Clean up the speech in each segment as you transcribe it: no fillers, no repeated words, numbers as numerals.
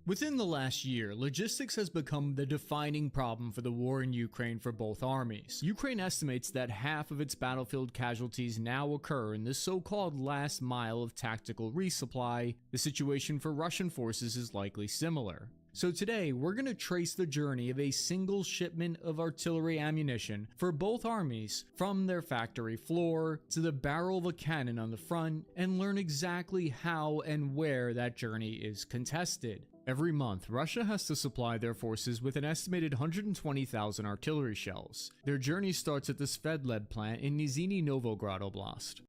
Within the last year, logistics has become the defining problem for the war in Ukraine for both armies. Ukraine estimates that half of its battlefield casualties now occur in the so-called last mile of tactical resupply. The situation for Russian forces is likely similar. So today, we're going to trace the journey of a single shipment of artillery ammunition for both armies, from their factory floor to the barrel of a cannon on the front, and learn exactly how and where that journey is contested. Every month, Russia has to supply their forces with an estimated 120,000 artillery shells. Their journey starts at the Svedleb plant in Nizhny Novgorod Oblast.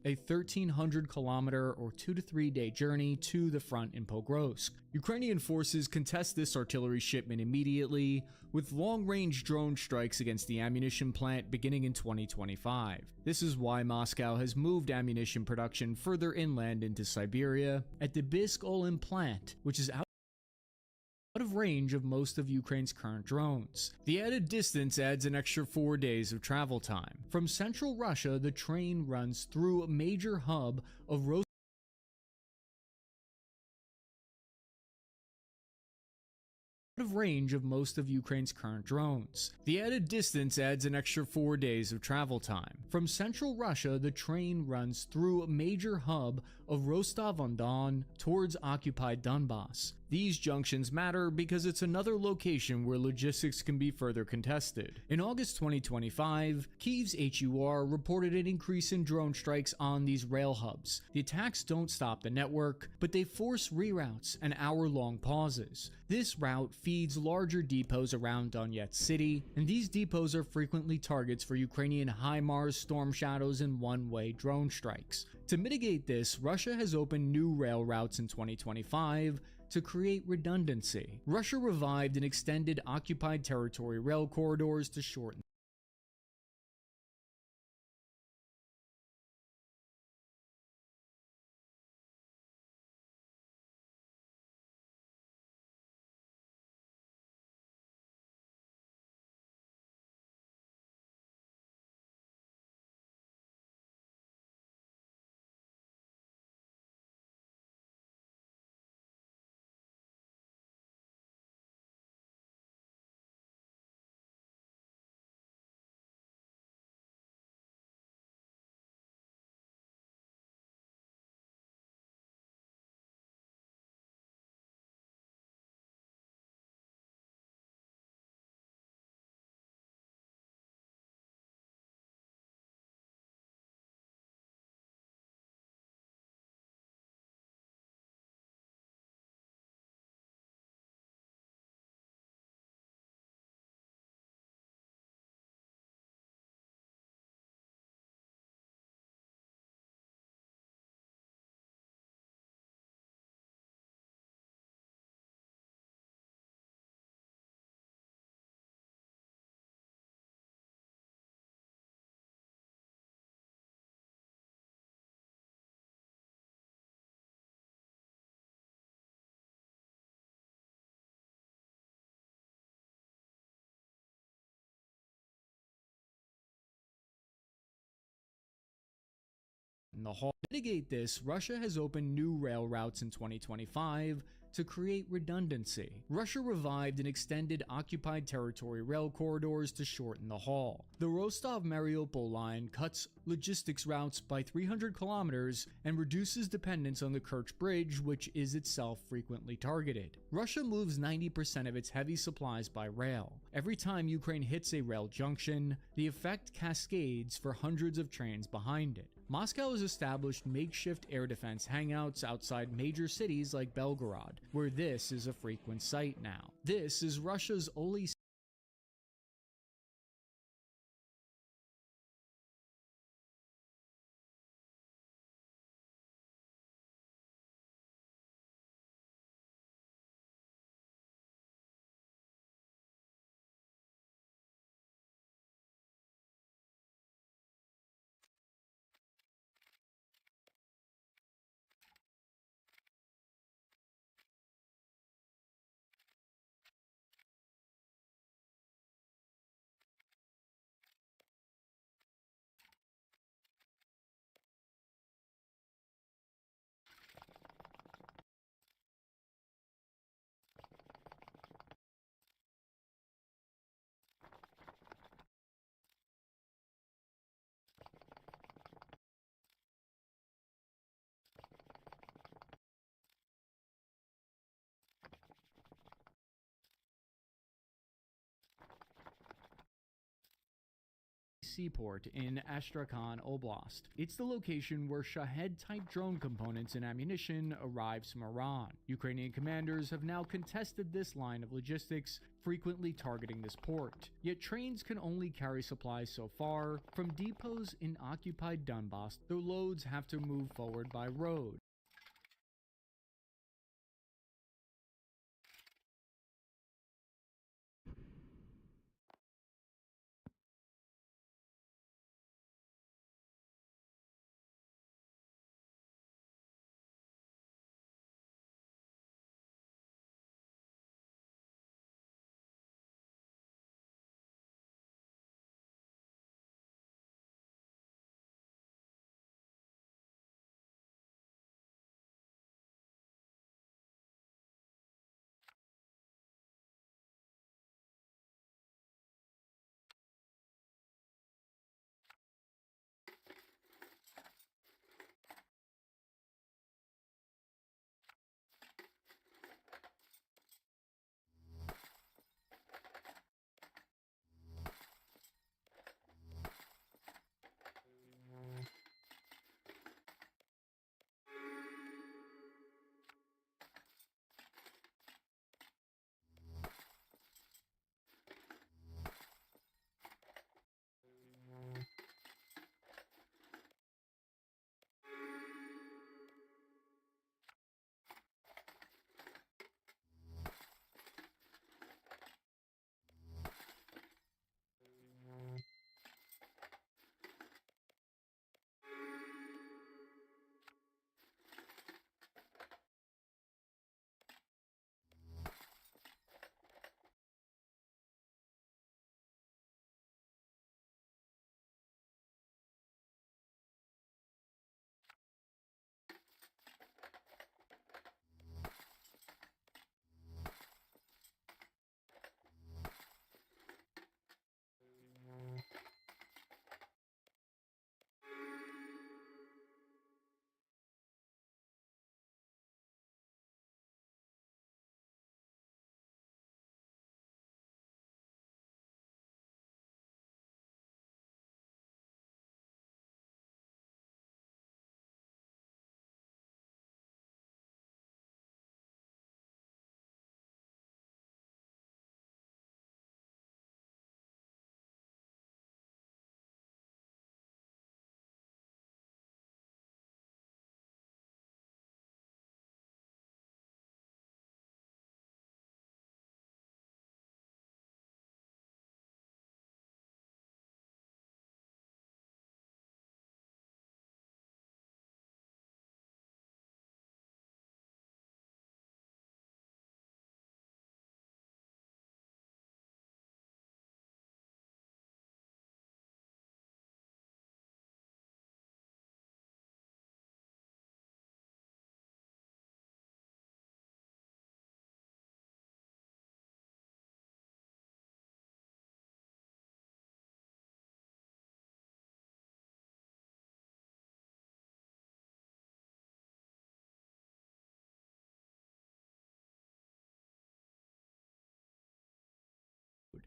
a 1,300-kilometer or 2 to 3 day journey to the front in Pokrovsk. Ukrainian forces contest this artillery shipment immediately, with long-range drone strikes against the ammunition plant beginning in 2025. This is why Moscow has moved ammunition production further inland into Siberia at the Bisk-Olin plant, which is out of range of most of Ukraine's current drones. The added distance adds an extra 4 days of travel time. From central Russia, the train runs through a major hub of range of most of Ukraine's current drones. The added distance adds an extra 4 days of travel time. From central Russia, the train runs through a major hub of Rostov-on-Don towards occupied Donbass. These junctions matter because it's another location where logistics can be further contested. In August 2025, Kyiv's HUR reported an increase in drone strikes on these rail hubs. The attacks don't stop the network, but they force reroutes and hour-long pauses. This route feeds larger depots around Donetsk city, and these depots are frequently targets for Ukrainian HIMARS, Storm Shadows, and one-way drone strikes. To mitigate this, Russia has opened new rail routes in 2025 to create redundancy. Russia revived and extended occupied territory rail corridors to shorten the hall. To mitigate this, Russia has opened new rail routes in 2025 to create redundancy. Russia revived and extended occupied territory rail corridors to shorten the haul. The Rostov-Mariupol line cuts logistics routes by 300 kilometers and reduces dependence on the Kerch Bridge, which is itself frequently targeted. Russia moves 90% of its heavy supplies by rail. Every time Ukraine hits a rail junction, the effect cascades for hundreds of trains behind it. Moscow has established makeshift air defense hangouts outside major cities like Belgorod, where this is a frequent sight now. This is Russia's only seaport in Astrakhan Oblast. It's the location where Shahed-type drone components and ammunition arrives from Iran. Ukrainian commanders have now contested this line of logistics, frequently targeting this port. Yet trains can only carry supplies so far. From depots in occupied Donbass, the loads have to move forward by road.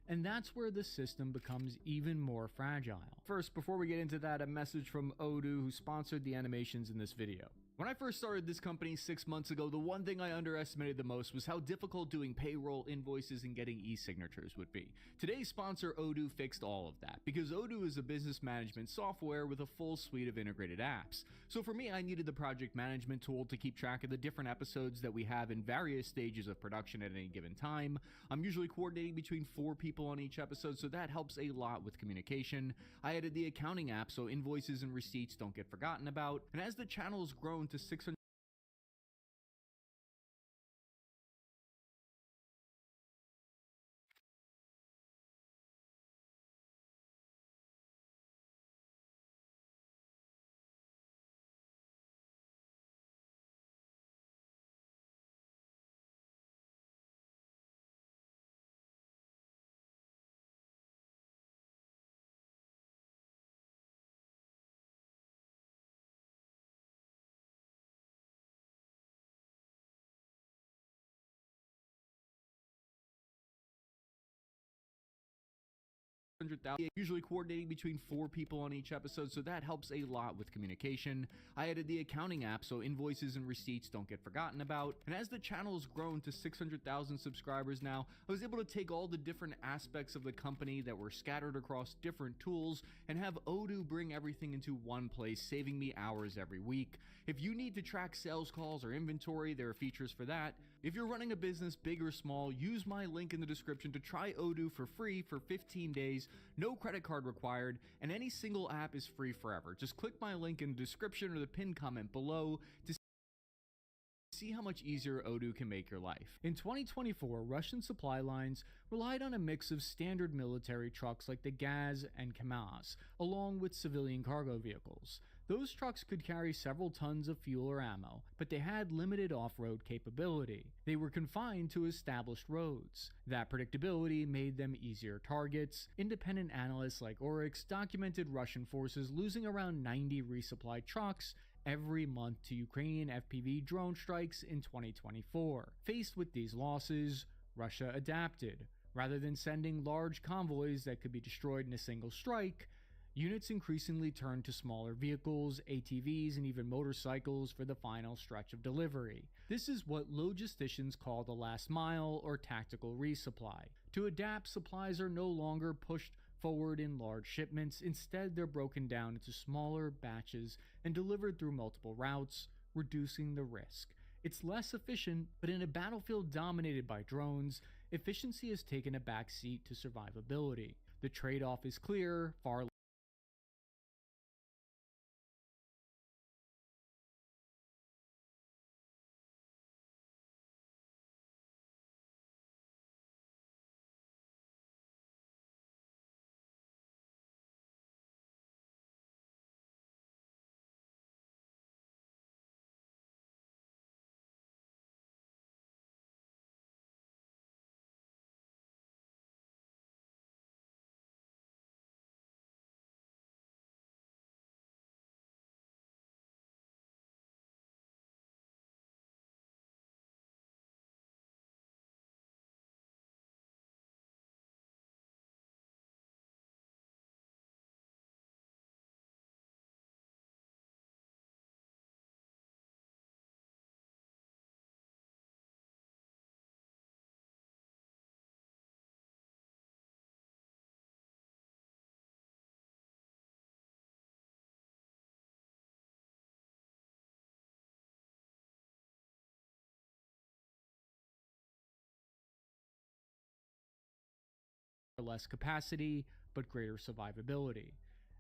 And that's where the system becomes even more fragile. First, before we get into that, a message from Odoo, who sponsored the animations in this video. When I first started this company 6 months ago, the one thing I underestimated the most was how difficult doing payroll, invoices, and getting e-signatures would be. Today's sponsor, Odoo, fixed all of that, because Odoo is a business management software with a full suite of integrated apps. So for me, I needed the project management tool to keep track of the different episodes that we have in various stages of production at any given time. I'm usually coordinating between 4 people on each episode, so that helps a lot with communication. I added the accounting app so invoices and receipts don't get forgotten about, and as the channel has grown to 600 600,000, usually coordinating between 4 people on each episode, so that helps a lot with communication. I added the accounting app so invoices and receipts don't get forgotten about, and as the channel has grown to 600,000 subscribers now, I was able to take all the different aspects of the company that were scattered across different tools and have Odoo bring everything into one place, saving me hours every week. If you need to track sales calls or inventory, there are features for that. If you're running a business, big or small, use my link in the description to try Odoo for free for 15 days, no credit card required, and any single app is free forever. Just click my link in the description or the pinned comment below to see how much easier Odoo can make your life. In 2024, Russian supply lines relied on a mix of standard military trucks like the Gaz and Kamaz, along with civilian cargo vehicles. Those trucks could carry several tons of fuel or ammo, but they had limited off-road capability. They were confined to established roads. That predictability made them easier targets. Independent analysts like Oryx documented Russian forces losing around 90 resupplied trucks every month to Ukrainian FPV drone strikes in 2024. Faced with these losses, Russia adapted. Rather than sending large convoys that could be destroyed in a single strike, units increasingly turned to smaller vehicles, ATVs, and even motorcycles for the final stretch of delivery. This is what logisticians call the last mile or tactical resupply. To adapt, supplies are no longer pushed forward in large shipments. Instead, they're broken down into smaller batches and delivered through multiple routes, reducing the risk. It's less efficient, but in a battlefield dominated by drones, efficiency has taken a backseat to survivability. The trade-off is clear: far less capacity, but greater survivability.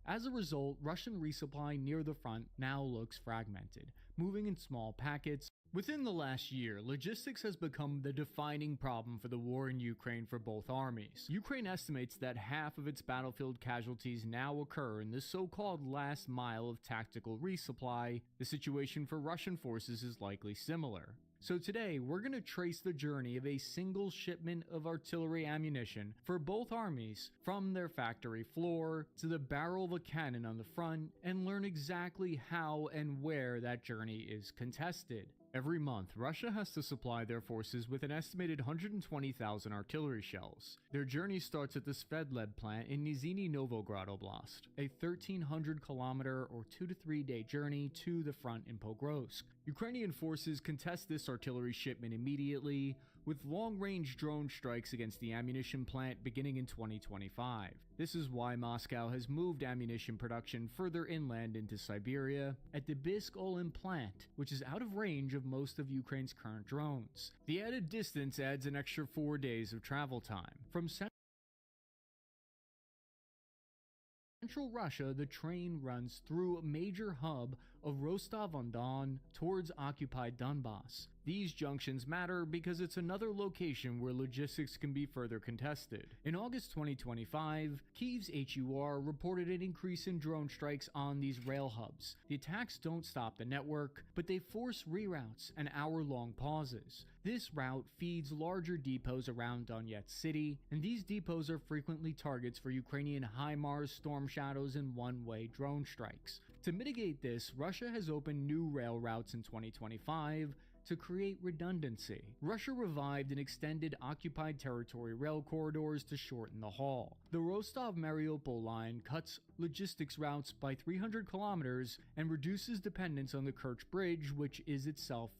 As a result, Russian resupply near the front now looks fragmented, moving in small packets. Within the last year, logistics has become the defining problem for the war in Ukraine for both armies. Ukraine estimates that half of its battlefield casualties now occur in this so-called last mile of tactical resupply. The situation for Russian forces is likely similar. So today, we're going to trace the journey of a single shipment of artillery ammunition for both armies, from their factory floor to the barrel of a cannon on the front, and learn exactly how and where that journey is contested. Every month, Russia has to supply their forces with an estimated 120,000 artillery shells. Their journey starts at the Svedleb plant in Nizhny Novgorod Oblast, a 1,300-kilometer or 2 to 3 day journey to the front in Pokrovsk. Ukrainian forces contest this artillery shipment immediately, with long-range drone strikes against the ammunition plant beginning in 2025. This is why Moscow has moved ammunition production further inland into Siberia, at the Bisk-Olin plant, which is out of range of most of Ukraine's current drones. The added distance adds an extra 4 days of travel time. From Central Russia, the train runs through a major hub of Rostov-on-Don towards occupied Donbass. These junctions matter because it's another location where logistics can be further contested. In August 2025, Kyiv's HUR reported an increase in drone strikes on these rail hubs. The attacks don't stop the network, but they force reroutes and hour-long pauses. This route feeds larger depots around Donetsk city, and these depots are frequently targets for Ukrainian HIMARS, Storm Shadows, and one-way drone strikes. To mitigate this, Russia has opened new rail routes in 2025 to create redundancy. Russia revived and extended occupied territory rail corridors to shorten the haul. The Rostov-Mariupol line cuts logistics routes by 300 kilometers and reduces dependence on the Kerch Bridge, which is itself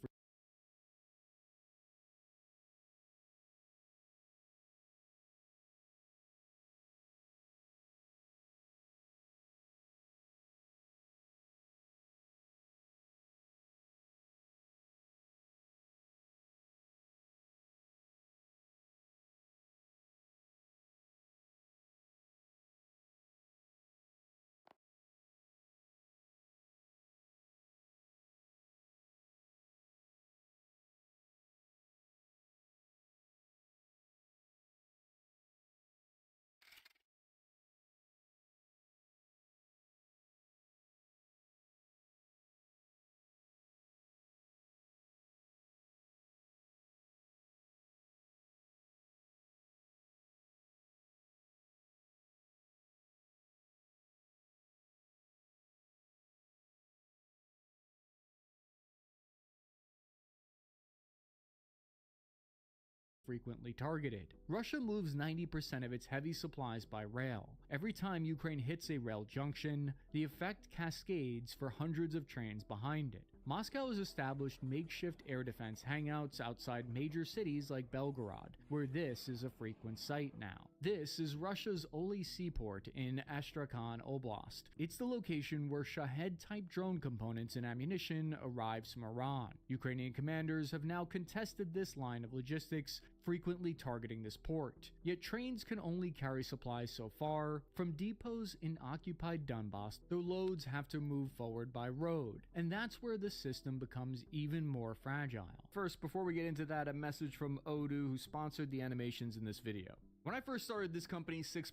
frequently targeted. Russia moves 90% of its heavy supplies by rail. Every time Ukraine hits a rail junction, the effect cascades for hundreds of trains behind it. Moscow has established makeshift air defense hangouts outside major cities like Belgorod, where this is a frequent sight now. This is Russia's only seaport in Astrakhan Oblast. It's the location where Shahed-type drone components and ammunition arrives from Iran. Ukrainian commanders have now contested this line of logistics, frequently targeting this port. Yet trains can only carry supplies so far. From depots in occupied Donbass, the loads have to move forward by road, and that's where the system becomes even more fragile. First, before we get into that, a message from Odoo, who sponsored the animations in this video. When I first started this company 6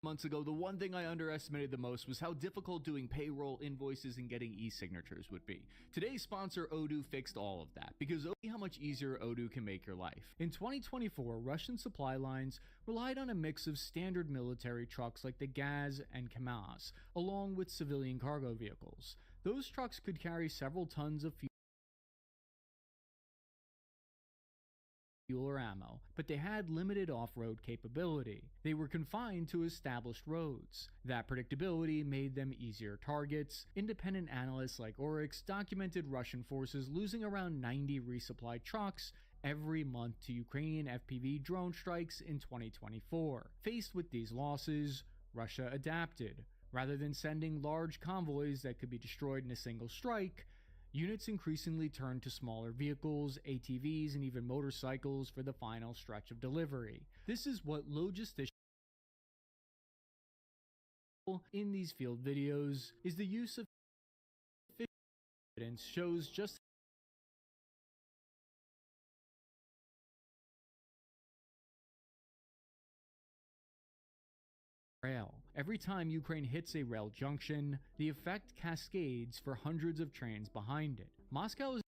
months ago, the one thing I underestimated the most was how difficult doing payroll, invoices, and getting e-signatures would be. Today's sponsor, Odoo, fixed all of that, because see how much easier Odoo can make your life. In 2024, Russian supply lines relied on a mix of standard military trucks like the Gaz and Kamaz, along with civilian cargo vehicles. Those trucks could carry several tons of fuel or ammo, but they had limited off-road capability. They were confined to established roads. That predictability made them easier targets. Independent analysts like Oryx documented Russian forces losing around 90 resupply trucks every month to Ukrainian FPV drone strikes in 2024. Faced with these losses, Russia adapted. Rather than sending large convoys that could be destroyed in a single strike, units increasingly turned to smaller vehicles, ATVs, and even motorcycles for the final stretch of delivery. This is what logisticians in these field videos is the use of evidence shows just rail. Every time Ukraine hits a rail junction, the effect cascades for hundreds of trains behind it. Moscow is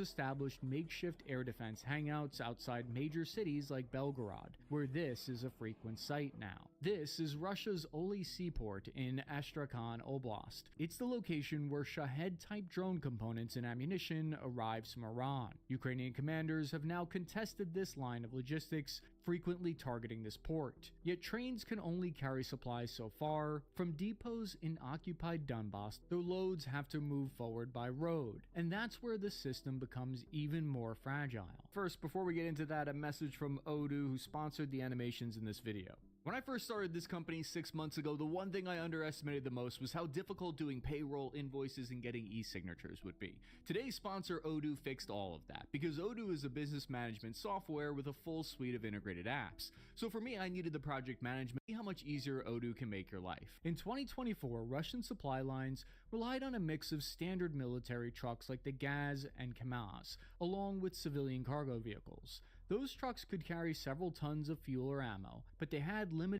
established makeshift air defense hangouts outside major cities like Belgorod, where this is a frequent sight now. This is Russia's Oly seaport in Astrakhan Oblast. It's the location where Shahed-type drone components and ammunition arrives from Iran. Ukrainian commanders have now contested this line of logistics, frequently targeting this port. Yet trains can only carry supplies so far. From depots in occupied Donbass, the loads have to move forward by road, and that's where the system becomes even more fragile. First, before we get into that, a message from Odoo, who sponsored the animations in this video. When I first started this company 6 months ago, the one thing I underestimated the most was how difficult doing payroll, invoices, and getting e-signatures would be. Today's sponsor, Odoo, fixed all of that, because Odoo is a business management software with a full suite of integrated apps. So for me, I needed the project management. See how much easier Odoo can make your life. In 2024, Russian supply lines relied on a mix of standard military trucks like the Gaz and Kamaz, along with civilian cargo vehicles. Those trucks could carry several tons of fuel or ammo, but they had limited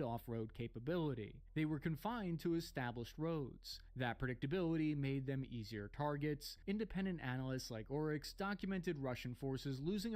off-road capability. They were confined to established roads. That predictability made them easier targets. Independent analysts like Oryx documented Russian forces losing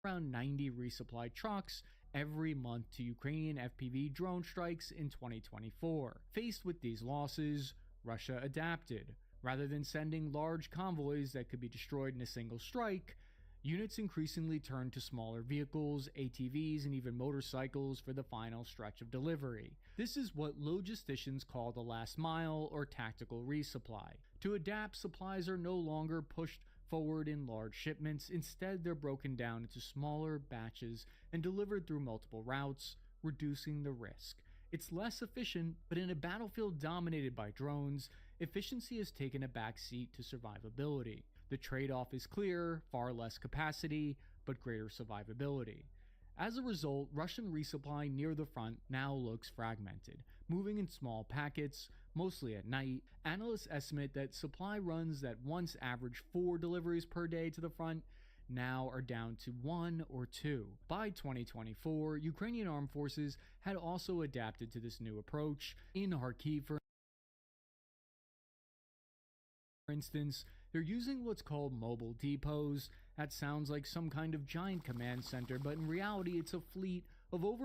around 90 resupplied trucks every month to Ukrainian FPV drone strikes in 2024. Faced with these losses, Russia adapted. Rather than sending large convoys that could be destroyed in a single strike, units increasingly turned to smaller vehicles, ATVs, and even motorcycles for the final stretch of delivery. This is what logisticians call the last mile or tactical resupply. To adapt, supplies are no longer pushed forward in large shipments. Instead, they're broken down into smaller batches and delivered through multiple routes, reducing the risk. It's less efficient, but in a battlefield dominated by drones, efficiency has taken a backseat to survivability. The trade-off is clear: far less capacity, but greater survivability. As a result, Russian resupply near the front now looks fragmented, moving in small packets, mostly at night. Analysts estimate that supply runs that once averaged 4 deliveries per day to the front now are down to 1 or 2. By 2024, Ukrainian armed forces had also adapted to this new approach. In Kharkiv, for instance, they're using what's called mobile depots. That sounds like some kind of giant command center, but in reality it's a fleet of over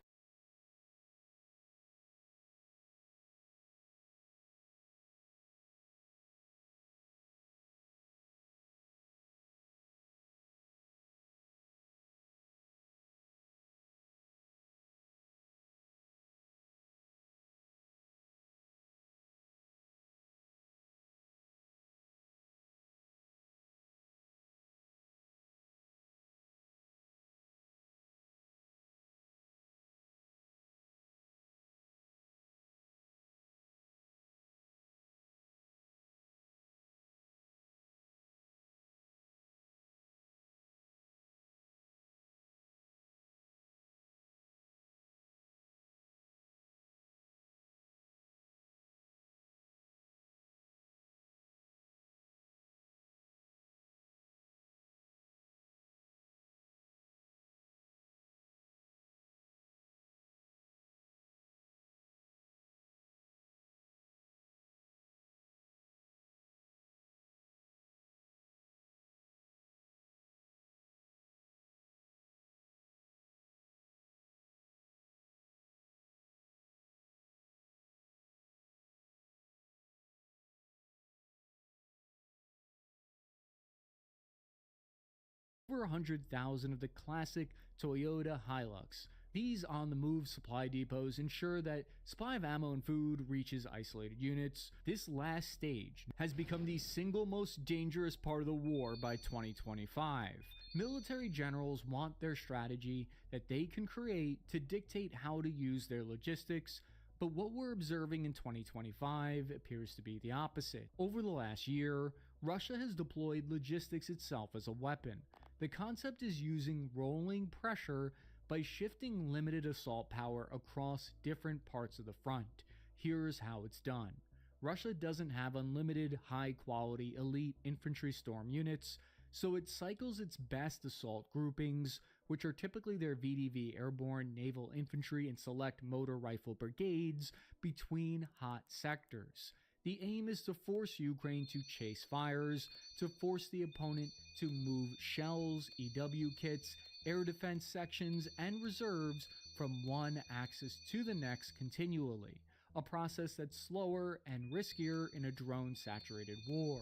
over 100,000 of the classic Toyota Hilux. These on-the-move supply depots ensure that supply of ammo and food reaches isolated units. This last stage has become the single most dangerous part of the war by 2025. Military generals want their strategy that they can create to dictate how to use their logistics, but what we're observing in 2025 appears to be the opposite. Over the last year, Russia has deployed logistics itself as a weapon. The concept is using rolling pressure by shifting limited assault power across different parts of the front. Here's how it's done. Russia doesn't have unlimited, high-quality, elite infantry storm units, so it cycles its best assault groupings, which are typically their VDV airborne, naval infantry, and select motor rifle brigades, between hot sectors. The aim is to force Ukraine to chase fires, to force the opponent to move shells, EW kits, air defense sections, and reserves from one axis to the next continually, a process that's slower and riskier in a drone-saturated war.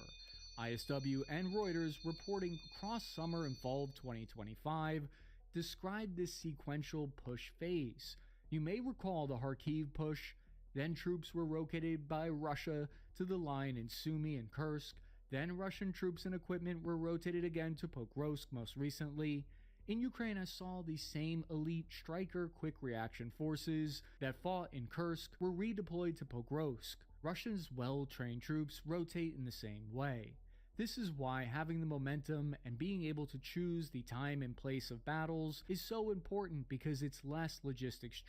ISW and Reuters, reporting across summer and fall of 2025, described this sequential push phase. You may recall the Kharkiv push. Then troops were rotated by Russia to the line in Sumy and Kursk. Then Russian troops and equipment were rotated again to Pokrovsk most recently. In Ukraine, I saw the same elite striker quick reaction forces that fought in Kursk were redeployed to Pokrovsk. Russia's well-trained troops rotate in the same way. This is why having the momentum and being able to choose the time and place of battles is so important, because it's less logistics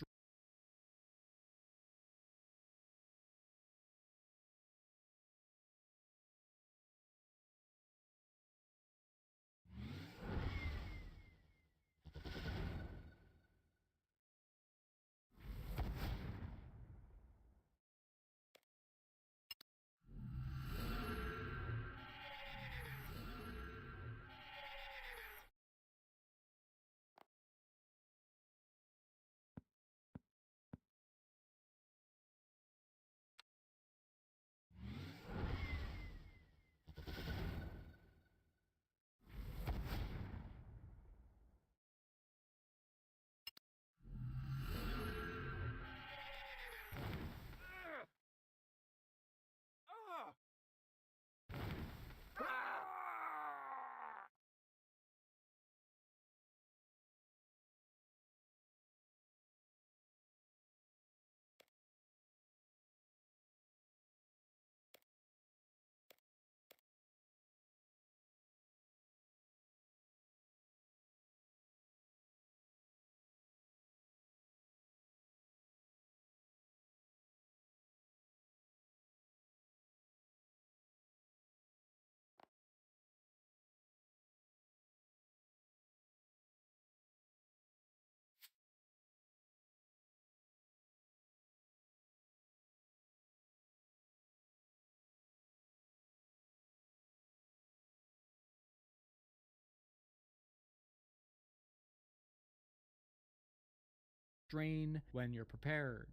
strain when you're prepared.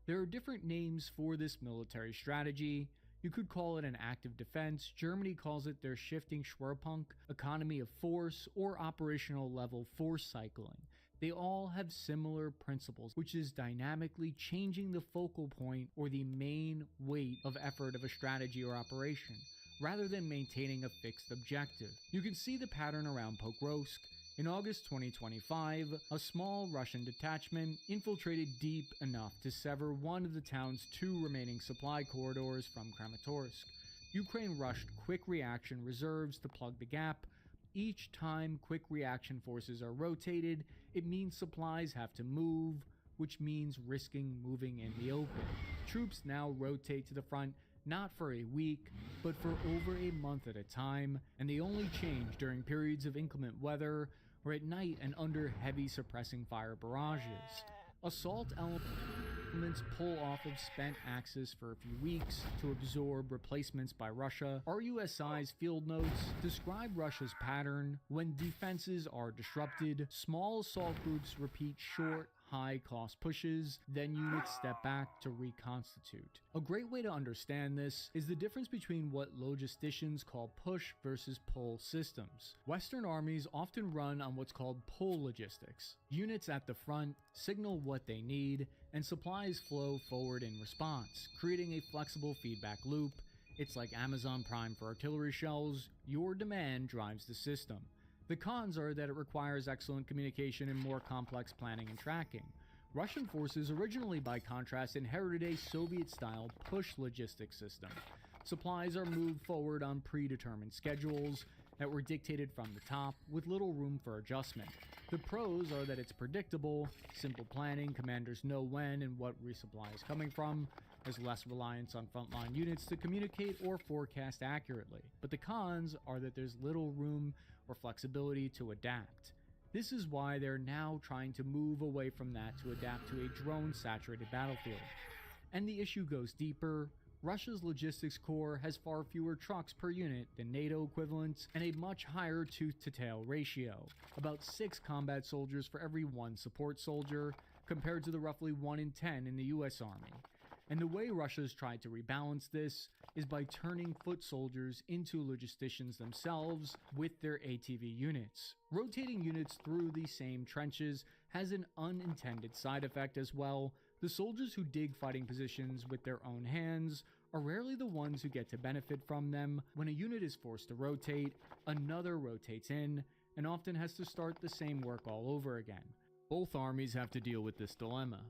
There are different names for this military strategy. You could call it an active defense. Germany calls it their shifting Schwerpunkt, economy of force, or operational level force cycling. They all have similar principles, which is dynamically changing the focal point or the main weight of effort of a strategy or operation, rather than maintaining a fixed objective. You can see the pattern around Pokrovsk. In August 2025, a small Russian detachment infiltrated deep enough to sever one of the town's two remaining supply corridors from Kramatorsk. Ukraine rushed quick reaction reserves to plug the gap. Each time quick reaction forces are rotated, it means supplies have to move, which means risking moving in the open. Troops now rotate to the front not for a week, but for over a month at a time, and they only change during periods of inclement weather or at night and under heavy suppressing fire barrages. Assault elements pull off of spent axis for a few weeks to absorb replacements by Russia. RUSI's field notes describe Russia's pattern. When defenses are disrupted, small assault groups repeat short, high-cost pushes, then units step back to reconstitute. A great way to understand this is the difference between what logisticians call push versus pull systems. Western armies often run on what's called pull logistics. Units at the front signal what they need, and supplies flow forward in response, creating a flexible feedback loop. It's like Amazon Prime for artillery shells. Your demand drives the system. The cons are that it requires excellent communication and more complex planning and tracking. Russian forces originally, by contrast, inherited a Soviet-style push logistics system. Supplies are moved forward on predetermined schedules. that were dictated from the top with little room for adjustment. The pros are that it's predictable, simple planning, commanders know when and what resupply is coming from, there's less reliance on frontline units to communicate or forecast accurately. But the cons are that there's little room or flexibility to adapt. This is why they're now trying to move away from that to adapt to a drone-saturated battlefield. And the issue goes deeper. Russia's logistics core has far fewer trucks per unit than NATO equivalents and a much higher tooth-to-tail ratio, about 6 combat soldiers for every 1 support soldier, compared to the roughly 1 in 10 in the US Army. And the way Russia's tried to rebalance this is by turning foot soldiers into logisticians themselves with their ATV units. Rotating units through these same trenches has an unintended side effect as well. The soldiers who dig fighting positions with their own hands are rarely the ones who get to benefit from them. When a unit is forced to rotate, another rotates in, and often has to start the same work all over again. Both armies have to deal with this dilemma.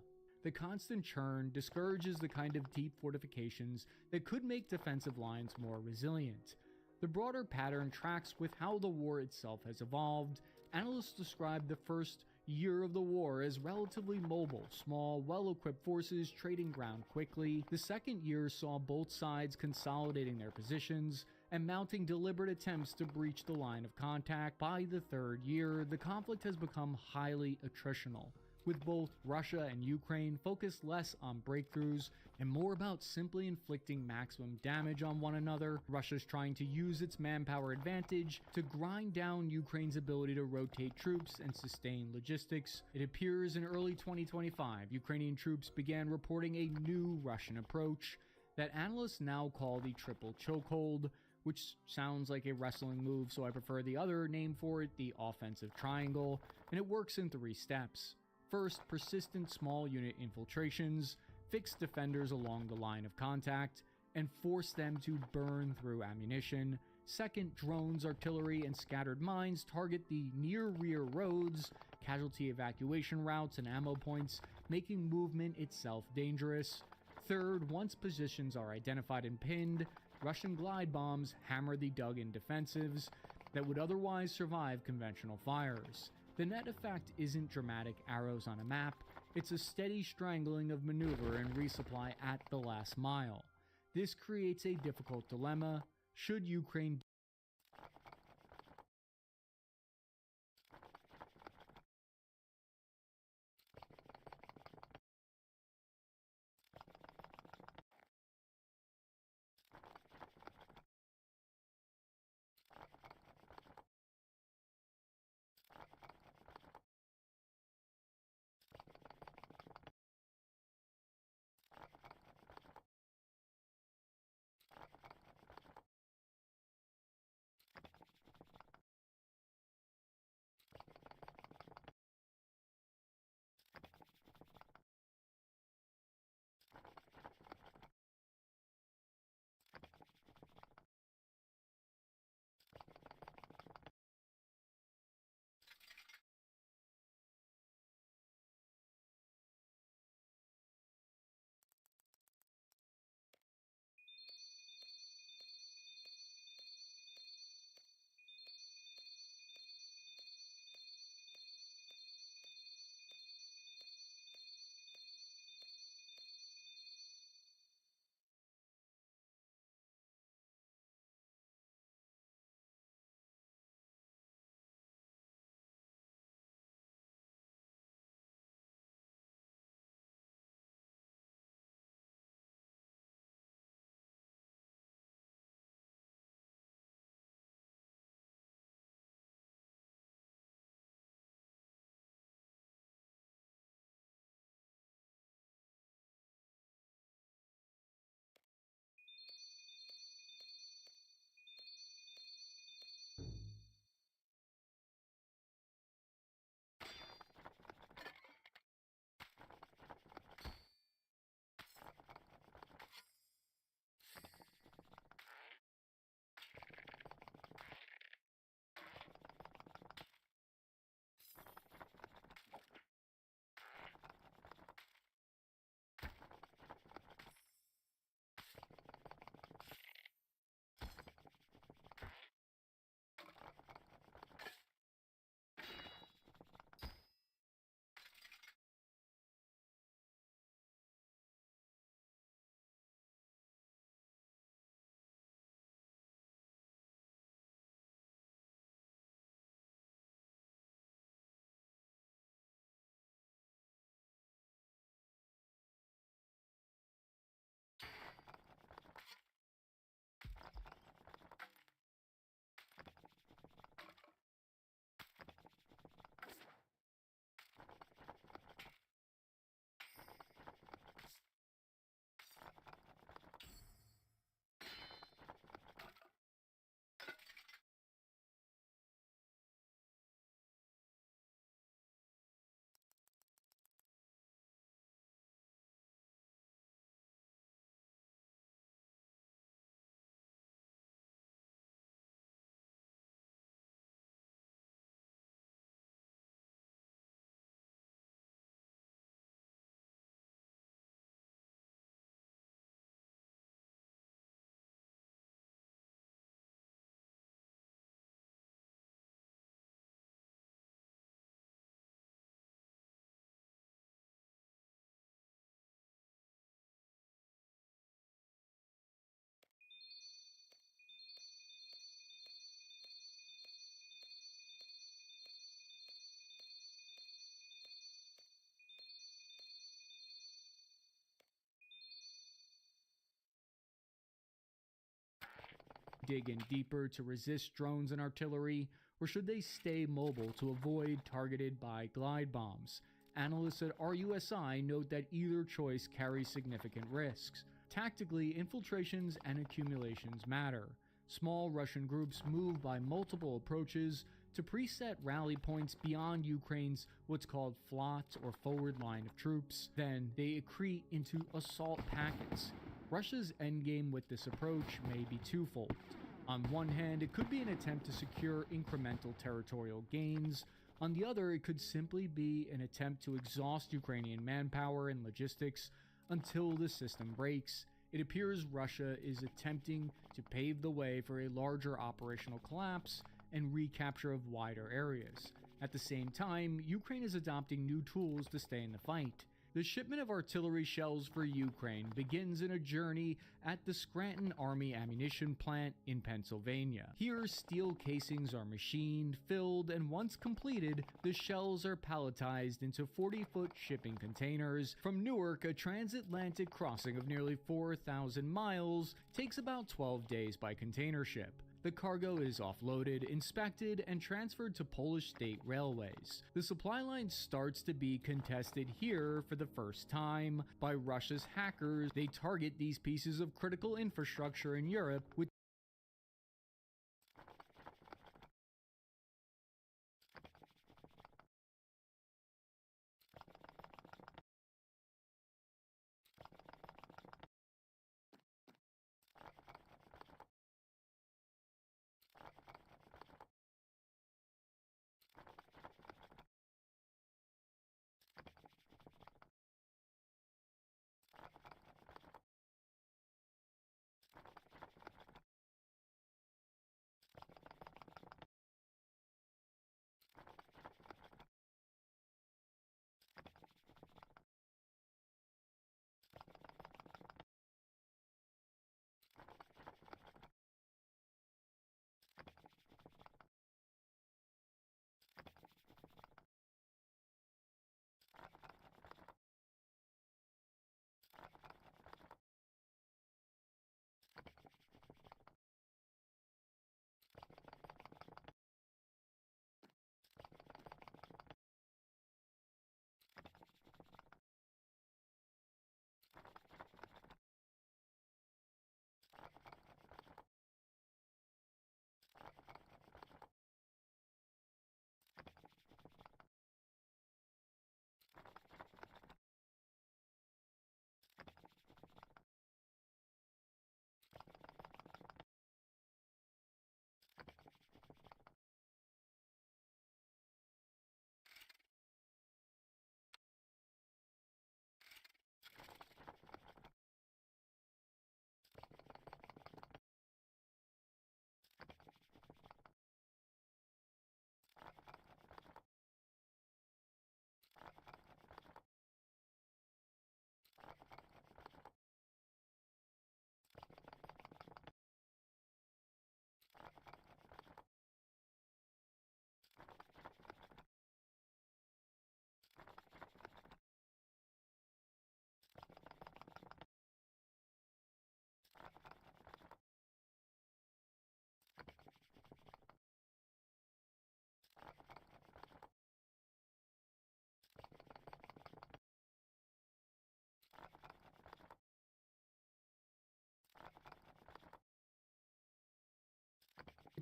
The constant churn discourages the kind of deep fortifications that could make defensive lines more resilient. The broader pattern tracks with how the war itself has evolved. Analysts describe the first year of the war as relatively mobile, small, well-equipped forces trading ground quickly. The second year saw both sides consolidating their positions and mounting deliberate attempts to breach the line of contact. By the third year, the conflict has become highly attritional, with both Russia and Ukraine focused less on breakthroughs and more about simply inflicting maximum damage on one another. Russia's trying to use its manpower advantage to grind down Ukraine's ability to rotate troops and sustain logistics. It appears in early 2025, Ukrainian troops began reporting a new Russian approach that analysts now call the triple chokehold, which sounds like a wrestling move, so I prefer the other name for it, the offensive triangle, and it works in 3 steps. First, persistent small unit infiltrations, fix defenders along the line of contact, and force them to burn through ammunition. Second, drones, artillery, and scattered mines target the near-rear roads, casualty evacuation routes, and ammo points, making movement itself dangerous. Third, once positions are identified and pinned, Russian glide bombs hammer the dug-in defensives that would otherwise survive conventional fires. The net effect isn't dramatic arrows on a map, it's a steady strangling of maneuver and resupply at the last mile. This creates a difficult dilemma. Should Ukraine dig in deeper to resist drones and artillery, or should they stay mobile to avoid targeted by glide bombs? Analysts at RUSI note that either choice carries significant risks. Tactically, infiltrations and accumulations matter. Small Russian groups move by multiple approaches to preset rally points beyond Ukraine's what's called flot or forward line of troops. Then they accrete into assault packets. Russia's endgame with this approach may be twofold. On one hand, it could be an attempt to secure incremental territorial gains. On the other, it could simply be an attempt to exhaust Ukrainian manpower and logistics until the system breaks. It appears Russia is attempting to pave the way for a larger operational collapse and recapture of wider areas. At the same time, Ukraine is adopting new tools to stay in the fight. The shipment of artillery shells for Ukraine begins in a journey at the Scranton Army Ammunition Plant in Pennsylvania. Here, steel casings are machined, filled, and once completed, the shells are palletized into 40-foot shipping containers. From Newark, a transatlantic crossing of nearly 4,000 miles takes about 12 days by container ship. The cargo is offloaded, inspected, and transferred to Polish state railways. The supply line starts to be contested here for the first time by Russia's hackers. They target these pieces of critical infrastructure in Europe with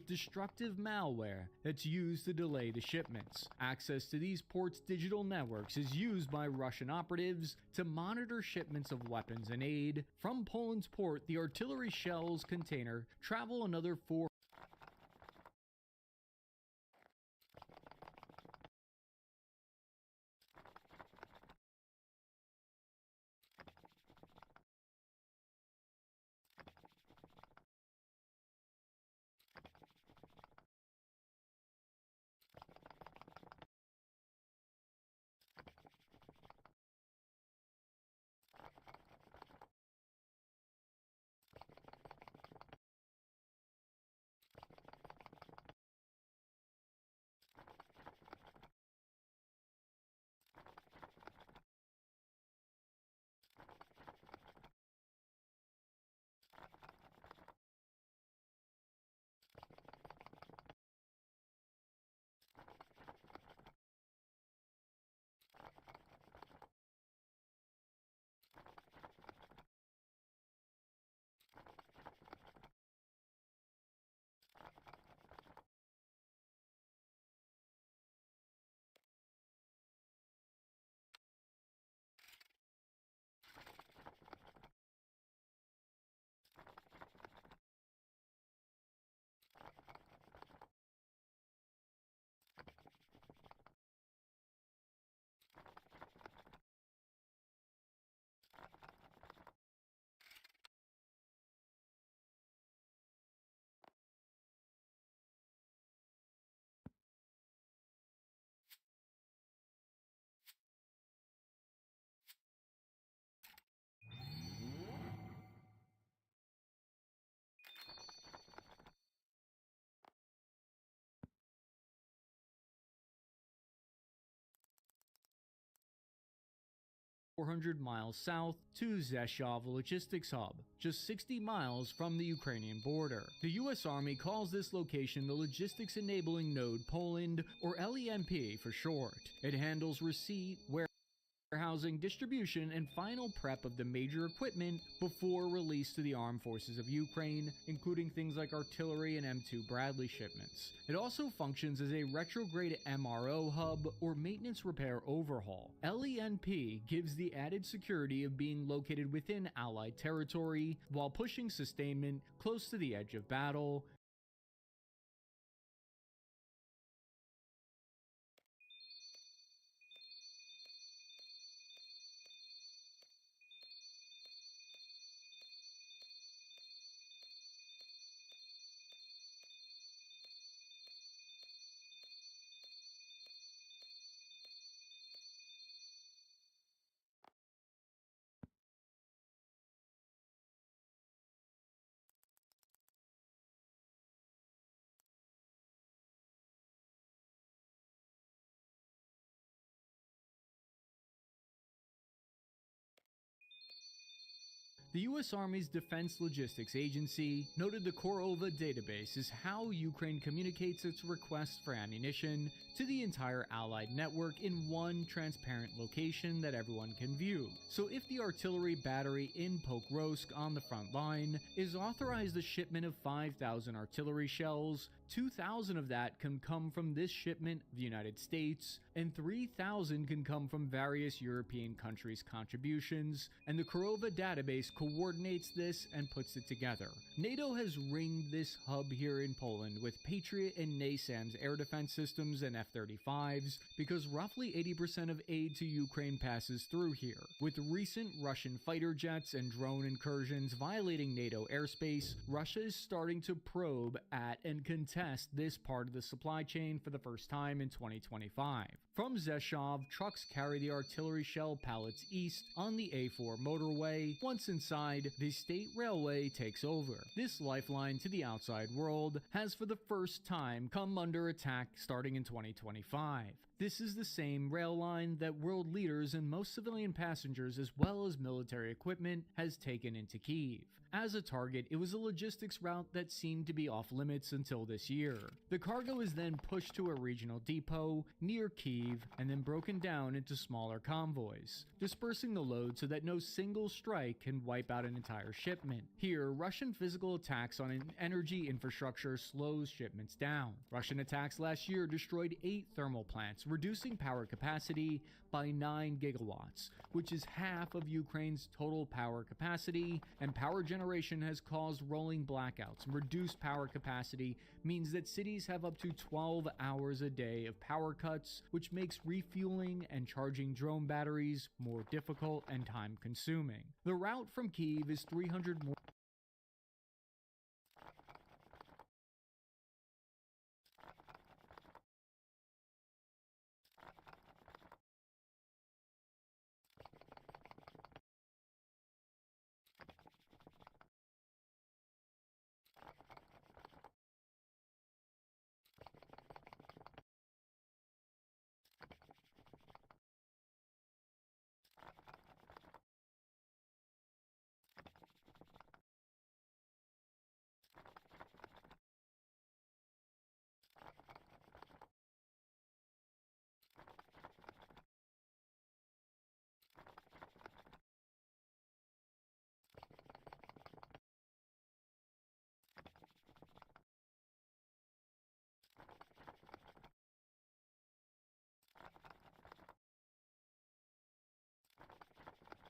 destructive malware that's used to delay the shipments. Access to these ports' digital networks is used by Russian operatives to monitor shipments of weapons and aid. From Poland's port, the artillery shells container travel another 4 400 miles south to Rzeszów Logistics Hub, just 60 miles from the Ukrainian border. The US Army calls this location the Logistics Enabling Node Poland, or LENP for short. It handles receipt, warehousing, distribution, and final prep of the major equipment before release to the armed forces of Ukraine, including things like artillery and M2 Bradley shipments. It also functions as a retrograde MRO hub, or maintenance repair overhaul. LENP gives the added security of being located within Allied territory while pushing sustainment close to the edge of battle. The U.S. Army's Defense Logistics Agency noted the Korova database is how Ukraine communicates its requests for ammunition to the entire Allied network in one transparent location that everyone can view. So if the artillery battery in Pokrovsk on the front line is authorized a shipment of 5,000 artillery shells, 2,000 of that can come from this shipment of the United States, and 3,000 can come from various European countries' contributions, and the Korova database coordinates this and puts it together. NATO has ringed this hub here in Poland with Patriot and NASAMS air defense systems and F-35s because roughly 80% of aid to Ukraine passes through here. With recent Russian fighter jets and drone incursions violating NATO airspace, Russia is starting to probe at and contest this part of the supply chain for the first time in 2025. From Rzeszów, trucks carry the artillery shell pallets east on the A4 motorway. Once inside, the state railway takes over. This lifeline to the outside world has for the first time come under attack starting in 2025. This is the same rail line that world leaders and most civilian passengers as well as military equipment has taken into Kyiv. As a target, it was a logistics route that seemed to be off limits until this year. The cargo is then pushed to a regional depot near Kyiv and then broken down into smaller convoys, dispersing the load so that no single strike can wipe out an entire shipment. Here, Russian physical attacks on an energy infrastructure slows shipments down. Russian attacks last year destroyed 8 thermal plants, reducing power capacity by 9 gigawatts, which is half of Ukraine's total power capacity, and power generation has caused rolling blackouts. Reduced power capacity means that cities have up to 12 hours a day of power cuts, which makes refueling and charging drone batteries more difficult and time-consuming. The route from Kyiv is 300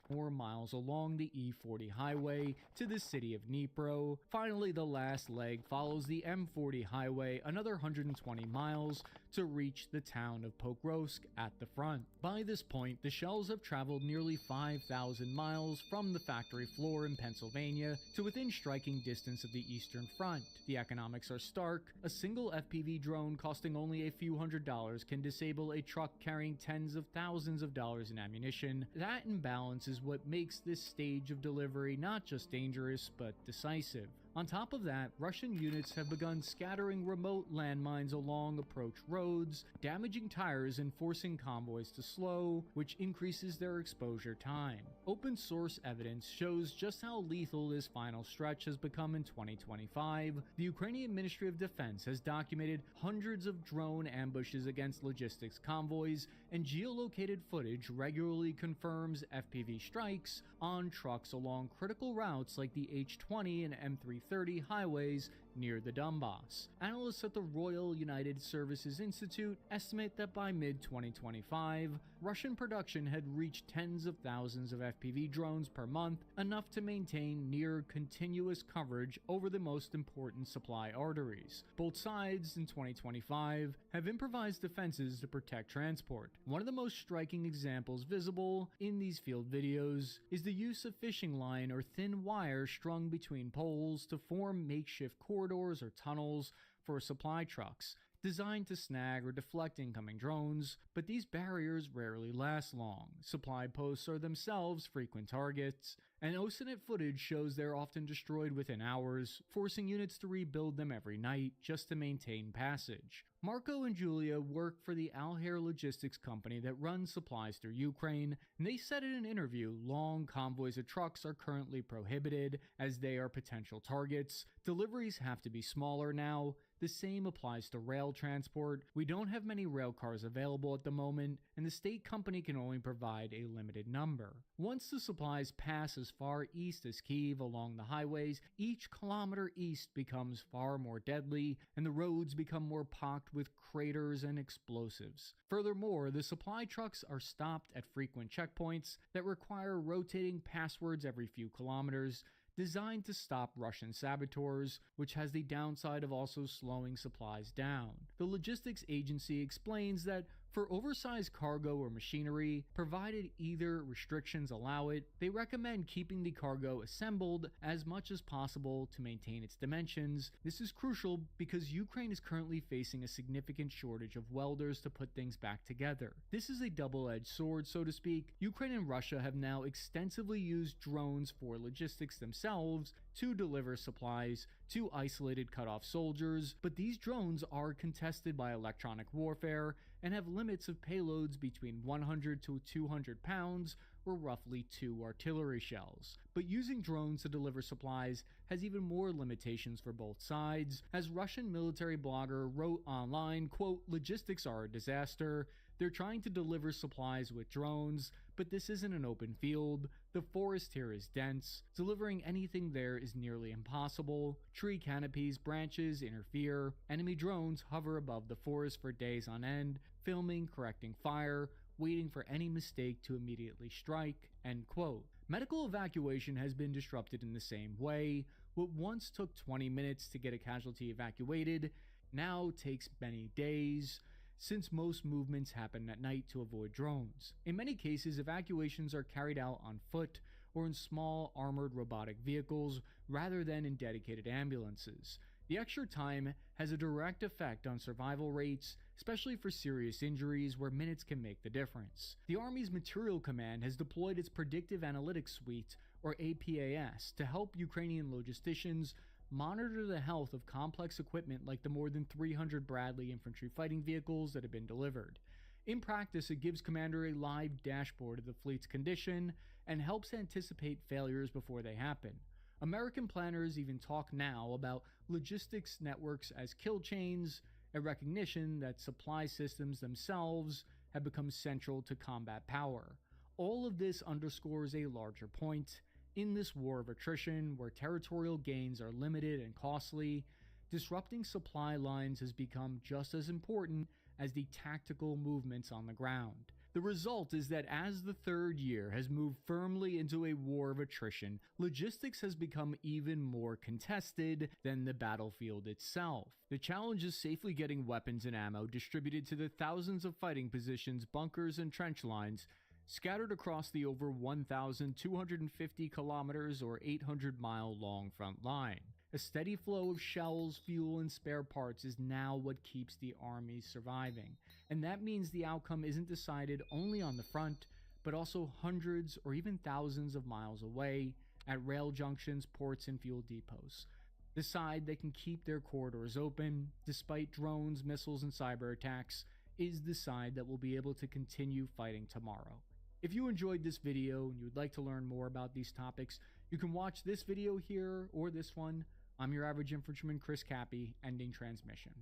more miles along the E40 highway to the city of Dnipro. Finally, the last leg follows the M40 highway another 120 miles to reach the town of Pokrovsk at the front. By this point, the shells have traveled nearly 5,000 miles from the factory floor in Pennsylvania to within striking distance of the Eastern Front. The economics are stark. A single FPV drone costing only a few $100s can disable a truck carrying tens of thousands of dollars in ammunition. That imbalance is what makes this stage of delivery not just dangerous, but decisive. On top of that, Russian units have begun scattering remote landmines along approach roads, damaging tires and forcing convoys to slow, which increases their exposure time. Open source evidence shows just how lethal this final stretch has become in 2025. The Ukrainian Ministry of Defense has documented hundreds of drone ambushes against logistics convoys, and geolocated footage regularly confirms FPV strikes on trucks along critical routes like the H20 and M330 highways near the Donbass. Analysts at the Royal United Services Institute estimate that by mid-2025, Russian production had reached tens of thousands of FPV drones per month, enough to maintain near continuous coverage over the most important supply arteries. Both sides in 2025 have improvised defenses to protect transport. One of the most striking examples visible in these field videos is the use of fishing line or thin wire strung between poles to form makeshift corridors or tunnels for supply trucks, designed to snag or deflect incoming drones, but these barriers rarely last long. Supply posts are themselves frequent targets, and OSINT footage shows they're often destroyed within hours, forcing units to rebuild them every night just to maintain passage. Marco and Julia work for the Alher Logistics company that runs supplies through Ukraine, and they said in an interview long convoys of trucks are currently prohibited as they are potential targets. Deliveries have to be smaller now. The same applies to rail transport. We don't have many rail cars available at the moment, and the state company can only provide a limited number. Once the supplies pass as far east as Kyiv along the highways, each kilometer east becomes far more deadly, and the roads become more pocked with craters and explosives. Furthermore, the supply trucks are stopped at frequent checkpoints that require rotating passwords every few kilometers, designed to stop Russian saboteurs, which has the downside of also slowing supplies down. The logistics agency explains that for oversized cargo or machinery, provided either restrictions allow it, they recommend keeping the cargo assembled as much as possible to maintain its dimensions. This is crucial because Ukraine is currently facing a significant shortage of welders to put things back together. This is a double-edged sword, so to speak. Ukraine and Russia have now extensively used drones for logistics themselves to deliver supplies to isolated cut-off soldiers, but these drones are contested by electronic warfare and have limits of payloads between 100 to 200 pounds, or roughly 2 artillery shells. But using drones to deliver supplies has even more limitations for both sides. As Russian military blogger wrote online, quote, "Logistics are a disaster. They're trying to deliver supplies with drones, but this isn't an open field. The forest here is dense. Delivering anything there is nearly impossible. Tree canopies, branches interfere. Enemy drones hover above the forest for days on end, filming, correcting fire, waiting for any mistake to immediately strike," end quote. Medical evacuation has been disrupted in the same way. What once took 20 minutes to get a casualty evacuated now takes many days, since most movements happen at night to avoid drones. In many cases, evacuations are carried out on foot or in small armored robotic vehicles rather than in dedicated ambulances. The extra time has a direct effect on survival rates, especially for serious injuries where minutes can make the difference. The Army's Material Command has deployed its Predictive Analytics Suite, or APAS, to help Ukrainian logisticians monitor the health of complex equipment like the more than 300 Bradley infantry fighting vehicles that have been delivered. In practice, it gives Commander a live dashboard of the fleet's condition and helps anticipate failures before they happen. American planners even talk now about logistics networks as kill chains, a recognition that supply systems themselves have become central to combat power. All of this underscores a larger point. In this war of attrition, where territorial gains are limited and costly, disrupting supply lines has become just as important as the tactical movements on the ground. The result is that as the third year has moved firmly into a war of attrition, logistics has become even more contested than the battlefield itself. The challenge is safely getting weapons and ammo distributed to the thousands of fighting positions, bunkers, and trench lines scattered across the over 1,250 kilometers or 800-mile long front line. A steady flow of shells, fuel, and spare parts is now what keeps the army surviving, and that means the outcome isn't decided only on the front, but also hundreds or even thousands of miles away at rail junctions, ports, and fuel depots. The side that can keep their corridors open, despite drones, missiles, and cyber attacks, is the side that will be able to continue fighting tomorrow. If you enjoyed this video and you would like to learn more about these topics, you can watch this video here or this one. I'm your average infantryman, Chris Cappy, ending transmission.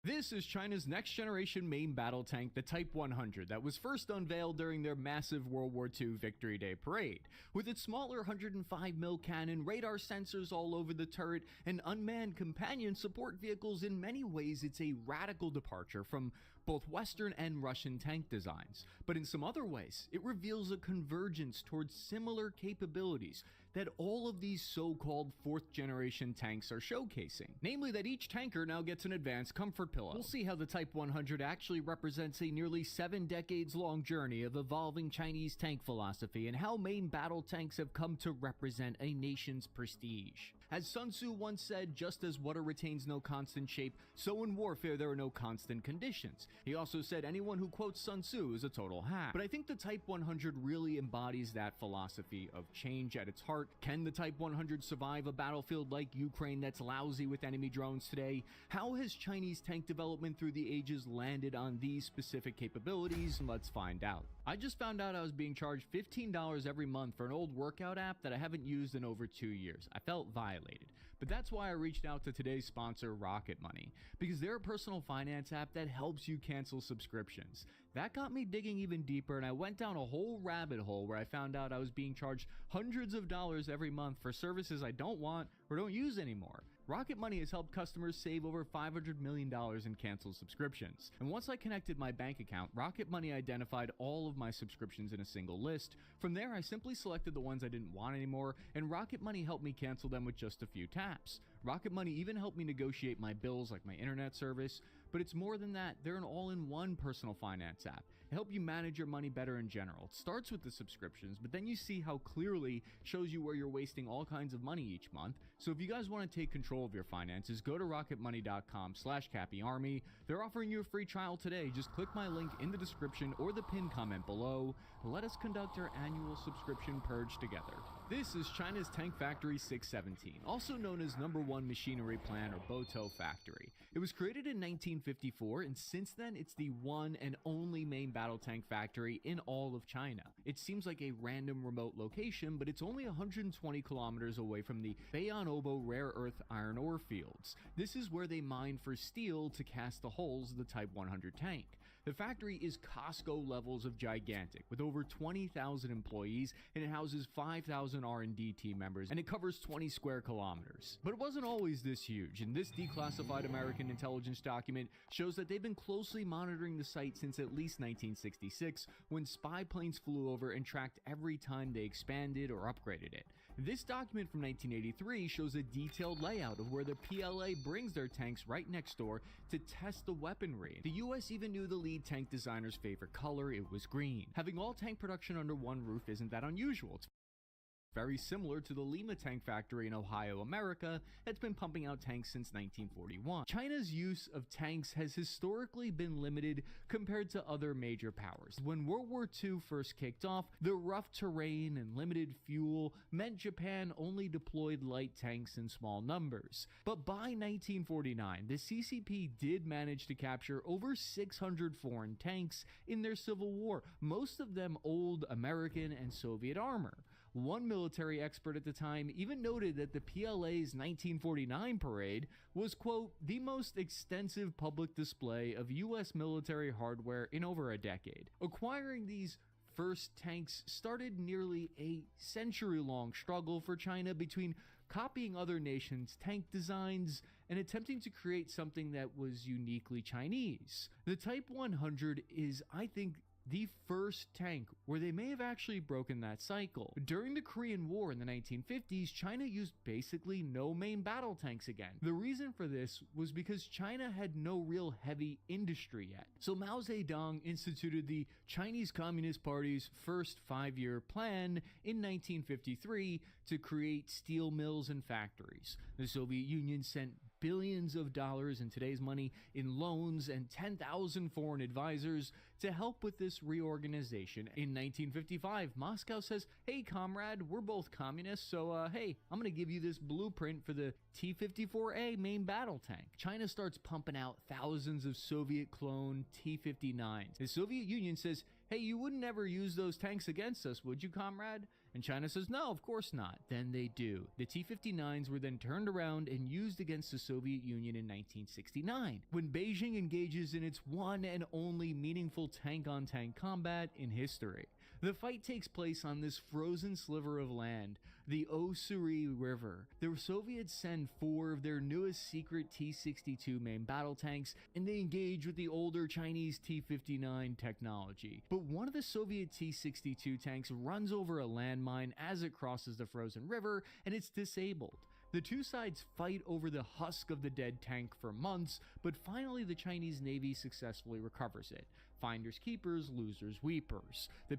This is China's next generation main battle tank, the Type 100, that was first unveiled during their massive World War II Victory Day parade. With its smaller 105mm cannon, radar sensors all over the turret, and unmanned companion support vehicles, in many ways it's a radical departure from both Western and Russian tank designs. But in some other ways, it reveals a convergence towards similar capabilities that all of these so-called 4th generation tanks are showcasing. Namely that each tanker now gets an advanced comfort pillow. We'll see how the Type 100 actually represents a nearly 7 decades long journey of evolving Chinese tank philosophy and how main battle tanks have come to represent a nation's prestige. As Sun Tzu once said, just as water retains no constant shape, so in warfare there are no constant conditions. He also said anyone who quotes Sun Tzu is a total hack. But I think the Type 100 really embodies that philosophy of change at its heart. Can the Type 100 survive a battlefield like Ukraine that's lousy with enemy drones today? How has Chinese tank development through the ages landed on these specific capabilities? Let's find out. I just found out I was being charged $15 every month for an old workout app that I haven't used in over 2 years. I felt violated. But that's why I reached out to today's sponsor, Rocket Money, because they're a personal finance app that helps you cancel subscriptions. That got me digging even deeper, and I went down a whole rabbit hole where I found out I was being charged hundreds of dollars every month for services I don't want or don't use anymore. Rocket Money has helped customers save over $500 million in canceled subscriptions. And once I connected my bank account, Rocket Money identified all of my subscriptions in a single list. From there, I simply selected the ones I didn't want anymore, and Rocket Money helped me cancel them with just a few taps. Rocket Money even helped me negotiate my bills like my internet service. But it's more than that. They're an all-in-one personal finance app. They help you manage your money better in general. It starts with the subscriptions, but then you see how clearly shows you where you're wasting all kinds of money each month. So if you guys want to take control of your finances, go to rocketmoney.com/CappyArmy. They're offering you a free trial today. Just click my link in the description or the pinned comment below. Let us conduct our annual subscription purge together. This is China's Tank Factory 617, also known as Number 1 Machinery Plant or Boto Factory. It was created in 1954, and since then it's the one and only main battle tank factory in all of China. It seems like a random remote location, but it's only 120 kilometers away from the Bayan-Obo rare earth iron ore fields. This is where they mine for steel to cast the hulls of the Type 100 tank. The factory is Costco levels of gigantic, with over 20,000 employees, and it houses 5,000 R&D team members, and it covers 20 square kilometers. But it wasn't always this huge, and this declassified American intelligence document shows that they've been closely monitoring the site since at least 1966, when spy planes flew over and tracked every time they expanded or upgraded it. This document from 1983 shows a detailed layout of where the PLA brings their tanks right next door to test the weaponry. The US even knew the lead tank designer's favorite color. It was green. Having all tank production under one roof isn't that unusual. It's very similar to the Lima Tank Factory in Ohio, America, that's been pumping out tanks since 1941. China's use of tanks has historically been limited compared to other major powers. When World War II first kicked off, the rough terrain and limited fuel meant Japan only deployed light tanks in small numbers. But by 1949, the CCP did manage to capture over 600 foreign tanks in their civil war, most of them old American and Soviet armor. One military expert at the time even noted that the PLA's 1949 parade was, quote, the most extensive public display of US military hardware in over a decade. Acquiring these first tanks started nearly a century-long struggle for China between copying other nations' tank designs and attempting to create something that was uniquely Chinese. The Type 100 is, I think, the first tank where they may have actually broken that cycle. During the Korean War in the 1950s, China used basically no main battle tanks again. The reason for this was because China had no real heavy industry yet. So Mao Zedong instituted the Chinese Communist Party's first 5-year plan in 1953 to create steel mills and factories. The Soviet Union sent billions of dollars in today's money in loans and 10,000 foreign advisors to help with this reorganization. In 1955, Moscow says, "Hey comrade, we're both communists, so hey, I'm gonna give you this blueprint for the T-54A main battle tank." China starts pumping out thousands of Soviet clone T-59s. The Soviet Union says, "Hey, you wouldn't ever use those tanks against us, would you, comrade?" And China says, "No, of course not." Then they do. The T-59s were then turned around and used against the Soviet Union in 1969, when Beijing engages in its one and only meaningful tank-on-tank combat in history. The fight takes place on this frozen sliver of land, the Ussuri River. The Soviets send 4 of their newest secret T-62 main battle tanks, and they engage with the older Chinese T-59 technology. But one of the Soviet T-62 tanks runs over a landmine as it crosses the frozen river, and it's disabled. The two sides fight over the husk of the dead tank for months, but finally the Chinese Navy successfully recovers it. Finders keepers, losers weepers. The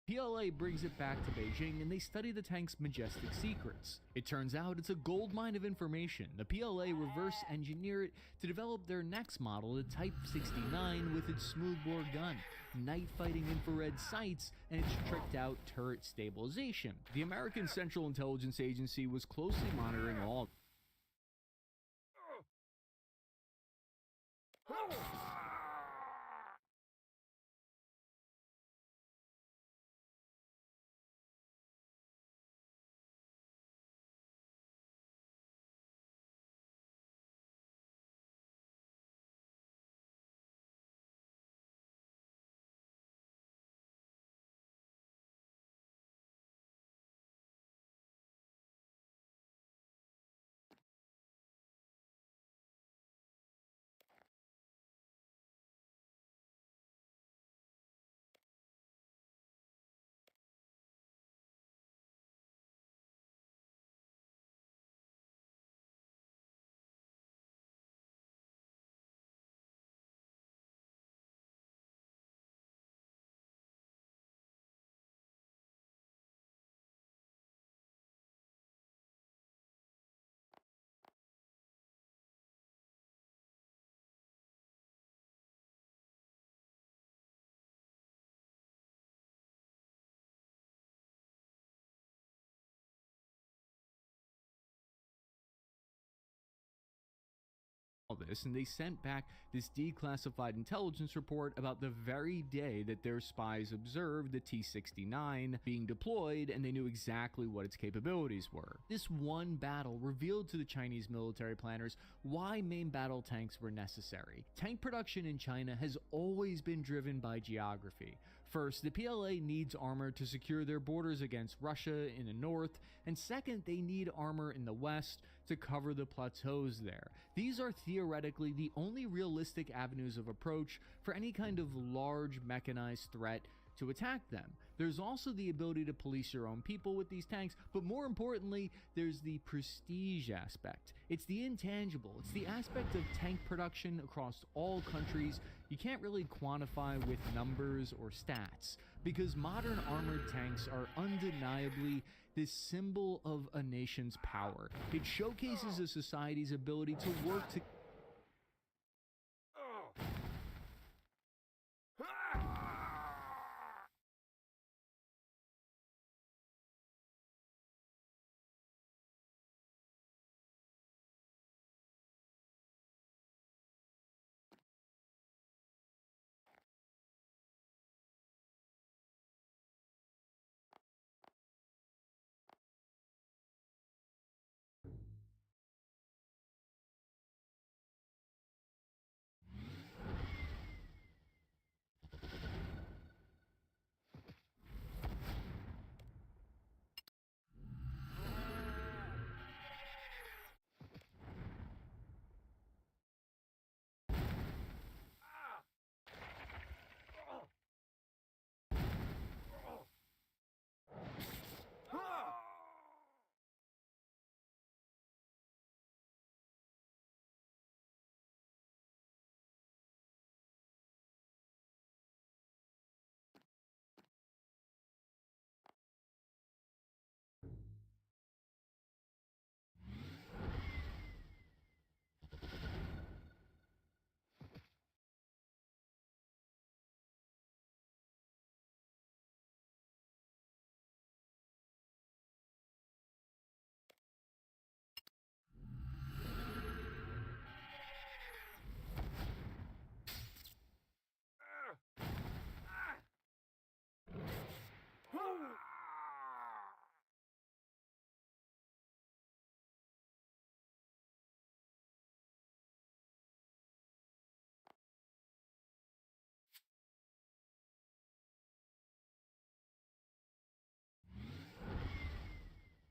PLA brings it back to Beijing and they study the tank's majestic secrets. It turns out it's a goldmine of information. The PLA reverse engineer it to develop their next model, the Type 69, with its smoothbore gun, night fighting infrared sights, and its tricked out turret stabilization. The American Central Intelligence Agency was closely monitoring all all this, and they sent back this declassified intelligence report about the very day that their spies observed the T-69 being deployed, and they knew exactly what its capabilities were. This one battle revealed to the Chinese military planners why main battle tanks were necessary. Tank production in China has always been driven by geography. First, the PLA needs armor to secure their borders against Russia in the north, and second, they need armor in the west to cover the plateaus there. These are theoretically the only realistic avenues of approach for any kind of large mechanized threat to attack them. There's also the ability to police your own people with these tanks, but more importantly, there's the prestige aspect. It's the intangible. It's the aspect of tank production across all countries you can't really quantify with numbers or stats, because modern armored tanks are undeniably this symbol of a nation's power. It showcases a society's ability to work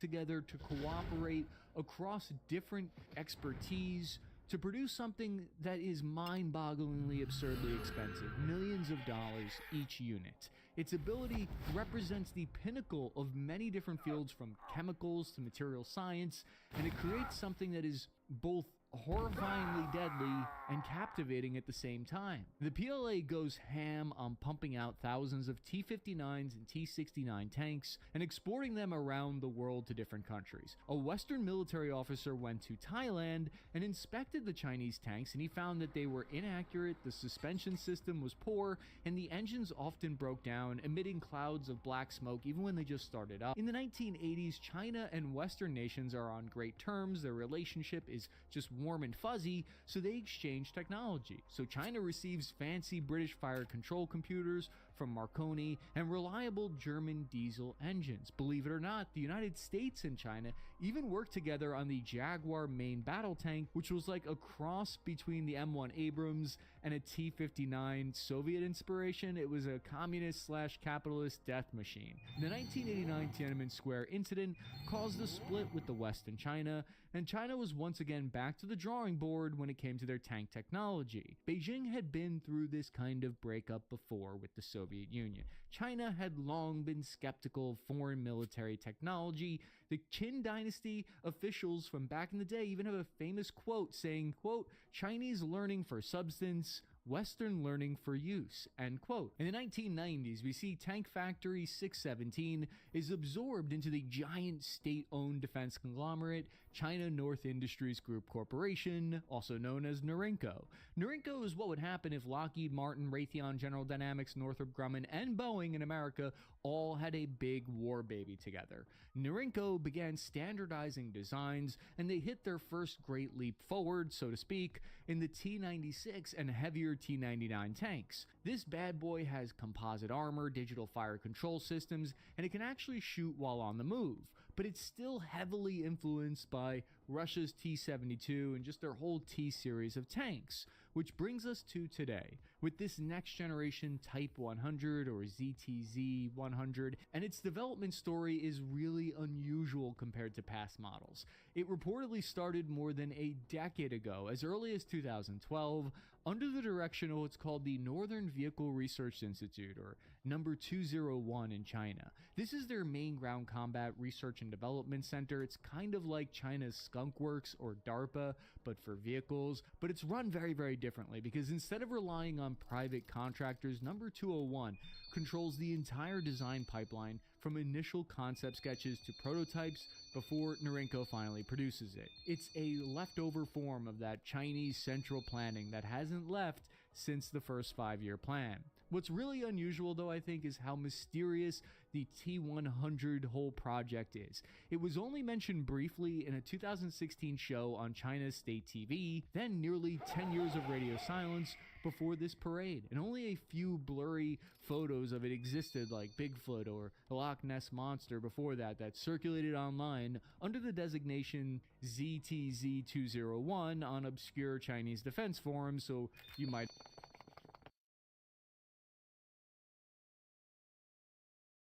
together to cooperate across different expertise to produce something that is mind-bogglingly absurdly expensive, millions of dollars each unit. Its ability represents the pinnacle of many different fields, from chemicals to material science, and it creates something that is both horrifyingly deadly and captivating at the same time. The PLA goes ham on pumping out thousands of T-59s and T-69 tanks and exporting them around the world to different countries. A Western military officer went to Thailand and inspected the Chinese tanks, and he found that they were inaccurate, the suspension system was poor, and the engines often broke down, emitting clouds of black smoke even when they just started up. In the 1980s, China and Western nations are on great terms. Their relationship is just warm and fuzzy, so they exchange technology. So China receives fancy British fire control computers from Marconi and reliable German diesel engines. Believe it or not, the United States and China even worked together on the Jaguar main battle tank, which was like a cross between the M1 Abrams and a T-59 Soviet inspiration. It was a communist/capitalist death machine. The 1989 Tiananmen Square incident caused a split with the West and China was once again back to the drawing board when it came to their tank technology. Beijing had been through this kind of breakup before with the Soviet Union. China had long been skeptical of foreign military technology. The Qin dynasty officials from back in the day even have a famous quote saying, quote, "Chinese learning for substance, Western learning for use," end quote. In the 1990s, we see Tank Factory 617 is absorbed into the giant state-owned defense conglomerate China North Industries Group Corporation, also known as Norinco. Norinco is what would happen if Lockheed Martin, Raytheon, General Dynamics, Northrop Grumman, and Boeing in America all had a big war baby together. Norinco began standardizing designs, and they hit their first great leap forward, so to speak, in the T-96 and heavier T-99 tanks. This bad boy has composite armor, digital fire control systems, and it can actually shoot while on the move, but it's still heavily influenced by Russia's T-72 and just their whole T-series of tanks, which brings us to today, with this next generation Type 100 or ZTZ 100, and its development story is really unusual compared to past models. It reportedly started more than a decade ago, as early as 2012, under the direction of what's called the Northern Vehicle Research Institute, or number 201 in China. This is their main ground combat research and development center. It's kind of like China's Skunk Works or DARPA, but for vehicles, but it's run very, very differently, because instead of relying on private contractors, number 201 controls the entire design pipeline from initial concept sketches to prototypes before Norinco finally produces it. It's a leftover form of that Chinese central planning that hasn't left since the first 5-year plan. What's really unusual though, I think, is how mysterious the T100 whole project is. It was only mentioned briefly in a 2016 show on China's state TV, then nearly 10 years of radio silence before this parade, and only a few blurry photos of it existed, like Bigfoot or the Loch Ness Monster before that circulated online under the designation ZTZ201 on obscure Chinese defense forums, so you might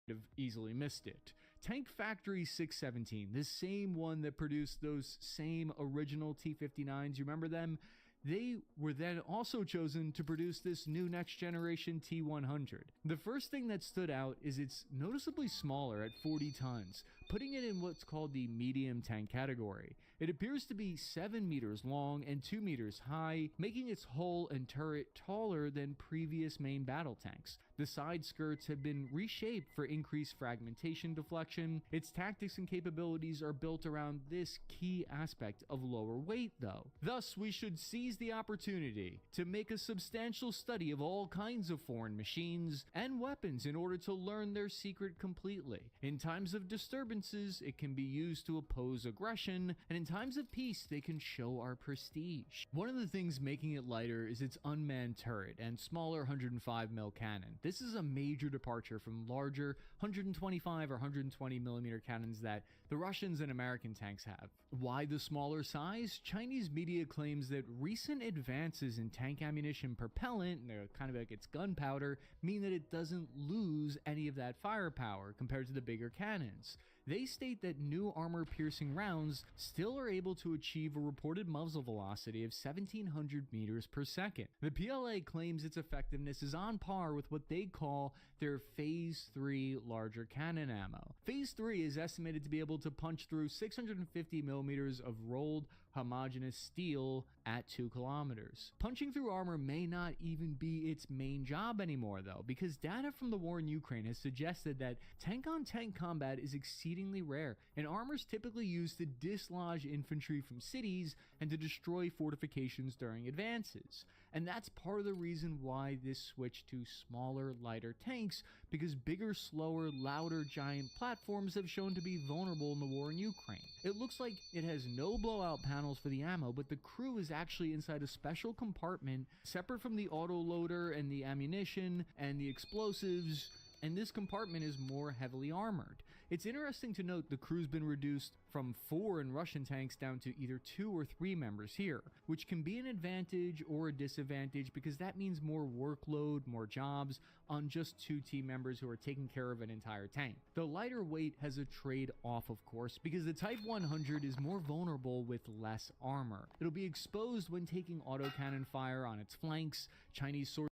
have easily missed it. Tank Factory 617, the same one that produced those same original T-59s, you remember them? They were then also chosen to produce this new next generation T100. The first thing that stood out is it's noticeably smaller at 40 tons, putting it in what's called the medium tank category. It appears to be 7 meters long and 2 meters high, making its hull and turret taller than previous main battle tanks. The side skirts have been reshaped for increased fragmentation deflection. Its tactics and capabilities are built around this key aspect of lower weight though. Thus, we should seize the opportunity to make a substantial study of all kinds of foreign machines and weapons in order to learn their secret completely. In times of disturbances, it can be used to oppose aggression, and in times of peace, they can show our prestige. One of the things making it lighter is its unmanned turret and smaller 105mm cannon. This is a major departure from larger 125 or 120 millimeter cannons that the Russians and American tanks have. Why the smaller size? Chinese media claims that recent advances in tank ammunition propellant, kind of like its gunpowder, mean that it doesn't lose any of that firepower compared to the bigger cannons. They state that new armor-piercing rounds still are able to achieve a reported muzzle velocity of 1,700 meters per second. The PLA claims its effectiveness is on par with what they call their Phase 3 larger cannon ammo. Phase 3 is estimated to be able to punch through 650 millimeters of rolled homogeneous steel at 2 kilometers. Punching through armor may not even be its main job anymore though, because data from the war in Ukraine has suggested that tank-on-tank combat is exceedingly rare, and armor is typically used to dislodge infantry from cities and to destroy fortifications during advances. And that's part of the reason why this switch to smaller, lighter tanks, because bigger, slower, louder, giant platforms have shown to be vulnerable in the war in Ukraine. It looks like it has no blowout panels for the ammo, but the crew is actually inside a special compartment separate from the autoloader and the ammunition and the explosives, and this compartment is more heavily armored. It's interesting to note the crew's been reduced from 4 in Russian tanks down to either 2 or 3 members here, which can be an advantage or a disadvantage because that means more workload, more jobs on just 2 team members who are taking care of an entire tank. The lighter weight has a trade-off, of course, because the Type 100 is more vulnerable with less armor. It'll be exposed when taking autocannon fire on its flanks. Chinese sources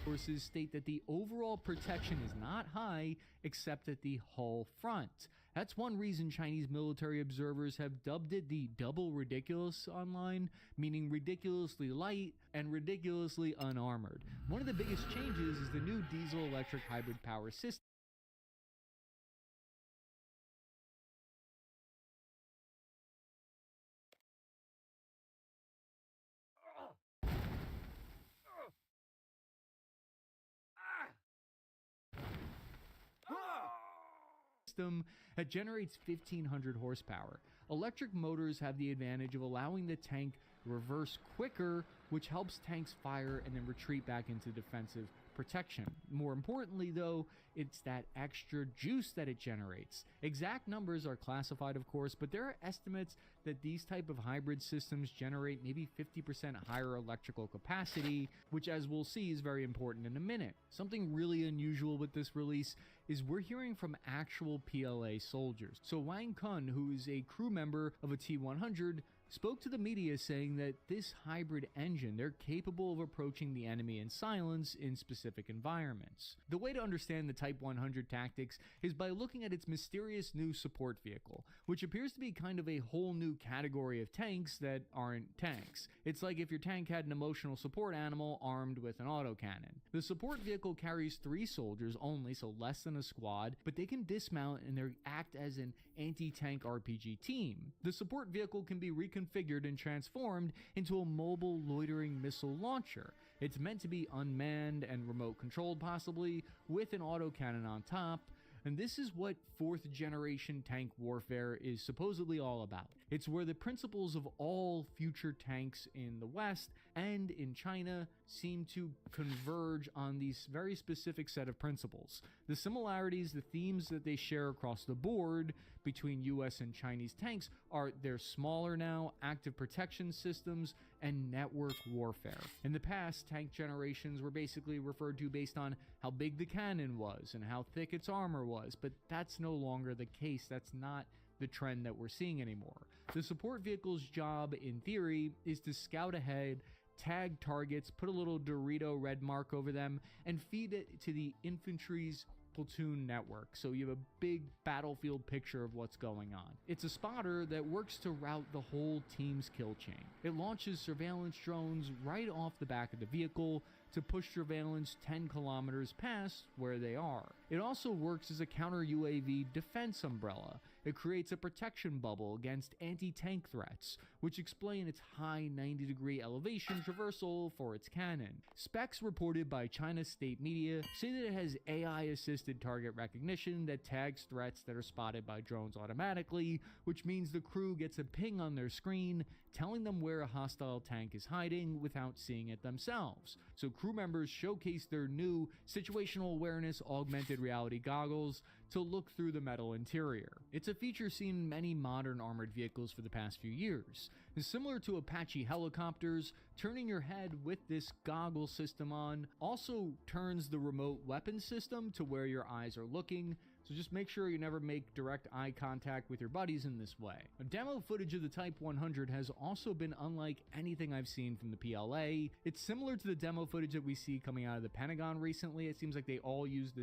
Sources state that the overall protection is not high except at the hull front. That's one reason Chinese military observers have dubbed it the double ridiculous online, meaning ridiculously light and ridiculously unarmored. One of the biggest changes is the new diesel-electric hybrid power system. That generates 1,500 horsepower. Electric motors have the advantage of allowing the tank to reverse quicker, which helps tanks fire and then retreat back into defensive protection. More importantly though, it's that extra juice that it generates. Exact numbers are classified of course, but there are estimates that these type of hybrid systems generate maybe 50% higher electrical capacity, which as we'll see is very important in a minute. Something really unusual with this release is we're hearing from actual PLA soldiers. So Wang Kun, who is a crew member of a T-100, spoke to the media saying that this hybrid engine, they're capable of approaching the enemy in silence in specific environments. The way to understand the Type 100 tactics is by looking at its mysterious new support vehicle, which appears to be kind of a whole new category of tanks that aren't tanks. It's like if your tank had an emotional support animal armed with an autocannon. The support vehicle carries 3 soldiers only, so less than a squad, but they can dismount and they act as an anti-tank RPG team. The support vehicle can be reconfigured and transformed into a mobile loitering missile launcher. It's meant to be unmanned and remote controlled possibly, with an autocannon on top. And this is what 4th generation tank warfare is supposedly all about. It's where the principles of all future tanks in the West and in China seem to converge on these very specific set of principles. The similarities, the themes that they share across the board between US and Chinese tanks are they're smaller now, active protection systems, and network warfare. In the past, tank generations were basically referred to based on how big the cannon was and how thick its armor was, but that's no longer the case. That's not the trend that we're seeing anymore. The support vehicle's job, in theory, is to scout ahead, tag targets, put a little Dorito red mark over them, and feed it to the infantry's platoon network, so you have a big battlefield picture of what's going on. It's a spotter that works to route the whole team's kill chain. It launches surveillance drones right off the back of the vehicle to push surveillance 10 kilometers past where they are. It also works as a counter UAV defense umbrella. It creates a protection bubble against anti-tank threats, which explain its high 90-degree elevation traversal for its cannon. Specs reported by China's state media say that it has AI-assisted target recognition that tags threats that are spotted by drones automatically, which means the crew gets a ping on their screen telling them where a hostile tank is hiding without seeing it themselves. So crew members showcase their new situational awareness augmented reality goggles to look through the metal interior. It's a feature seen in many modern armored vehicles for the past few years. And similar to Apache helicopters, turning your head with this goggle system on also turns the remote weapon system to where your eyes are looking, so just make sure you never make direct eye contact with your buddies in this way. Demo footage of the Type 100 has also been unlike anything I've seen from the PLA. It's similar to the demo footage that we see coming out of the Pentagon recently. It seems like they all use the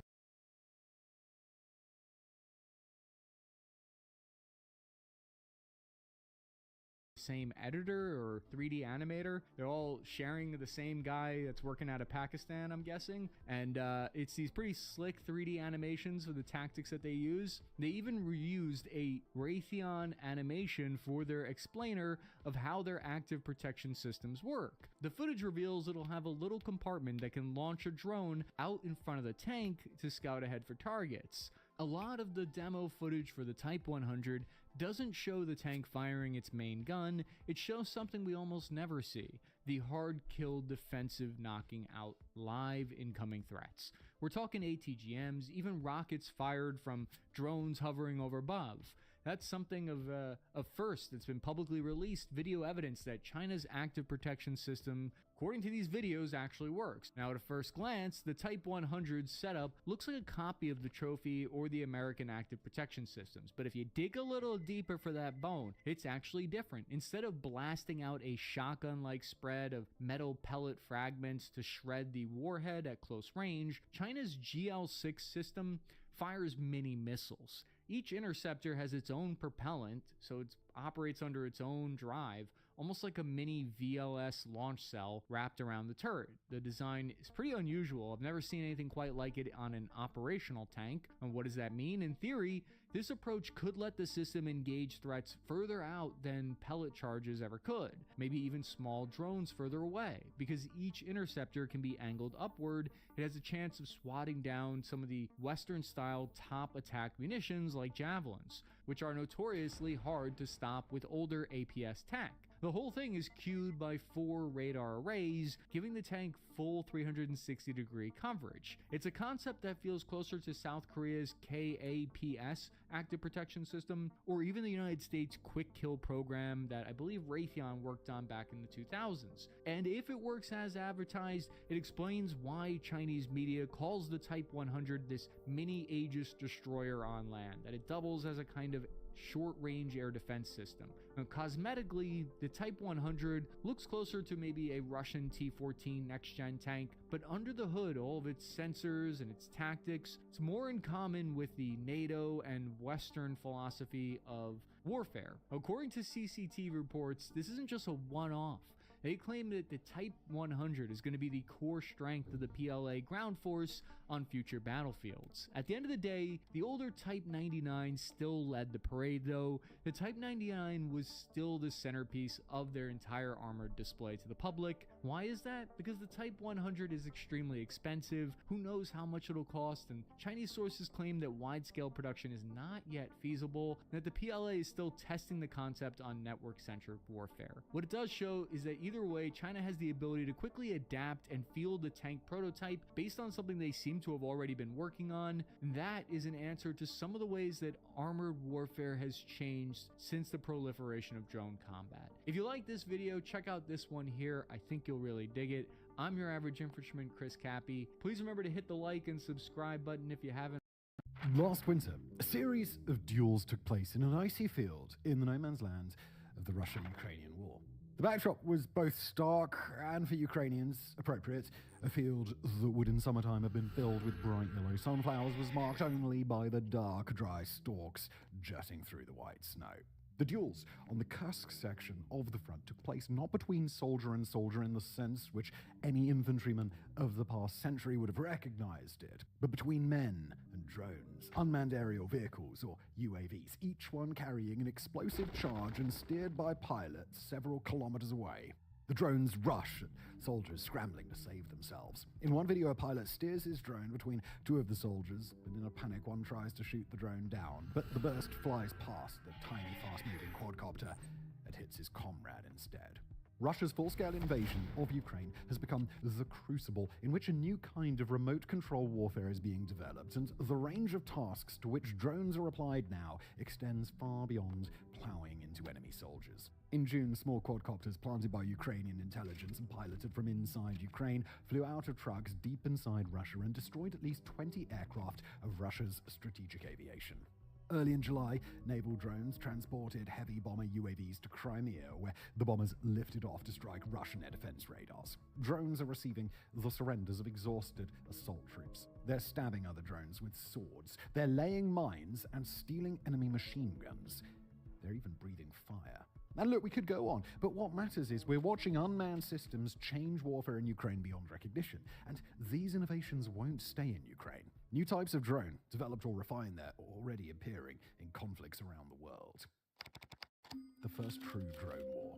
same editor or 3D animator. They're all sharing the same guy that's working out of Pakistan, I'm guessing. And it's these pretty slick 3D animations for the tactics that they use. They even reused a Raytheon animation for their explainer of how their active protection systems work. The footage reveals it'll have a little compartment that can launch a drone out in front of the tank to scout ahead for targets. A lot of the demo footage for the Type 100 doesn't show the tank firing its main gun. It shows something we almost never see: the hard kill defensive knocking out live incoming threats. We're talking ATGMs, even rockets fired from drones hovering over above. That's something of a first that's been publicly released, video evidence that China's active protection system, according to these videos, actually works. Now, at a first glance, the Type 100 setup looks like a copy of the Trophy or the American active protection systems, but if you dig a little deeper for that bone, it's actually different. Instead of blasting out a shotgun-like spread of metal pellet fragments to shred the warhead at close range, China's GL-6 system fires mini missiles. Each interceptor has its own propellant, so it operates under its own drive, almost like a mini VLS launch cell wrapped around the turret. The design is pretty unusual. I've never seen anything quite like it on an operational tank. And what does that mean? In theory, this approach could let the system engage threats further out than pellet charges ever could, maybe even small drones further away. Because each interceptor can be angled upward, it has a chance of swatting down some of the Western-style top attack munitions like javelins, which are notoriously hard to stop with older APS tech. The whole thing is cued by 4 radar arrays, giving the tank full 360-degree coverage. It's a concept that feels closer to South Korea's KAPS active protection system, or even the United States quick kill program that I believe Raytheon worked on back in the 2000s. And if it works as advertised, it explains why Chinese media calls the Type 100 this mini Aegis destroyer on land, that it doubles as a kind of short-range air defense system. Now, cosmetically, the Type 100 looks closer to maybe a Russian T-14 next-gen tank, but under the hood, all of its sensors and its tactics, it's more in common with the NATO and Western philosophy of warfare. According to CCT reports, this isn't just a one-off. They claim that the Type 100 is going to be the core strength of the PLA ground force on future battlefields. At the end of the day, the older Type 99 still led the parade, though. The Type 99 was still the centerpiece of their entire armored display to the public. Why is that? Because the Type 100 is extremely expensive. Who knows how much it'll cost? And Chinese sources claim that wide-scale production is not yet feasible, and that the PLA is still testing the concept on network-centric warfare. What it does show is that either way, China has the ability to quickly adapt and field the tank prototype based on something they seem to have already been working on. And that is an answer to some of the ways that armored warfare has changed since the proliferation of drone combat. If you like this video, check out this one here. I think you'll really dig it. I'm your average infantryman, Chris Cappy. Please remember to hit the like and subscribe button if you haven't. Last winter, a series of duels took place in an icy field in the no man's land of the Russo-Ukrainian war. The backdrop was both stark and, for Ukrainians, appropriate. A field that would in summertime have been filled with bright yellow sunflowers was marked only by the dark, dry stalks jutting through the white snow. The duels on the Kursk section of the front took place not between soldier and soldier in the sense which any infantryman of the past century would have recognized it, but between men and drones, unmanned aerial vehicles or UAVs, each one carrying an explosive charge and steered by pilots several kilometers away. The drones rush at soldiers scrambling to save themselves. In one video, a pilot steers his drone between 2 of the soldiers, but in a panic, one tries to shoot the drone down. But the burst flies past the tiny, fast-moving quadcopter and hits his comrade instead. Russia's full-scale invasion of Ukraine has become the crucible in which a new kind of remote control warfare is being developed, and the range of tasks to which drones are applied now extends far beyond plowing into enemy soldiers. In June, small quadcopters planted by Ukrainian intelligence and piloted from inside Ukraine flew out of trucks deep inside Russia and destroyed at least 20 aircraft of Russia's strategic aviation. Early in July, naval drones transported heavy bomber UAVs to Crimea, where the bombers lifted off to strike Russian air defense radars. Drones are receiving the surrenders of exhausted assault troops. They're stabbing other drones with swords. They're laying mines and stealing enemy machine guns. They're even breathing fire. And look, we could go on, but what matters is we're watching unmanned systems change warfare in Ukraine beyond recognition, and these innovations won't stay in Ukraine. New types of drone, developed or refined there, are already appearing in conflicts around the world. The first true drone war.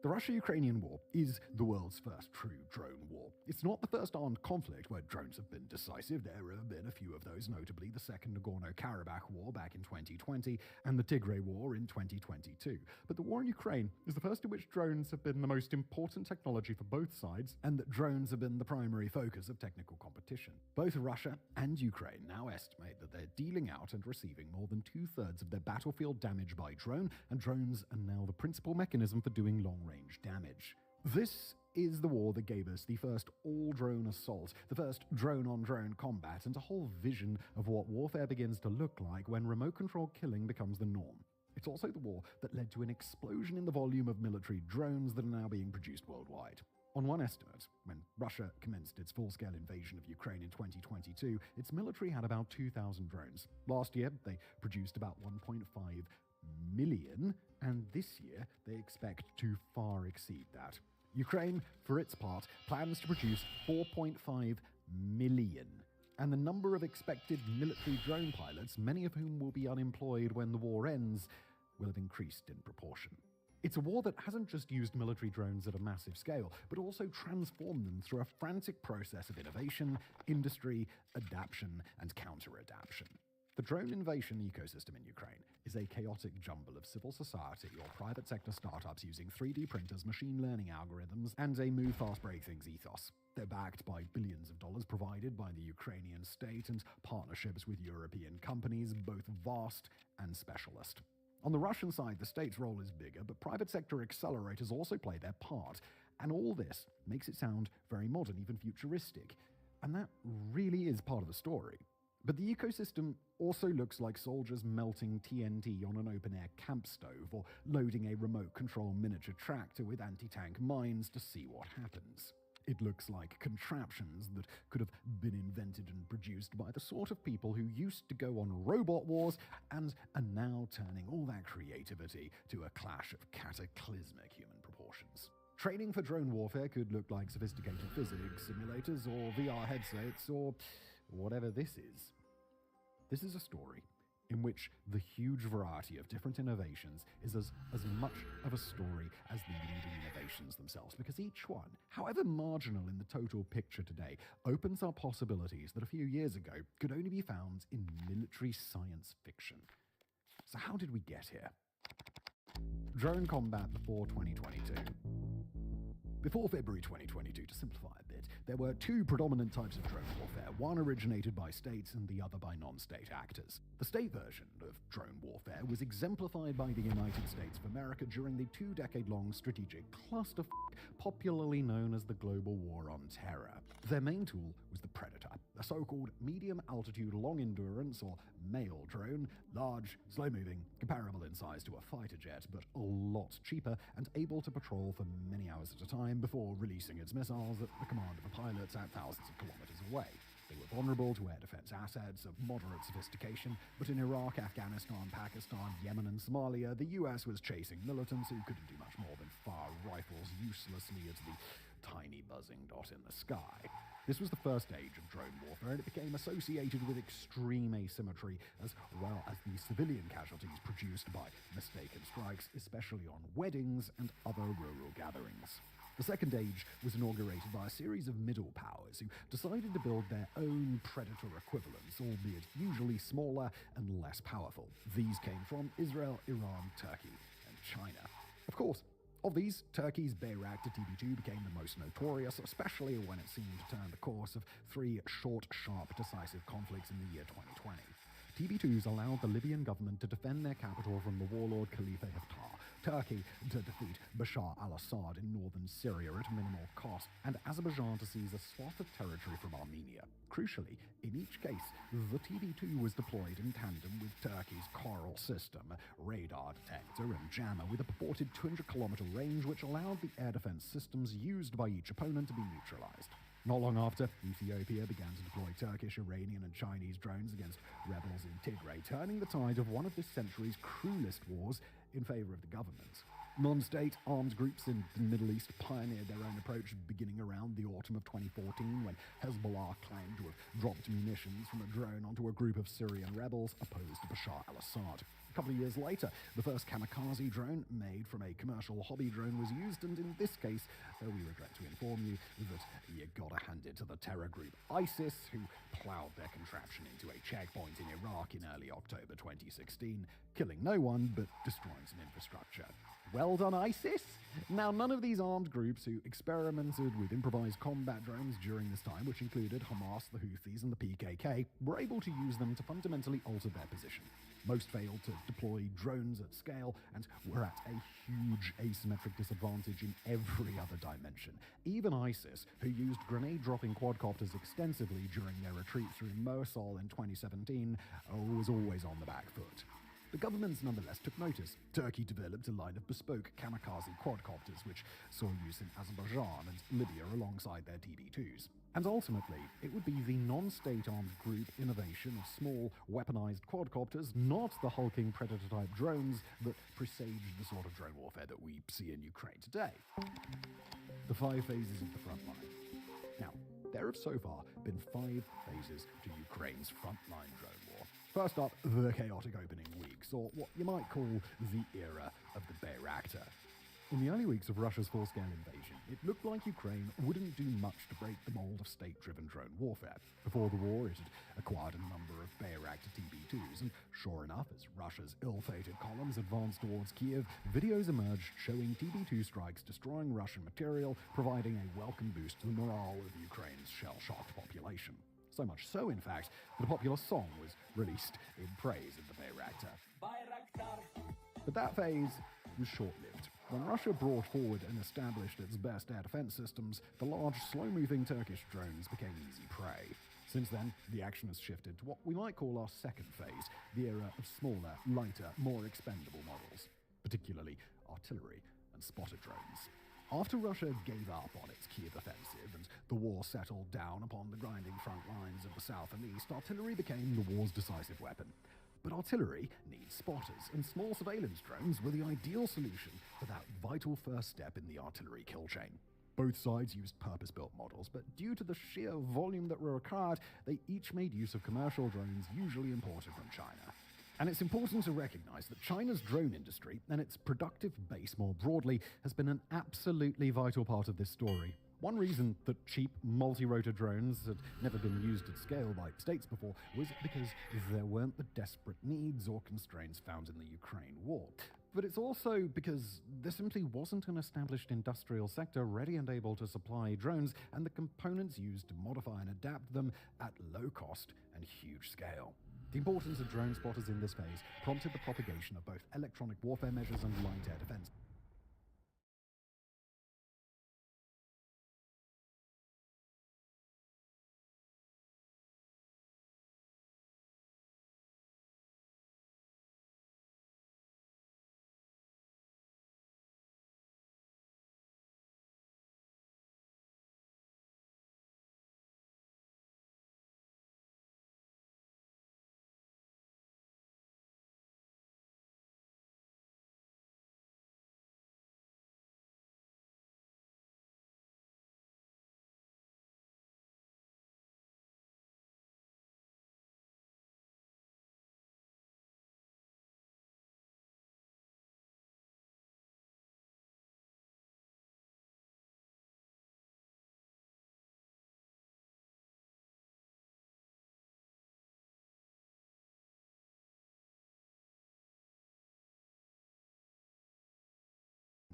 The Russia-Ukrainian war is the world's first true drone war. It's not the first armed conflict where drones have been decisive. There have been a few of those, notably the Second Nagorno-Karabakh War back in 2020 and the Tigray War in 2022. But the war in Ukraine is the first in which drones have been the most important technology for both sides, and that drones have been the primary focus of technical competition. Both Russia and Ukraine now estimate that they're dealing out and receiving more than 2/3 of their battlefield damage by drone, and drones are now the principal mechanism for doing long-range damage. This is the war that gave us the first all-drone assault, the first drone-on-drone combat, and a whole vision of what warfare begins to look like when remote-controlled killing becomes the norm. It's also the war that led to an explosion in the volume of military drones that are now being produced worldwide. On one estimate, when Russia commenced its full-scale invasion of Ukraine in 2022, its military had about 2,000 drones. Last year, they produced about 1.5 million, and this year they expect to far exceed that. Ukraine, for its part, plans to produce 4.5 million. And the number of expected military drone pilots, many of whom will be unemployed when the war ends, will have increased in proportion. It's a war that hasn't just used military drones at a massive scale, but also transformed them through a frantic process of innovation, industry, adaptation, and counter-adaptation. The drone innovation ecosystem in Ukraine is a chaotic jumble of civil society or private sector startups using 3D printers, machine learning algorithms, and a move fast break things ethos. They're backed by billions of dollars provided by the Ukrainian state and partnerships with European companies, both vast and specialist. On the Russian side, the state's role is bigger, but private sector accelerators also play their part. And all this makes it sound very modern, even futuristic. And that really is part of the story. But the ecosystem also looks like soldiers melting TNT on an open-air camp stove or loading a remote-control miniature tractor with anti-tank mines to see what happens. It looks like contraptions that could have been invented and produced by the sort of people who used to go on robot wars and are now turning all that creativity to a clash of cataclysmic human proportions. Training for drone warfare could look like sophisticated physics simulators or VR headsets or whatever this is. This is a story in which the huge variety of different innovations is as much of a story as the leading innovations themselves, because each one, however marginal in the total picture today, opens up possibilities that a few years ago could only be found in military science fiction. So how did we get here? Drone combat before 2022. Before February 2022, to simplify a bit, there were two predominant types of drone warfare, one originated by states and the other by non-state actors. The state version of drone warfare was exemplified by the United States of America during the 2-decade-long strategic clusterfuck popularly known as the Global War on Terror. Their main tool was the Predator, a so-called medium-altitude long-endurance or MALE drone, large, slow-moving, comparable in size to a fighter jet, but a lot cheaper and able to patrol for many hours at a time before releasing its missiles at the command of a pilot at thousands of kilometers away. They were vulnerable to air defense assets of moderate sophistication, but in Iraq, Afghanistan, Pakistan, Yemen, and Somalia, the US was chasing militants who couldn't do much more than fire rifles uselessly at the tiny buzzing dot in the sky. This was the first age of drone warfare, and it became associated with extreme asymmetry, as well as the civilian casualties produced by mistaken strikes, especially on weddings and other rural gatherings. The second age was inaugurated by a series of middle powers who decided to build their own Predator equivalents, albeit usually smaller and less powerful. These came from Israel, Iran, Turkey, and China. Of course, of these, Turkey's Bayraktar TB2 became the most notorious, especially when it seemed to turn the course of 3 short, sharp, decisive conflicts in the year 2020. TB2s allowed the Libyan government to defend their capital from the warlord Khalifa Haftar, Turkey to defeat Bashar al-Assad in northern Syria at minimal cost, and Azerbaijan to seize a swath of territory from Armenia. Crucially, in each case, the TB2 was deployed in tandem with Turkey's Coral system, radar detector and jammer with a purported 200-kilometer range which allowed the air defense systems used by each opponent to be neutralized. Not long after, Ethiopia began to deploy Turkish, Iranian, and Chinese drones against rebels in Tigray, turning the tide of one of this century's cruelest wars in favor of the government. Non-state armed groups in the Middle East pioneered their own approach beginning around the autumn of 2014 when Hezbollah claimed to have dropped munitions from a drone onto a group of Syrian rebels opposed to Bashar al-Assad. A couple of years later, the first kamikaze drone made from a commercial hobby drone was used, and in this case, we regret to inform you that you gotta hand it to the terror group ISIS, who ploughed their contraption into a checkpoint in Iraq in early October 2016, killing no one but destroying some infrastructure. Well done, ISIS! Now, none of these armed groups who experimented with improvised combat drones during this time, which included Hamas, the Houthis, and the PKK, were able to use them to fundamentally alter their position. Most failed to deploy drones at scale and were at a huge asymmetric disadvantage in every other dimension. Even ISIS, who used grenade-dropping quadcopters extensively during their retreat through Mosul in 2017, was always on the back foot. The governments nonetheless took notice. Turkey developed a line of bespoke kamikaze quadcopters, which saw use in Azerbaijan and Libya alongside their TB2s. And ultimately, it would be the non-state armed group innovation of small, weaponized quadcopters, not the hulking predator-type drones, that presaged the sort of drone warfare that we see in Ukraine today. The 5 phases of the front line. Now, there have so far been 5 phases to Ukraine's frontline drone war. First up, the chaotic opening weeks, or what you might call the era of the Bayraktar. In the early weeks of Russia's full-scale invasion, it looked like Ukraine wouldn't do much to break the mold of state-driven drone warfare. Before the war, it had acquired a number of Bayraktar TB2s, and sure enough, as Russia's ill-fated columns advanced towards Kiev, videos emerged showing TB2 strikes destroying Russian material, providing a welcome boost to the morale of Ukraine's shell-shocked population. So much so, in fact, that a popular song was released in praise of the Bayraktar. But that phase was short-lived. When Russia brought forward and established its best air defense systems, the large, slow-moving Turkish drones became easy prey. Since then, the action has shifted to what we might call our second phase, the era of smaller, lighter, more expendable models, particularly artillery and spotter drones. After Russia gave up on its Kiev offensive and the war settled down upon the grinding front lines of the south and east, artillery became the war's decisive weapon. But artillery needs spotters, and small surveillance drones were the ideal solution for that vital first step in the artillery kill chain. Both sides used purpose-built models, but due to the sheer volume that were required, they each made use of commercial drones usually imported from China. And it's important to recognize that China's drone industry, and its productive base more broadly, has been an absolutely vital part of this story. One reason that cheap, multi-rotor drones had never been used at scale by states before was because there weren't the desperate needs or constraints found in the Ukraine war. But it's also because there simply wasn't an established industrial sector ready and able to supply drones and the components used to modify and adapt them at low cost and huge scale. The importance of drone spotters in this phase prompted the propagation of both electronic warfare measures and light air defense.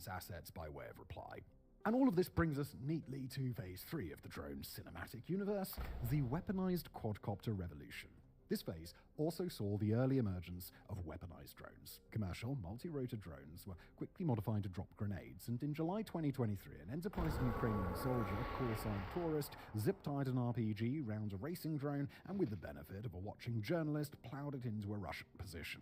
Assets by way of reply. And all of this brings us neatly to Phase 3 of the drone cinematic universe, the weaponized quadcopter revolution. This phase also saw the early emergence of weaponized drones. Commercial, multi-rotor drones were quickly modified to drop grenades, and in July 2023, an enterprising Ukrainian soldier, call-sign Tourist, zip-tied an RPG round a racing drone, and with the benefit of a watching journalist, plowed it into a Russian position.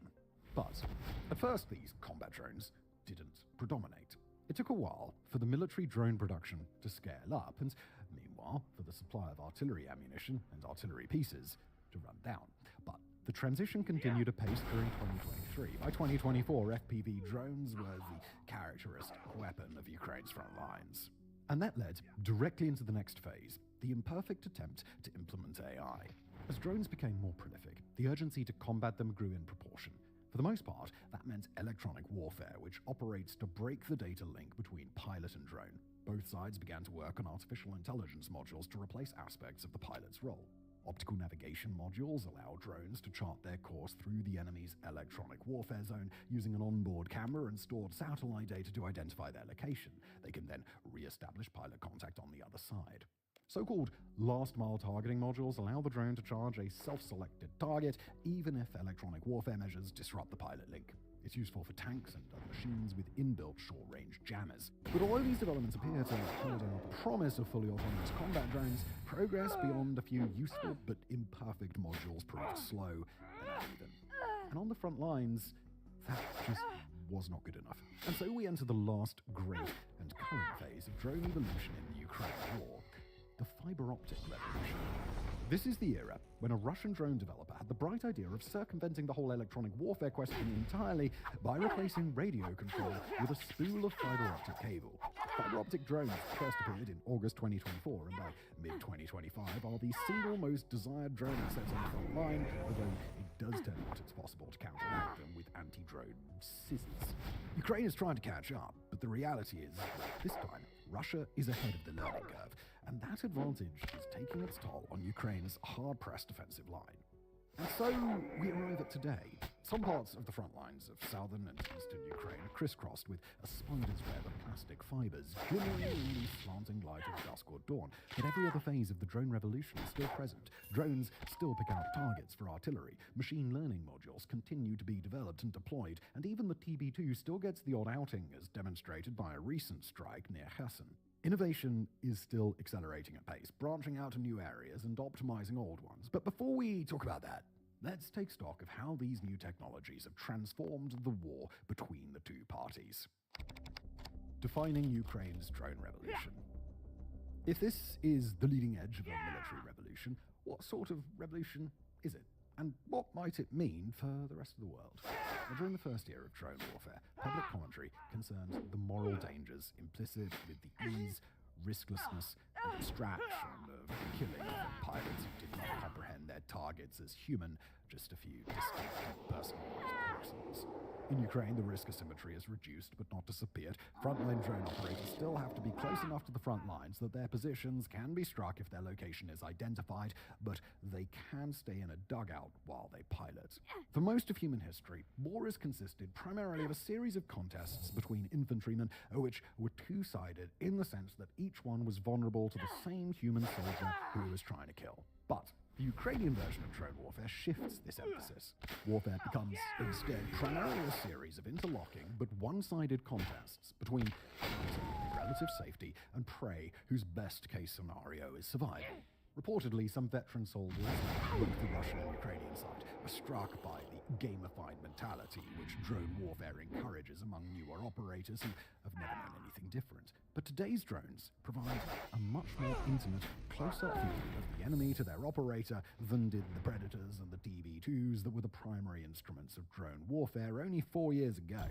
But at first, these combat drones didn't predominate. It took a while for the military drone production to scale up, and meanwhile, for the supply of artillery ammunition and artillery pieces to run down. But The transition continued apace during 2023. By 2024, FPV drones were the characteristic weapon of Ukraine's front lines. And that led directly into the next phase, the imperfect attempt to implement AI. As drones became more prolific, the urgency to combat them grew in proportion. For the most part, that meant electronic warfare, which operates to break the data link between pilot and drone. Both sides began to work on artificial intelligence modules to replace aspects of the pilot's role. Optical navigation modules allow drones to chart their course through the enemy's electronic warfare zone using an onboard camera and stored satellite data to identify their location. They can then re-establish pilot contact on the other side. So-called last-mile targeting modules allow the drone to charge a self-selected target, even if electronic warfare measures disrupt the pilot link. It's useful for tanks and other machines with inbuilt short-range jammers. But although these developments appear to hold out the promise of fully autonomous combat drones, progress beyond a few useful but imperfect modules proved slow and uneven. And on the front lines, that just was not good enough. And so we enter the last great and current phase of drone evolution in the Ukraine war, the fiber optic revolution. This is the era when a Russian drone developer had the bright idea of circumventing the whole electronic warfare question entirely by replacing radio control with a spool of fiber optic cable. Fiber optic drones first appeared in August 2024 and by mid-2025 are the single most desired drone assets on the front line, although it does turn out it's possible to counteract them with anti-drone scissors. Ukraine is trying to catch up, but the reality is that this time Russia is ahead of the learning curve, and that advantage is taking its toll on Ukraine's hard-pressed defensive line. And so we arrive at today. Some parts of the front lines of southern and eastern Ukraine are crisscrossed with a spider's web of plastic fibers, glimmering in the slanting light of dusk or dawn. But every other phase of the drone revolution is still present. Drones still pick out targets for artillery. Machine learning modules continue to be developed and deployed, and even the TB2 still gets the odd outing, as demonstrated by a recent strike near Kherson. Innovation is still accelerating at pace, branching out to new areas and optimizing old ones. But before we talk about that, let's take stock of how these new technologies have transformed the war between the two parties. Defining Ukraine's drone revolution. If this is the leading edge of a military revolution, what sort of revolution is it? And what might it mean for the rest of the world? Now, during the first year of drone warfare, public commentary concerned the moral dangers implicit with the ease, risklessness, and abstraction of killing of pilots who did not comprehend their targets as human, just a few distant and personalized persons. In Ukraine, the risk asymmetry is reduced but not disappeared. Frontline drone operators still have to be close enough to the front lines that their positions can be struck if their location is identified, but they can stay in a dugout while they pilot. For most of human history, war has consisted primarily of a series of contests between infantrymen, which were two-sided in the sense that each one was vulnerable to the same human soldier who he was trying to kill. But the Ukrainian version of drone warfare shifts this emphasis. Warfare becomes instead primarily a series of interlocking but one-sided contests between relative safety and prey whose best-case scenario is survival. Reportedly, some veteran soldiers, both the Russian and Ukrainian side, are struck by the gamified mentality which drone warfare encourages among newer operators who have never known anything different. But today's drones provide a much more intimate, close-up view of the enemy to their operator than did the Predators and the TB2s that were the primary instruments of drone warfare only 4 years ago.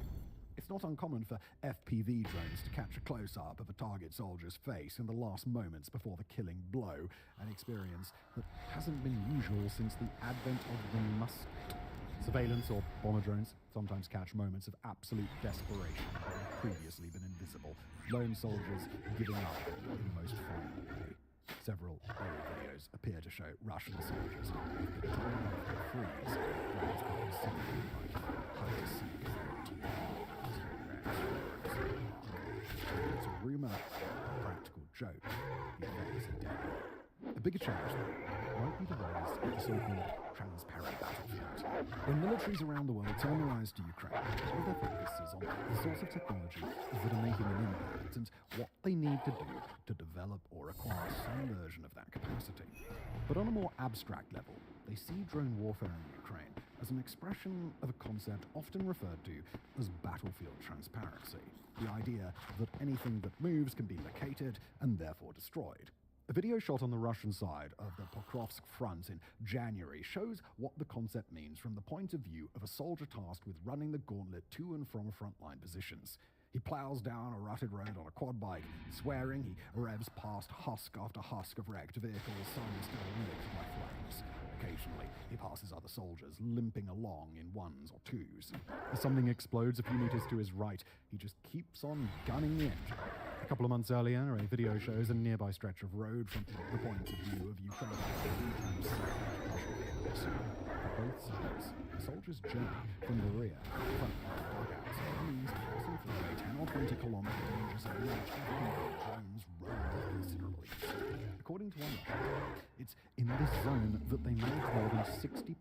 It's not uncommon for FPV drones to catch a close-up of a target soldier's face in the last moments before the killing blow, an experience that hasn't been usual since the advent of the musket. Surveillance or bomber drones sometimes catch moments of absolute desperation that have previously been invisible, lone soldiers giving up in the most final way. Several old videos appear to show Russian soldiers who've been told off to freeze, drones being seen like how to seek It's a rumor, a practical joke. The effects are deadly. A bigger challenge, though, might be the rise of the so-called transparent battlefield. When militaries around the world turn their eyes to Ukraine, all their focus is on the sorts of technology that are making an impact and what they need to do to develop or acquire some version of that capacity. But on a more abstract level, they see drone warfare in Ukraine as an expression of a concept often referred to as battlefield transparency, the idea that anything that moves can be located and therefore destroyed. A video shot on the Russian side of the Pokrovsk front in January shows what the concept means from the point of view of a soldier tasked with running the gauntlet to and from frontline positions. He plows down a rutted road on a quad bike, swearing. He revs past husk after husk of wrecked vehicles, some still licked by flames. Occasionally, he passes other soldiers, limping along in ones or twos. As something explodes a few meters to his right, he just keeps on gunning the engine. A couple of months earlier, a video shows a nearby stretch of road from the point of view of Ukraine. On both sides, the soldiers journey from the rear, front dugouts, and passing through a 10 or 20 kilometer dangerous area which drones roam considerably. According to one Russian, it's in this zone that they make more than 60%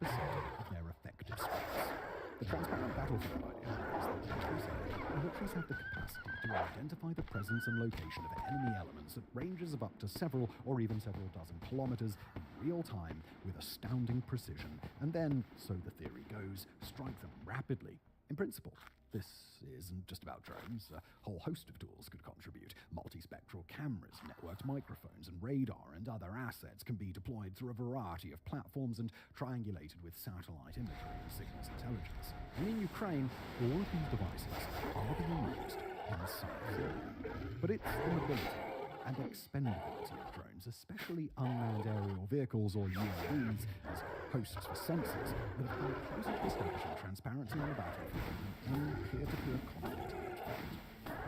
of their effective strikes. The transparent battlefield idea is that militaries have the capacity to identify the presence and location of enemy elements at ranges of up to several or even several dozen kilometers in real time with astounding precision, and then, so the theory goes, strike them rapidly. In principle, this isn't just about drones. A whole host of tools could contribute. Multispectral cameras, networked microphones, and radar and other assets can be deployed through a variety of platforms and triangulated with satellite imagery and signals intelligence. And in Ukraine, all of these devices are being used inside. But it's the mobility and expendability of drones, especially unmanned aerial vehicles or UAVs, as hosts for sensors that have been closer to establishing transparency on the battlefield and peer-to-peer conflict engagement.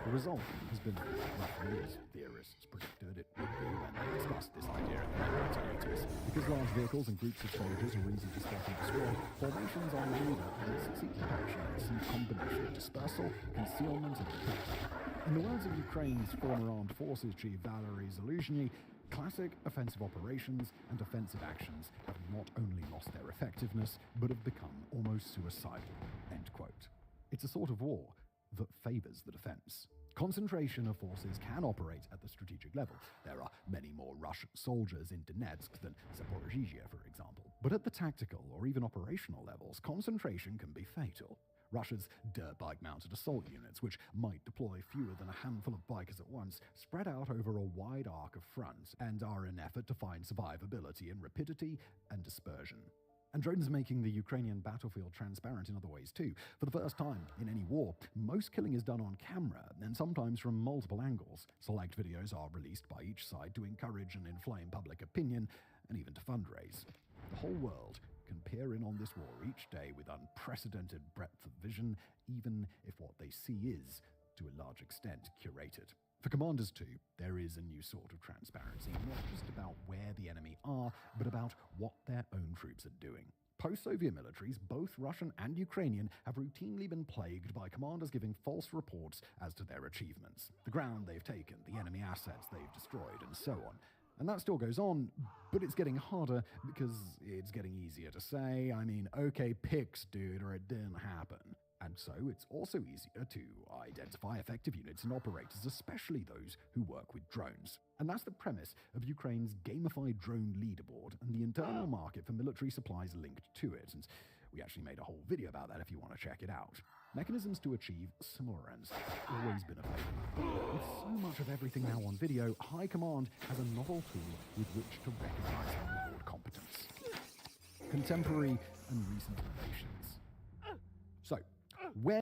The result has been roughly as theorists predicted it would be when they discussed this idea in the 1980s. Because large vehicles and groups of soldiers are easy to spot and destroy, formations are leader and succeed detection in some combination of dispersal, concealment, and detection. In the words of Ukraine's former armed forces chief Valery Zaluzhny, classic offensive operations and offensive actions have not only lost their effectiveness, but have become almost suicidal. End quote. It's a sort of war that favors the defense. Concentration of forces can operate at the strategic level. There are many more Russian soldiers in Donetsk than Zaporizhzhia, for example. But at the tactical or even operational levels, concentration can be fatal. Russia's dirt bike-mounted assault units, which might deploy fewer than a handful of bikers at once, spread out over a wide arc of front and are an effort to find survivability in rapidity and dispersion. And drones are making the Ukrainian battlefield transparent in other ways too. For the first time in any war, most killing is done on camera, and sometimes from multiple angles. Select videos are released by each side to encourage and inflame public opinion, and even to fundraise. The whole world can peer in on this war each day with unprecedented breadth of vision, even if what they see is, to a large extent, curated. For commanders too, there is a new sort of transparency, not just about where the enemy are, but about what their own troops are doing. Post-Soviet militaries, both Russian and Ukrainian, have routinely been plagued by commanders giving false reports as to their achievements, the ground they've taken, the enemy assets they've destroyed, and so on. And that still goes on, but it's getting harder because it's getting easier to say, okay, pics, dude, or it didn't happen. And so it's also easier to identify effective units and operators, especially those who work with drones. And that's the premise of Ukraine's gamified drone leaderboard and the internal market for military supplies linked to it. And we actually made a whole video about that if you want to check it out. Mechanisms to achieve similar ends have always been available. With so much of everything now on video, High Command has a novel tool with which to recognize and reward competence. Contemporary and recent innovations. So, where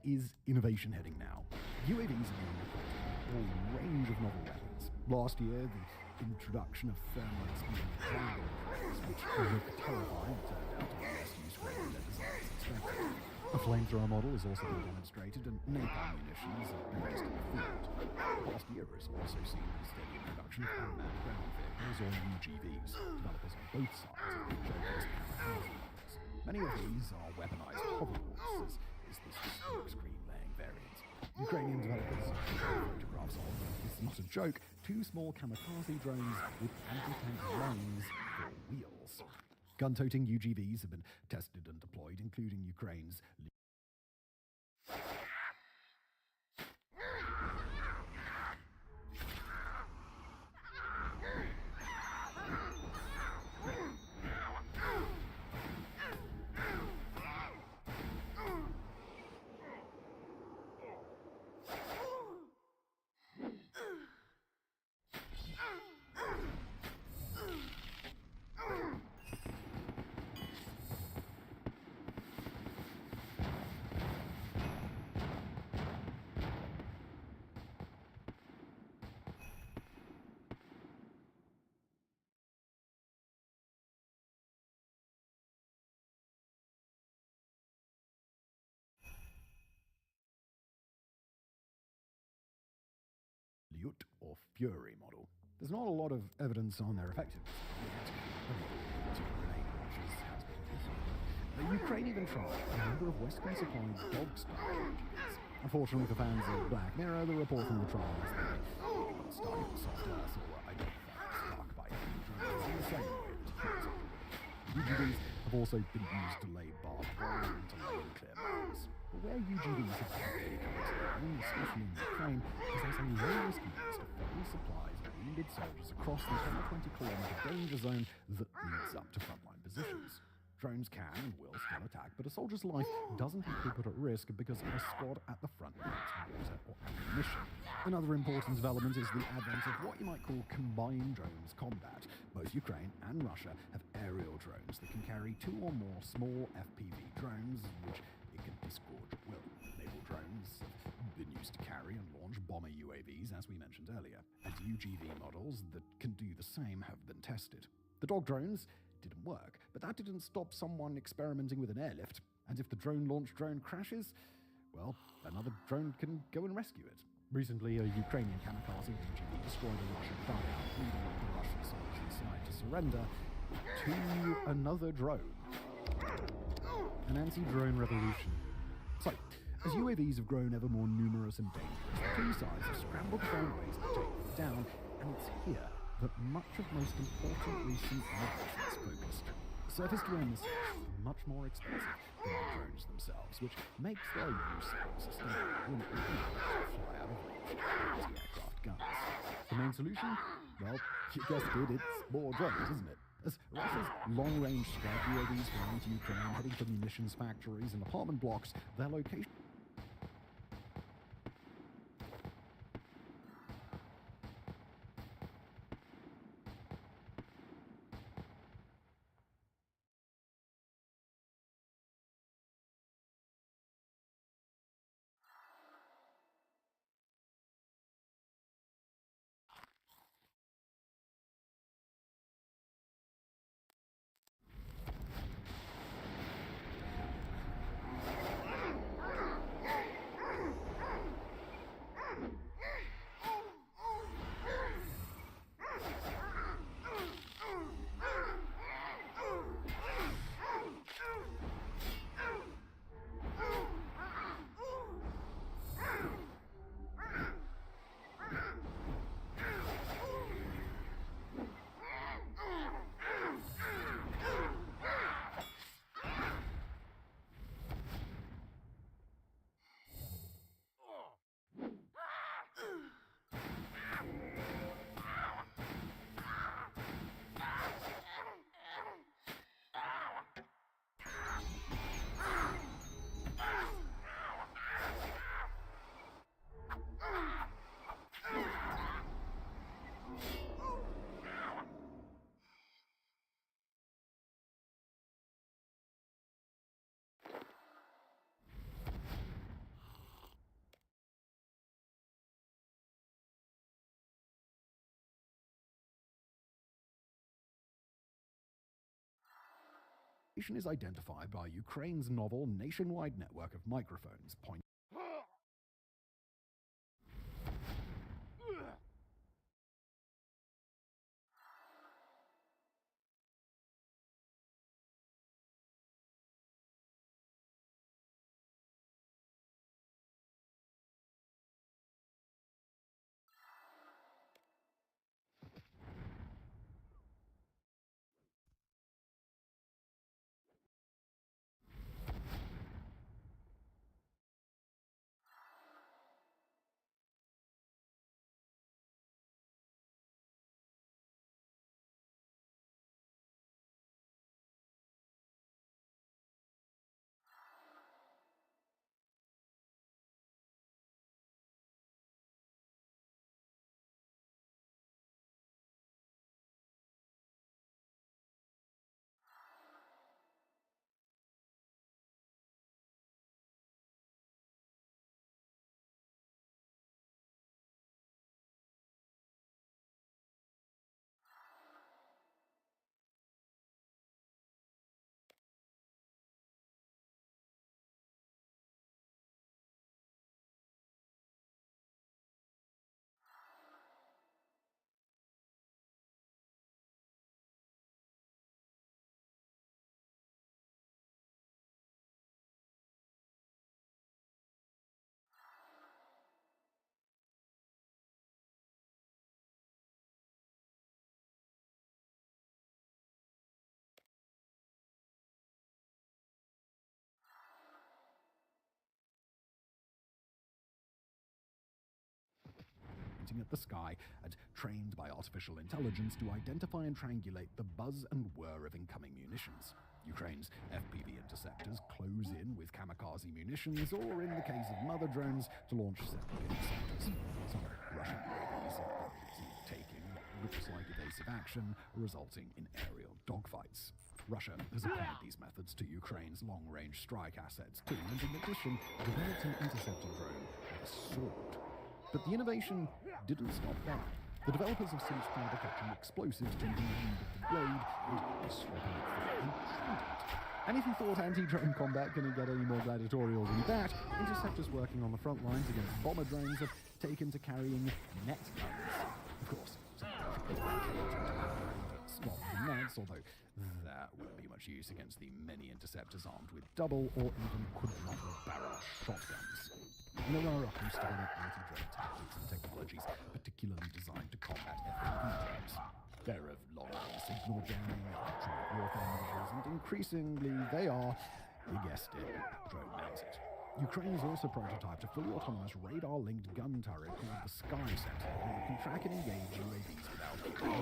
is innovation heading now? UAVs are being equipped with a range of novel weapons. Last year, the introduction of thermite speed dragon cranes, which look terrifying, turned out to be less useful than their designs. flamethrower model has also been demonstrated, and napalm munitions have been used in the field. The last year has also seen the steady introduction of unmanned ground vehicles, or UGVs. Developers on both sides have been showcasing kamikaze models. Many of these are weaponized hoverboards, as is this screen-laying variant. Ukrainian developers have taken photographs of, it's not a joke, 2 small kamikaze drones with anti-tank lanes for wheels. Gun-toting UGVs have been tested and deployed, including Ukraine's or Fury model. There's not a lot of evidence on their effectiveness yet. Grenade launchers has been confirmed. The Ukraine even tried a number of Western-supplied dog-style UGVs. Unfortunately for fans of Black Mirror, the report from the trial is that they got stuck in soft earth or identified stuck by drones in the same way that humans are. UGVs have also been used to lay barbed wire and to lay and clear mines. But where UGVs have really come into their own, especially in Ukraine, is as a low-risk means to ferry supplies of wounded soldiers across the 120-kilometer danger zone that leads up to frontline positions. Drones can and will still attack, but a soldier's life doesn't have to be put at risk because a squad at the front lacks water or ammunition. Another important development is the advent of what you might call combined drones combat. Both Ukraine and Russia have aerial drones that can carry 2 or more small FPV drones, which it can disgorge at will. Naval drones have been used to carry and launch bomber UAVs, as we mentioned earlier, and UGV models that can do the same have been tested. The dog drones didn't work, but that didn't stop someone experimenting with an airlift. And if the drone-launched drone crashes, well, another drone can go and rescue it. Recently, a Ukrainian kamikaze UGV destroyed a Russian dugout, leading all the Russian soldiers inside to surrender to another drone. An anti-drone revolution. So, as UAVs have grown ever more numerous and dangerous, the two sides have scrambled to find ways to take them down, and it's here that much of most important recent innovation is focused. Surface-to-air missiles are much more expensive than the drones themselves, which makes their use unsustainable when it would be able to fly out of range of anti-aircraft guns. The main solution? Well, you guessed it, it's more drones, isn't it? As Russia's long-range strike UAVs fly into Ukraine, heading for munitions factories and apartment blocks, their location Location is identified by Ukraine's novel nationwide network of microphones pointing. At the sky and trained by artificial intelligence to identify and triangulate the buzz and whir of incoming munitions. Ukraine's FPV interceptors close in with kamikaze munitions, or in the case of mother drones, to launch separate interceptors. Some Russian UAVs are taking what looks like evasive action, resulting in aerial dogfights. Russia has applied these methods to Ukraine's long-range strike assets too, and in addition, developed an interceptor drone with a sword. But the innovation didn't stop there. The developers have since tried attaching explosives to the end of the blade and swapping it for a trident. And if you thought anti-drone combat couldn't get any more gladiatorial than that, interceptors working on the front lines against bomber drones have taken to carrying net guns. Of course, spot the nets, although that wouldn't be much use against the many interceptors armed with double or even quadruple barrel shotguns. And there are a host of other anti-drone tactics and technologies particularly designed to combat FPV drones. They're of long-range signal jamming, electronic warfare measures, and increasingly they are, you guessed it, drone mounted. Ukraine has also prototyped a fully autonomous radar-linked gun turret called the Sky Center, that can track and engage UAVs without input.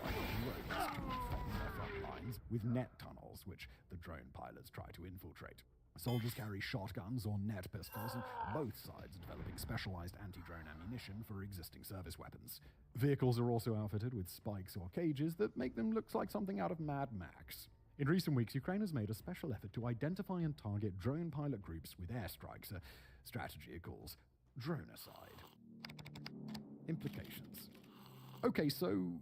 From their front lines with net tunnels, which the drone pilots try to infiltrate. Soldiers carry shotguns or net pistols, and both sides are developing specialized anti-drone ammunition for existing service weapons. Vehicles are also outfitted with spikes or cages that make them look like something out of Mad Max. In recent weeks, Ukraine has made a special effort to identify and target drone pilot groups with airstrikes, a strategy it calls dronecide. Implications. Okay, so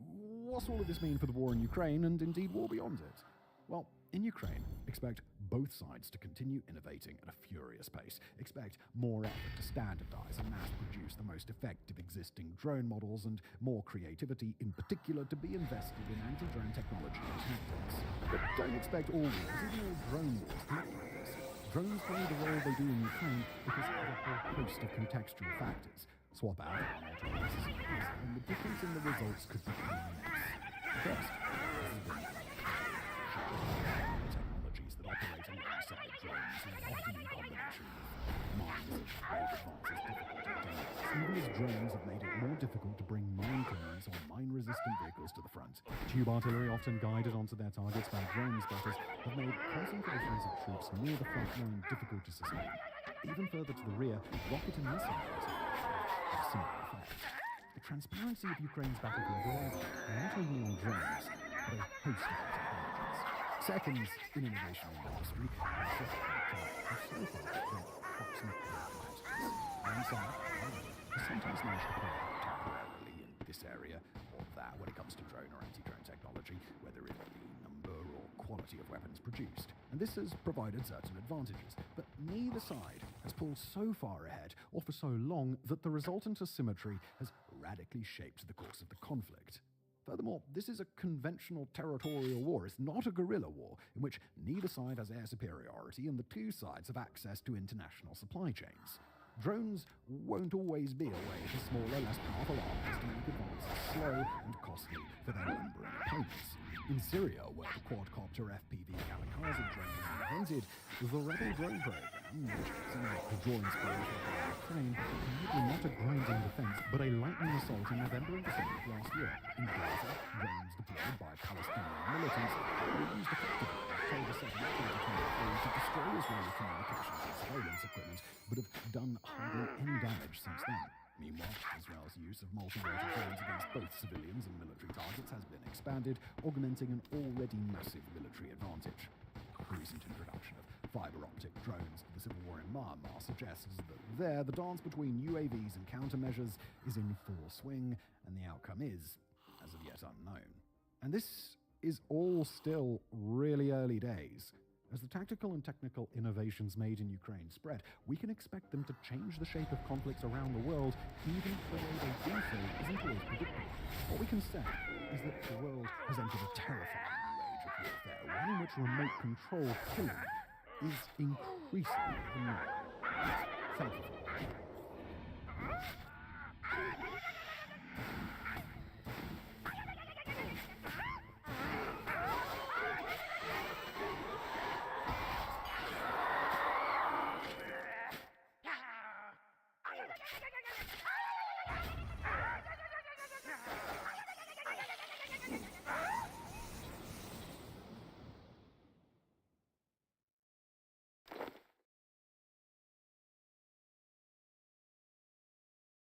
what's all of this mean for the war in Ukraine, and indeed war beyond it? Well, in Ukraine, expect both sides to continue innovating at a furious pace. Expect more effort to standardize and mass-produce the most effective existing drone models, and more creativity, in particular, to be invested in anti-drone technology and tactics. But don't expect all wars, even all drone wars, to look like this. Drones play the role they do in Ukraine because of a whole host of contextual factors. Swap out and the difference in the results could be immense. First, technologies that operate alongside drones and often in combination with mines and advances difficult to detect. Even as drones have made it more difficult to bring mine clearance or mine-resistant vehicles to the front. Tube artillery, often guided onto their targets by drone spotters, have made concentrations of troops near the front line difficult to sustain. Even further to the rear, rocket and missile have a similar effect. The transparency of Ukraine's battlefield relies not only on drones, but a host of technologies. Seconds in innovation in industry, have so far been approximately flat. And some, however, have sometimes managed to pull out temporarily in this area or that when it comes to drone or anti-drone technology, whether it be number caliber or quality of weapons produced, and this has provided certain advantages, but neither side has pulled so far ahead or for so long that the resultant asymmetry has radically shaped the course of the conflict. Furthermore, this is a conventional territorial war. It's not a guerrilla war, in which neither side has air superiority and the two sides have access to international supply chains. Drones won't always be a way for smaller, less powerful armies to make advances slow and costly for their lumbering opponents. In Syria, where the quadcopter FPV kamikaze drone was invented, the Rebel drone program, which seems to draw inspiration from Ukraine, enabled not a grinding defense, but a lightning assault in November and December of last year. In Gaza, drones deployed by Palestinian militants were used effectively on October 7, 2023 to destroy Israeli communications and surveillance equipment, but have done hardly any damage since then. Meanwhile, Israel's use of multi-rotor drones against both civilians and military targets has been expanded, augmenting an already massive military advantage. The recent introduction of fiber-optic drones to the civil war in Myanmar suggests that there, the dance between UAVs and countermeasures is in full swing, and the outcome is, as of yet, unknown. And this is all still really early days. As the tactical and technical innovations made in Ukraine spread, we can expect them to change the shape of conflicts around the world, even if the way they do so isn't always predictable. What we can say is that the world has entered a terrifying new age of warfare, one in which remote control killing is increasingly the norm. Thank you for watching.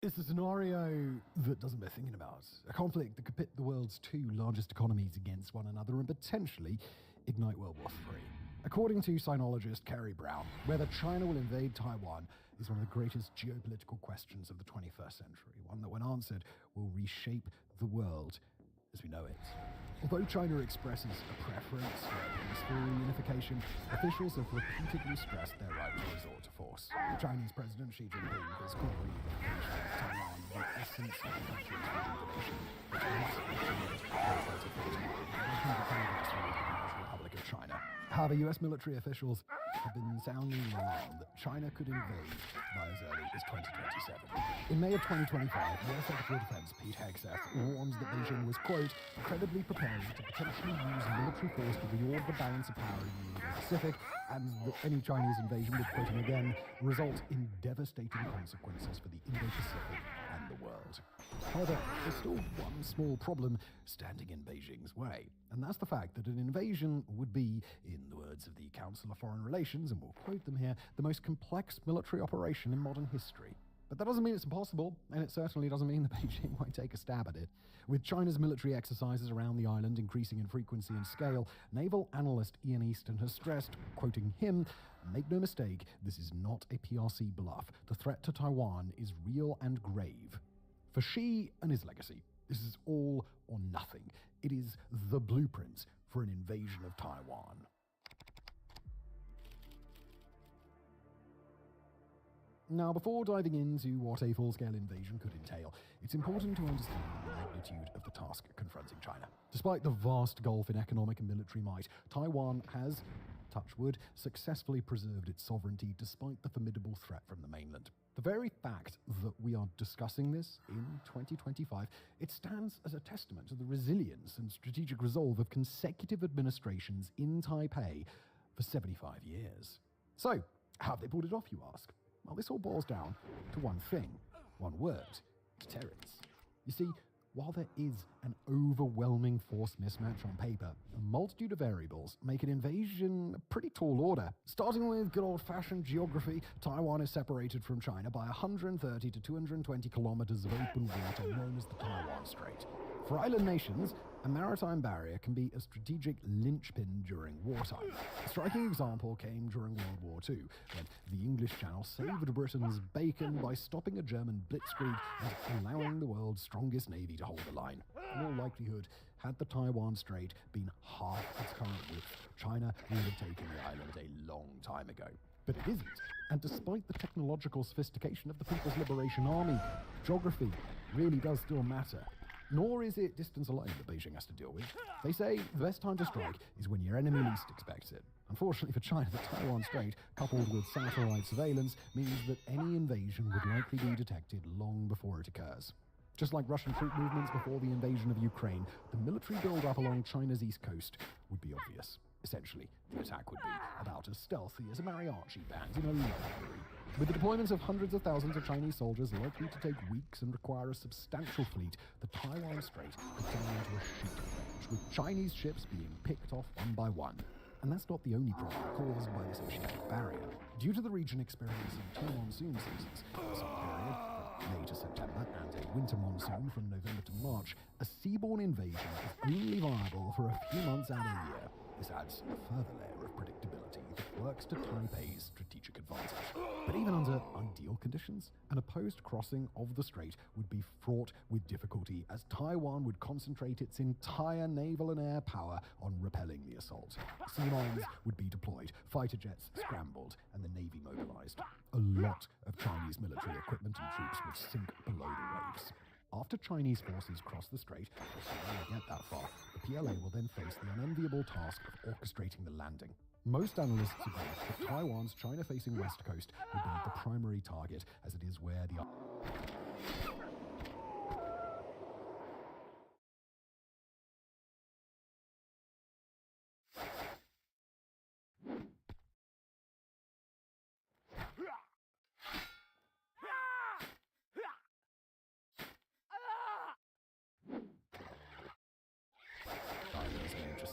It's a scenario that doesn't bear thinking about. A conflict that could pit the world's two largest economies against one another and potentially ignite World War III. According to sinologist Kerry Brown, whether China will invade Taiwan is one of the greatest geopolitical questions of the 21st century, one that, when answered, will reshape the world as we know it. Although China expresses a preference for peaceful reunification, officials have repeatedly stressed their right to resort to force. The Chinese President Xi Jinping has called reunification of Taiwan the essence of the country's rejuvenation, which must be achieved by 2049, the Congress of the People's Republic of China. However, US military officials have been sounding the alarm that China could invade by as early as 2027. In May of 2025, US Secretary of Defense Pete Hegseth warns that Beijing was, quote, credibly preparing to potentially use military force to reorder the balance of power in the Indo-Pacific, and that any Chinese invasion would, quoting again, result in devastating consequences for the Indo-Pacific and the world. However, there's still one small problem standing in Beijing's way, and that's the fact that an invasion would be, in the words of the Council of Foreign Relations, and we'll quote them here, the most complex military operation in modern history. But that doesn't mean it's impossible, and it certainly doesn't mean that Beijing won't take a stab at it. With China's military exercises around the island increasing in frequency and scale, naval analyst Ian Easton has stressed, quoting him, "Make no mistake, this is not a PRC bluff. The threat to Taiwan is real and grave." For Xi and his legacy, this is all or nothing. It is the blueprint for an invasion of Taiwan. Now, before diving into what a full-scale invasion could entail, it's important to understand the magnitude of the task confronting China. Despite the vast gulf in economic and military might, Taiwan has, touch wood, successfully preserved its sovereignty despite the formidable threat from the mainland. The very fact that we are discussing this in 2025, it stands as a testament to the resilience and strategic resolve of consecutive administrations in Taipei for 75 years. So, how have they pulled it off, you ask? Well, this all boils down to one thing, one word: deterrence. You see, while there is an overwhelming force mismatch on paper, a multitude of variables make an invasion a pretty tall order. Starting with good old-fashioned geography, Taiwan is separated from China by 130 to 220 kilometers of open water known as the Taiwan Strait. For island nations, a maritime barrier can be a strategic linchpin during wartime. A striking example came during World War II, when the English Channel saved Britain's bacon by stopping a German blitzkrieg and allowing the world's strongest navy to hold the line. In all likelihood, Had the Taiwan Strait been half its current width, China would have taken the island a long time ago. But it isn't. And despite the technological sophistication of the People's Liberation Army, geography really does still matter. Nor is it distance alone that Beijing has to deal with. They say the best time to strike is when your enemy least expects it. Unfortunately for China, the Taiwan Strait, coupled with satellite surveillance, means that any invasion would likely be detected long before it occurs. Just like Russian troop movements before the invasion of Ukraine, the military build-up along China's east coast would be obvious. Essentially, the attack would be about as stealthy as a mariachi band in a library. With the deployment of hundreds of thousands of Chinese soldiers likely to take weeks and require a substantial fleet, the Taiwan Strait could turn into a shooting range, with Chinese ships being picked off one by one. And that's not the only problem caused by this oceanic barrier. Due to the region experiencing two monsoon seasons, a summer period from May to September and a winter monsoon from November to March, a seaborne invasion is only viable for a few months out of the year. This adds a further layer of predictability that works to Taipei's strategic advantage. But even under ideal conditions, an opposed crossing of the strait would be fraught with difficulty, as Taiwan would concentrate its entire naval and air power on repelling the assault. Sea mines would be deployed, fighter jets scrambled, and the Navy mobilized. A lot of Chinese military equipment and troops would sink below the waves. After Chinese forces cross the strait, assuming they get that far, the PLA will then face the unenviable task of orchestrating the landing. Most analysts agree that Taiwan's China-facing west coast would be the primary target, as it is where the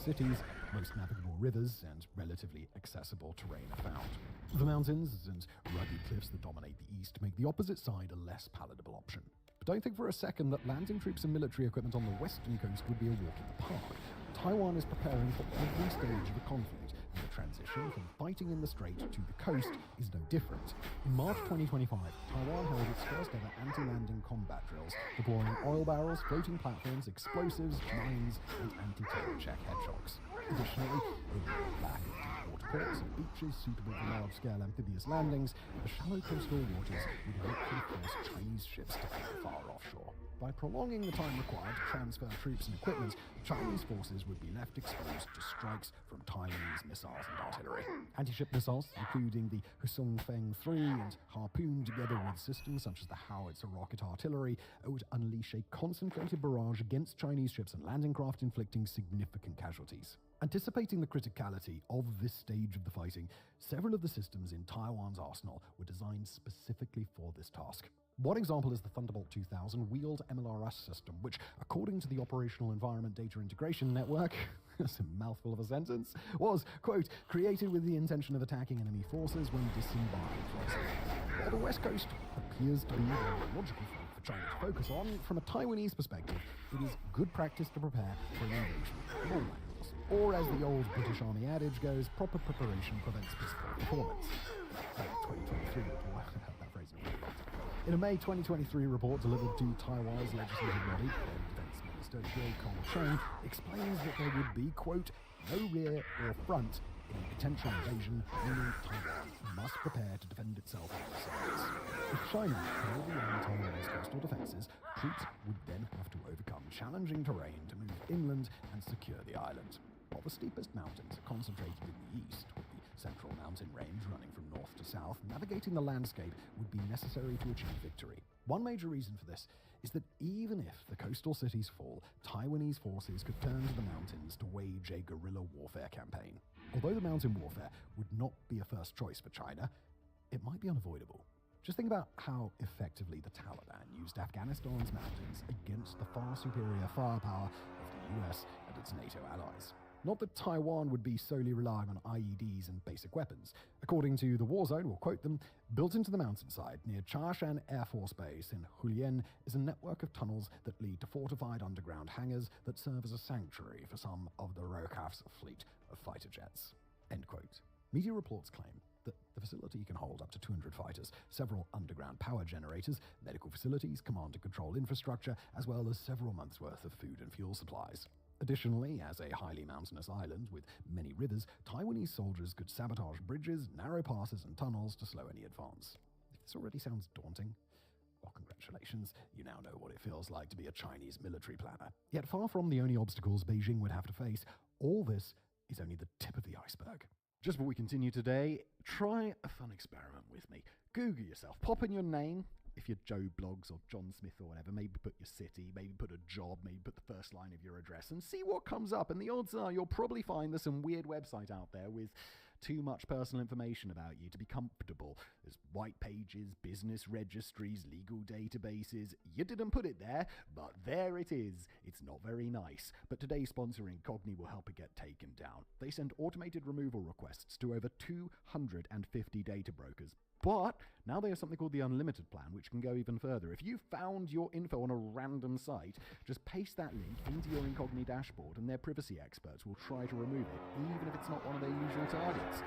cities, most navigable rivers, and relatively accessible terrain are found. The mountains and rugged cliffs that dominate the east make the opposite side a less palatable option. But don't think for a second that landing troops and military equipment on the western coast would be a walk in the park. Taiwan is preparing for every stage of the conflict, and the transition from fighting in the strait to the coast is no different. In March 2025, Taiwan held its first ever anti-landing combat drills, deploying oil barrels, floating platforms, explosives, mines, and anti-tank check hedgehogs. Additionally, in the lack of deep water ports and beaches suitable for large-scale amphibious landings, the shallow coastal waters would likely force Chinese ships to anchor far offshore. By prolonging the time required to transfer troops and equipment, Chinese forces would be left exposed to strikes from Taiwanese missiles and artillery. Anti-ship missiles, including the Husung Feng 3 and Harpoon, together with systems such as the howitzer rocket artillery, would unleash a concentrated barrage against Chinese ships and landing craft, inflicting significant casualties. Anticipating the criticality of this stage of the fighting, several of the systems in Taiwan's arsenal were designed specifically for this task. One example is the Thunderbolt 2000 wheeled MLRS system, which, according to the Operational Environment Data Integration Network, that's a mouthful of a sentence, was, quote, created with the intention of attacking enemy forces when disembarking from sea. While the West Coast appears to be the logical front for China to focus on, from a Taiwanese perspective, it is good practice to prepare for an invasion from all angles. Or, as the old British Army adage goes, proper preparation prevents peaceful performance. 2023, I haven't heard that phrase in a while. In a May 2023 report delivered to Taiwan's legislative body, Defense Minister Joe Kong-cheng explains that there would be, quote, no rear or front in a potential invasion, meaning Taiwan must prepare to defend itself on all sides. If China held beyond Taiwan's coastal defenses, troops would then have to overcome challenging terrain to move inland and secure the island. While the steepest mountains are concentrated in the east, with the central mountain range running from north to south, navigating the landscape would be necessary to achieve victory. One major reason for this is that even if the coastal cities fall, Taiwanese forces could turn to the mountains to wage a guerrilla warfare campaign. Although the mountain warfare would not be a first choice for China, it might be unavoidable. Just think about how effectively the Taliban used Afghanistan's mountains against the far superior firepower of the US and its NATO allies. Not that Taiwan would be solely relying on IEDs and basic weapons. According to the War Zone, we'll quote them, built into the mountainside near Chashan Air Force Base in Hualien is a network of tunnels that lead to fortified underground hangars that serve as a sanctuary for some of the ROCAF's fleet of fighter jets. End quote. Media reports claim that the facility can hold up to 200 fighters, several underground power generators, medical facilities, command and control infrastructure, as well as several months' worth of food and fuel supplies. Additionally, as a highly mountainous island with many rivers, Taiwanese soldiers could sabotage bridges, narrow passes, and tunnels to slow any advance. If this already sounds daunting, well, congratulations, you now know what it feels like to be a Chinese military planner. Yet far from the only obstacles Beijing would have to face, all this is only the tip of the iceberg. Just before we continue today, try a fun experiment with me. Google yourself, pop in your name, if you're Joe Blogs or John Smith or whatever, maybe put your city, maybe put a job, maybe put the first line of your address, and see what comes up. And the odds are you'll probably find there's some weird website out there with too much personal information about you to be comfortable. There's white pages, business registries, legal databases. You didn't put it there, but there it is. It's not very nice. But today's sponsor, Incogni, will help it get taken down. They send automated removal requests to over 250 data brokers. But now they have something called the Unlimited plan, which can go even further. If you found your info on a random site, just paste that link into your Incogni dashboard and their privacy experts will try to remove it, even if it's not one of their usual targets.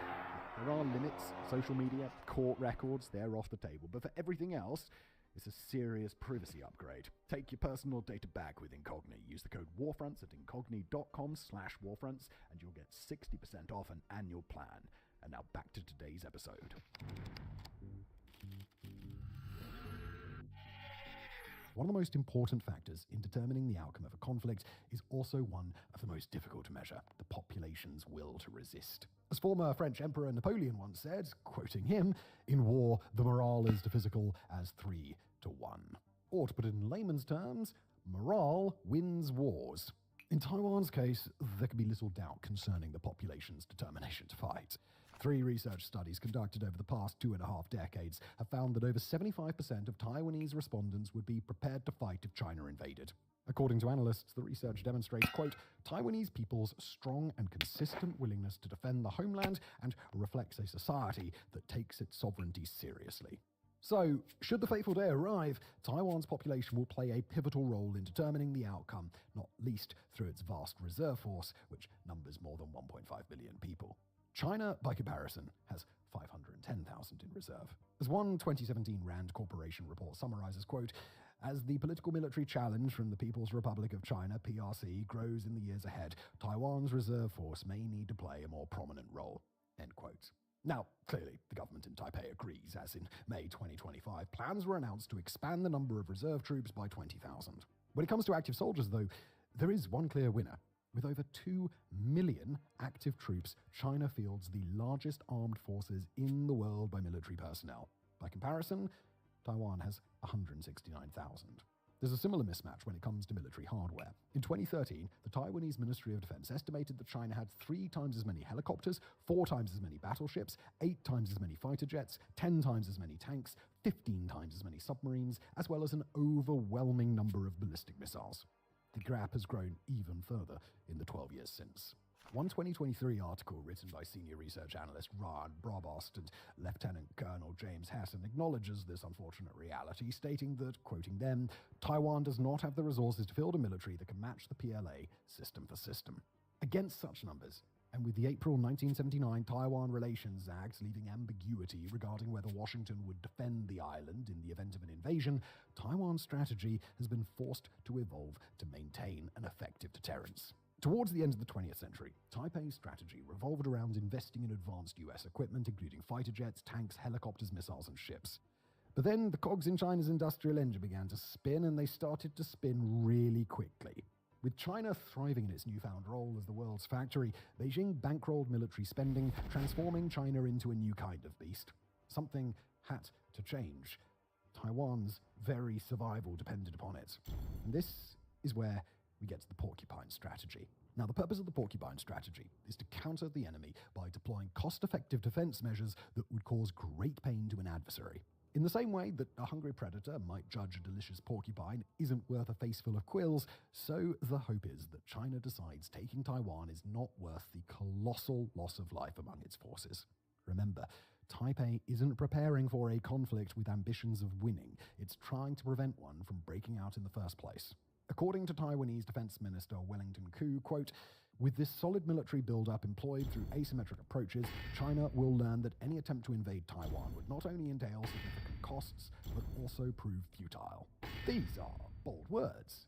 There are limits, social media, court records, they're off the table. But for everything else, it's a serious privacy upgrade. Take your personal data back with Incogni. Use the code WARFRONTS at incogni.com/warfronts and you'll get 60% off an annual plan. And now back to today's episode. One of the most important factors in determining the outcome of a conflict is also one of the most difficult to measure: the population's will to resist. As former French Emperor Napoleon once said, quoting him, "In war, the morale is to physical as 3-1. Or to put it in layman's terms, morale wins wars. In Taiwan's case, there can be little doubt concerning the population's determination to fight. 3 research studies conducted over the past 2.5 decades have found that over 75% of Taiwanese respondents would be prepared to fight if China invaded. According to analysts, the research demonstrates, quote, Taiwanese people's strong and consistent willingness to defend the homeland and reflects a society that takes its sovereignty seriously. So, should the fateful day arrive, Taiwan's population will play a pivotal role in determining the outcome, not least through its vast reserve force, which numbers more than 1.5 billion people. China, by comparison, has 510,000 in reserve. As one 2017 RAND Corporation report summarizes, quote, as the political military challenge from the People's Republic of China, PRC, grows in the years ahead, Taiwan's reserve force may need to play a more prominent role, end quote. Now, clearly, the government in Taipei agrees, as in May 2025, plans were announced to expand the number of reserve troops by 20,000. When it comes to active soldiers, though, there is one clear winner. With over 2 million active troops, China fields the largest armed forces in the world by military personnel. By comparison, Taiwan has 169,000. There's a similar mismatch when it comes to military hardware. In 2013, the Taiwanese Ministry of Defense estimated that China had 3 times as many helicopters, 4 times as many battleships, 8 times as many fighter jets, 10 times as many tanks, 15 times as many submarines, as well as an overwhelming number of ballistic missiles. The gap has grown even further in the 12 years since. One 2023 article written by senior research analyst Ryan Brobost and Lieutenant Colonel James Hassan acknowledges this unfortunate reality, stating that, quoting them, Taiwan does not have the resources to field a military that can match the PLA system for system. Against such numbers, and with the April 1979 Taiwan Relations Act leaving ambiguity regarding whether Washington would defend the island in the event of an invasion, Taiwan's strategy has been forced to evolve to maintain an effective deterrence. Towards the end of the 20th century, Taipei's strategy revolved around investing in advanced US equipment, including fighter jets, tanks, helicopters, missiles, and ships. But then the cogs in China's industrial engine began to spin, and they started to spin really quickly. With China thriving in its newfound role as the world's factory, Beijing bankrolled military spending, transforming China into a new kind of beast. Something had to change. Taiwan's very survival depended upon it. And this is where we get to the porcupine strategy. Now, the purpose of the porcupine strategy is to counter the enemy by deploying cost-effective defense measures that would cause great pain to an adversary. In the same way that a hungry predator might judge a delicious porcupine isn't worth a face full of quills, so the hope is that China decides taking Taiwan is not worth the colossal loss of life among its forces. Remember, Taipei isn't preparing for a conflict with ambitions of winning. It's trying to prevent one from breaking out in the first place. According to Taiwanese Defense Minister Wellington Koo, quote, with this solid military build-up employed through asymmetric approaches, China will learn that any attempt to invade Taiwan would not only entail significant costs, but also prove futile. These are bold words,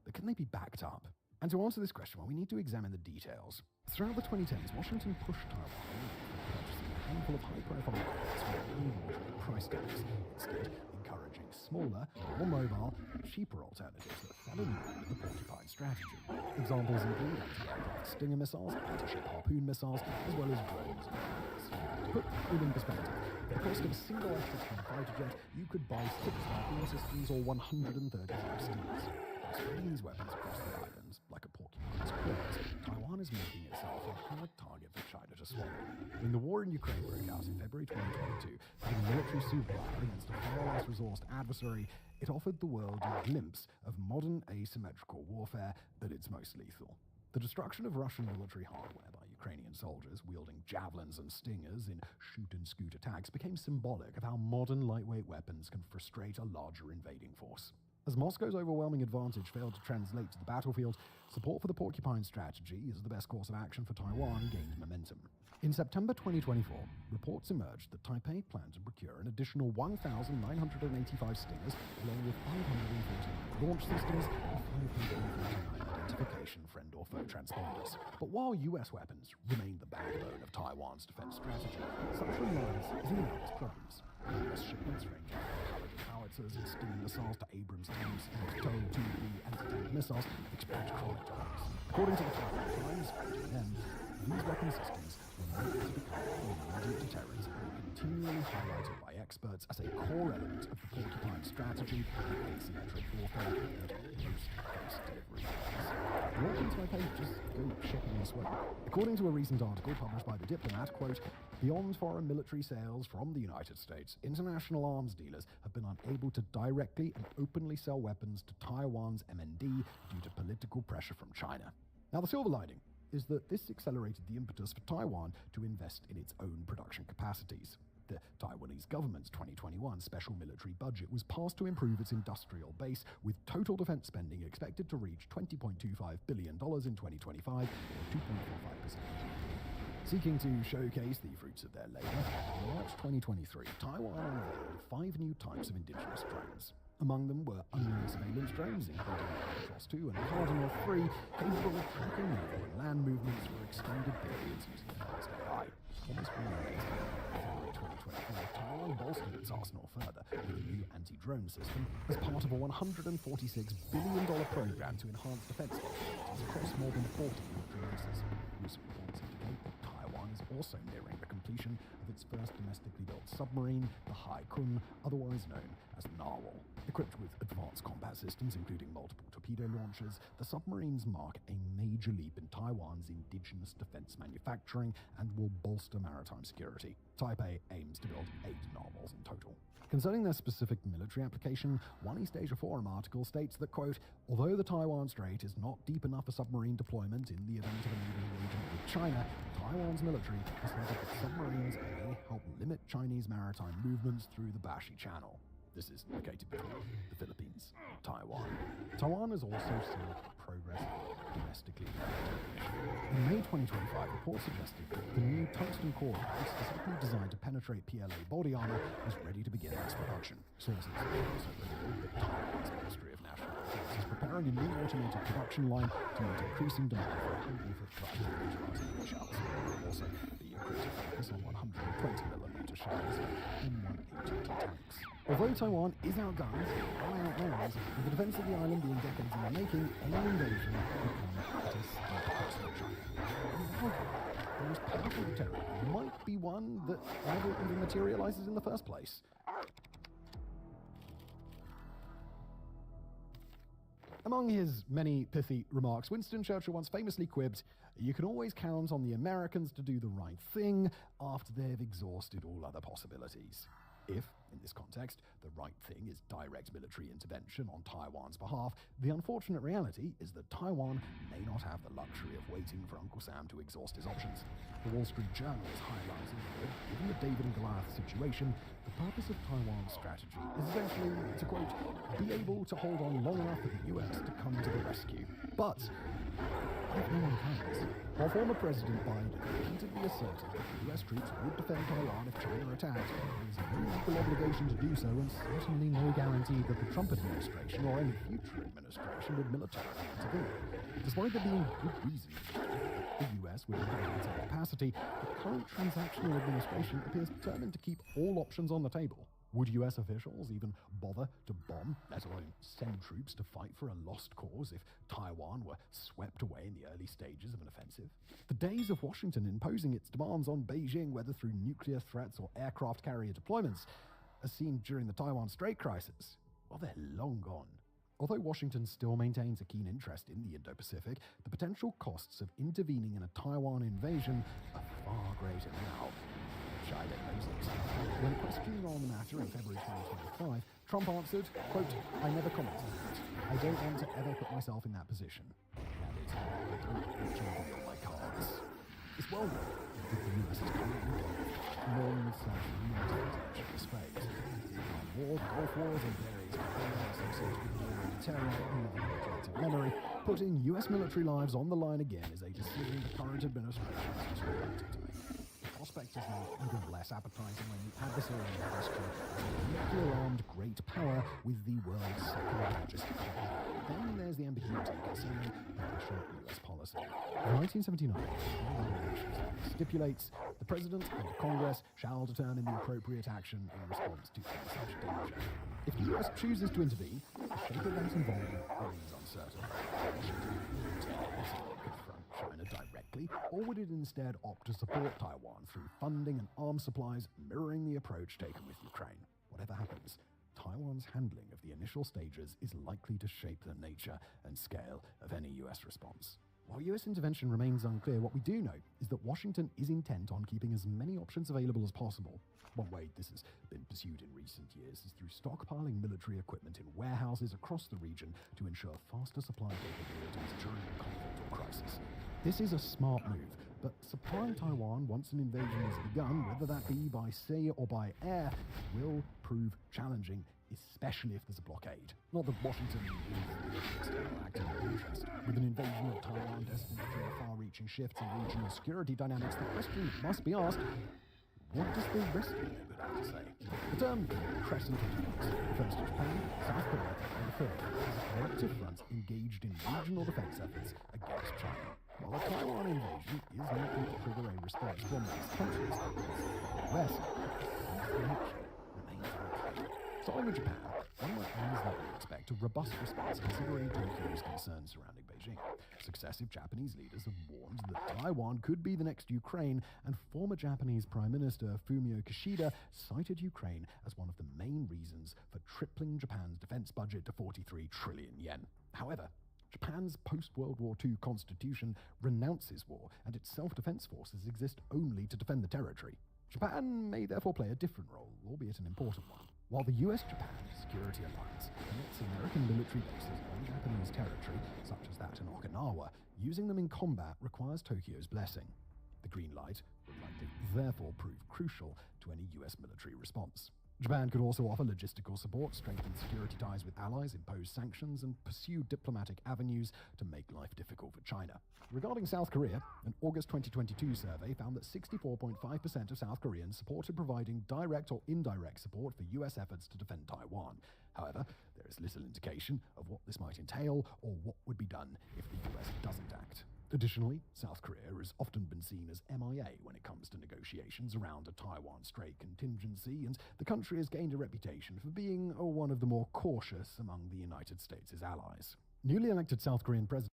but can they be backed up? And to answer this question, well, we need to examine the details. Throughout the 2010s, Washington pushed Taiwan for purchasing a handful of high-profile equities with unusual price tags, instead encouraging smaller, more mobile, cheaper alternatives that fell in line with the porcupine strategy. Examples include anti-aircraft Stinger missiles, anti-ship Harpoon missiles, as well as drones and rockets. To put it in perspective, for the cost of a single F-16 fighter jet, you could buy 6 Harpoon systems or 135 Stingers. By spreading these weapons across the islands, like a porcupine's claws, Taiwan is making itself a hard target for China to swallow. When the war in Ukraine broke out in February 2022, putting military superpower against a far less resourced adversary, it offered the world a glimpse of modern asymmetrical warfare at its most lethal. The destruction of Russian military hardware by Ukrainian soldiers wielding javelins and stingers in shoot-and-scoot attacks became symbolic of how modern lightweight weapons can frustrate a larger invading force. As Moscow's overwhelming advantage failed to translate to the battlefield, support for the porcupine strategy as the best course of action for Taiwan gained momentum. In September 2024, reports emerged that Taipei planned to procure an additional 1,985 Stingers, along with 549 launch systems and 549 identification friend or foe transponders. But while US weapons remain the backbone of Taiwan's defense strategy, such reliance isn't without its problems. US shipments ranging from Paladin howitzers and Stinger missiles to Abrams tanks and TOW-2B anti-tank missiles experience chronic delays. According to the Taiwan Times, AGM, these weapon systems were meant to become an immediate deterrent and were continually highlighted by experts as a core element of the porcupine strategy and asymmetric warfare that most face delivery methods. Nor can Taipei just go shipping this way. According to a recent article published by The Diplomat, quote, beyond foreign military sales from the United States, international arms dealers have been unable to directly and openly sell weapons to Taiwan's MND due to political pressure from China. Now, the silver lining is that this accelerated the impetus for Taiwan to invest in its own production capacities. The Taiwanese government's 2021 special military budget was passed to improve its industrial base, with total defense spending expected to reach $20.25 billion in 2025, or 2.45%. Seeking to showcase the fruits of their labor, in March 2023, Taiwan unveiled 5 new types of indigenous drones. Among them were unmanned surveillance drones, including Albatross 2 and Cardinal 3, capable of tracking naval and land movements for extended periods using advanced AI. Almost realized in February 2024, Taiwan bolstered its arsenal further with a new anti-drone system as part of a $146 billion program to enhance defense capabilities across more than 40 military bases. Recent reports indicate that Taiwan is also nearing the completion of its first domestically built submarine, the Haikun, otherwise known as Narwhal. Equipped with advanced combat systems, including multiple torpedo launchers, the submarines mark a major leap in Taiwan's indigenous defense manufacturing and will bolster maritime security. Taipei aims to build 8 Narwhals in total. Concerning their specific military application, one East Asia Forum article states that, quote, although the Taiwan Strait is not deep enough for submarine deployment in the event of an even engagement with China, Taiwan's military has stated that submarines may help limit Chinese maritime movements through the Bashi Channel. This is located between the Philippines and Taiwan. Taiwan has also seen progress domestically. In May 2025, reports suggested that the new tungsten core specifically designed to penetrate PLA body armor is ready to begin mass production. Sources have also revealed that Taiwan's Ministry of National Defense is preparing a new automated production line to meet increasing demand for 155 artillery shells. There will also be a critical focus on 120mm shells and 180 tanks. Although Taiwan is outgunned by outlaws, with the defense of the island being decades in the making, any invasion would come at a steep cost for China. The most powerful deterrent might be one that never even materializes in the first place. Among his many pithy remarks, Winston Churchill once famously quipped, "You can always count on the Americans to do the right thing after they've exhausted all other possibilities." If, in this context, the right thing is direct military intervention on Taiwan's behalf, the unfortunate reality is that Taiwan may not have the luxury of waiting for Uncle Sam to exhaust his options. The Wall Street Journal is highlighting that, given the David and Goliath situation, the purpose of Taiwan's strategy is essentially to, quote, be able to hold on long enough for the US to come to the rescue. But What if no one comes? While former President Biden repeatedly asserted that the US troops would defend Taiwan if China attacked, there is no legal obligation to do so, and certainly no guarantee that the Trump administration or any future administration would militarily intervene. Despite there being good reason that the US would have its own capacity, the current transactional administration appears determined to keep all options on the table. Would US officials even bother to bomb, let alone send troops to fight for a lost cause if Taiwan were swept away in the early stages of an offensive? The days of Washington imposing its demands on Beijing, whether through nuclear threats or aircraft carrier deployments, as seen during the Taiwan Strait crisis, well, they're long gone. Although Washington still maintains a keen interest in the Indo-Pacific, the potential costs of intervening in a Taiwan invasion are far greater now. When questioned on the matter in February 2025, Trump answered, quote, "I never commented on it. I don't want to ever put myself in that position." That is, I don't want to reveal my cards. It's well known that the US is currently non-United this phase. War, Gulf Wars, and various conflicts associated with war and terror and other collective memory, putting US military lives on the line again is a decision the current administration is reluctant to make. Prospect is now even less appetizing when the adversary in question is a nuclear-armed great power with the world's second largest economy. Then there's the ambiguity concerning Russian-US policy. In 1979, the United Nations stipulates the President and Congress shall determine the appropriate action in response to any such danger. If the US chooses to intervene, the shape of that involvement remains uncertain. Washington would confront China directly, or would it instead opt to support Taiwan through funding and arms supplies mirroring the approach taken with Ukraine? Whatever happens, Taiwan's handling of the initial stages is likely to shape the nature and scale of any US response. While US intervention remains unclear, what we do know is that Washington is intent on keeping as many options available as possible. One way this has been pursued in recent years is through stockpiling military equipment in warehouses across the region to ensure faster supply capabilities during a conflict or crisis. This is a smart move, but supplying Taiwan once an invasion has begun, whether that be by sea or by air, will prove challenging, especially if there's a blockade. Not that Washington is still acting in interest. With an invasion of Taiwan destined to trigger far-reaching shifts in regional security dynamics, the question must be asked, what does the rest of the neighborhood have to say? The term crescent attacks refers to Japan, South Korea, and the Philippines as collective fronts engaged in regional defense efforts against China. While a Taiwan invasion is likely to trigger a response from these countries, the US remains unclear. Starting with Japan, one might reasonably expect a robust response considering Tokyo's concerns surrounding Beijing. Successive Japanese leaders have warned that Taiwan could be the next Ukraine, and former Japanese Prime Minister Fumio Kishida cited Ukraine as one of the main reasons for tripling Japan's defense budget to 43 trillion yen. However, Japan's post-World War II constitution renounces war, and its self-defense forces exist only to defend the territory. Japan may therefore play a different role, albeit an important one. While the US-Japan Security Alliance connects American military bases on Japanese territory, such as that in Okinawa, using them in combat requires Tokyo's blessing. The green light would likely therefore prove crucial to any US military response. Japan could also offer logistical support, strengthen security ties with allies, impose sanctions, and pursue diplomatic avenues to make life difficult for China. Regarding South Korea, an August 2022 survey found that 64.5% of South Koreans supported providing direct or indirect support for US efforts to defend Taiwan. However, there is little indication of what this might entail or what would be done if the US doesn't act. Additionally, South Korea has often been seen as MIA when it comes to negotiations around a Taiwan Strait contingency, and the country has gained a reputation for being one of the more cautious among the United States' allies. Newly elected South Korean President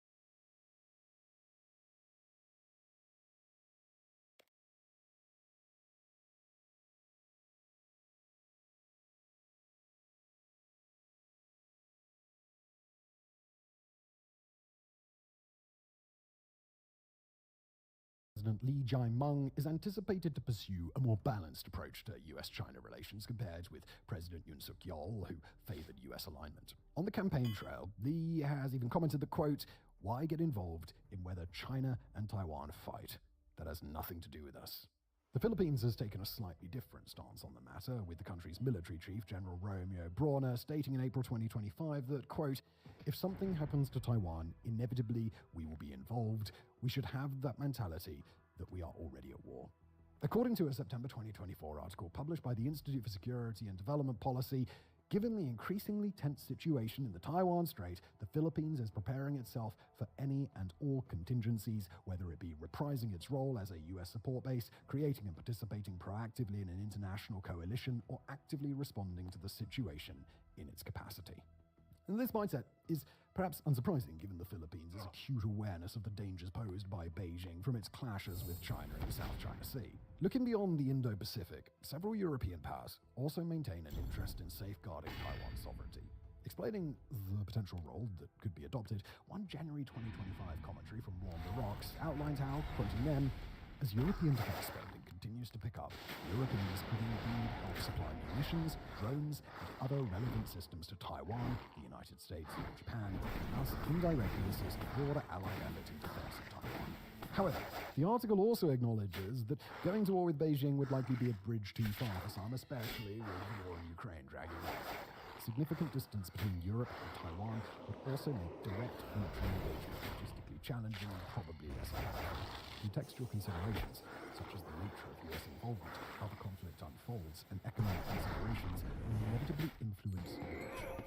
Lee Jae-myung is anticipated to pursue a more balanced approach to US-China relations compared with President Yoon Suk-yeol, who favored US alignment. On the campaign trail, Lee has even commented that, quote, "Why get involved in whether China and Taiwan fight? That has nothing to do with us." The Philippines has taken a slightly different stance on the matter, with the country's military chief, General Romeo Brawner, stating in April 2025 that, quote, If something happens to Taiwan, inevitably we will be involved. We should have that mentality that we are already at war. According to a September 2024 article published by the Institute for Security and Development Policy, given the increasingly tense situation in the Taiwan Strait, the Philippines is preparing itself for any and all contingencies, whether it be reprising its role as a US support base, creating and participating proactively in an international coalition, or actively responding to the situation in its capacity. And this mindset is perhaps unsurprising given the Philippines' acute awareness of the dangers posed by Beijing from its clashes with China in the South China Sea. Looking beyond the Indo-Pacific, several European powers also maintain an interest in safeguarding Taiwan's sovereignty. Explaining the potential role that could be adopted, one January 2025 commentary from War on the Rocks outlines how, quoting them, as European defense spending continues to pick up, Europeans could indeed help supply munitions, drones, and other relevant systems to Taiwan, the United States, and Japan, and thus indirectly assist the broader allied effort in defense of Taiwan. However, the article also acknowledges that going to war with Beijing would likely be a bridge too far for some, especially with the war in Ukraine dragging on. Significant distance between Europe and Taiwan would also make direct military engagement logistically challenging and probably less effective. Contextual considerations, such as the nature of US involvement, how the conflict unfolds, and economic considerations will inevitably influence the region.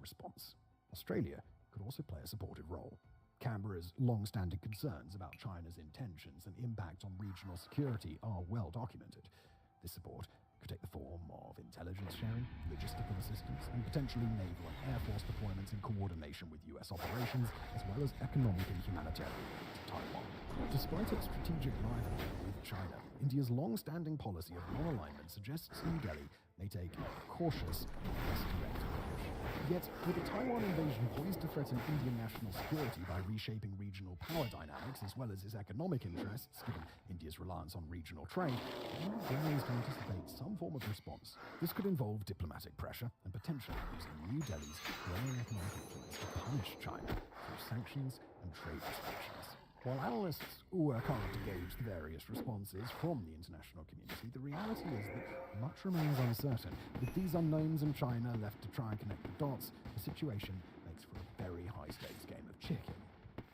Response. Australia could also play a supportive role. Canberra's long-standing concerns about China's intentions and impact on regional security are well documented. This support could take the form of intelligence sharing, logistical assistance, and potentially naval and air force deployments in coordination with US operations, as well as economic and humanitarian aid to Taiwan. Despite its strategic rivalry with China, India's long-standing policy of non-alignment suggests New Delhi may take a cautious, less direct approach. Yet, with the Taiwan invasion poised to threaten Indian national security by reshaping regional power dynamics as well as its economic interests, given India's reliance on regional trade, one grounds to anticipate some form of response. This could involve diplomatic pressure and potentially using New Delhi's growing economic influence to punish China through sanctions and trade restrictions. While analysts work hard to gauge the various responses from the international community, the reality is that much remains uncertain. With these unknowns and China left to try and connect the dots, the situation makes for a very high-stakes game of chicken.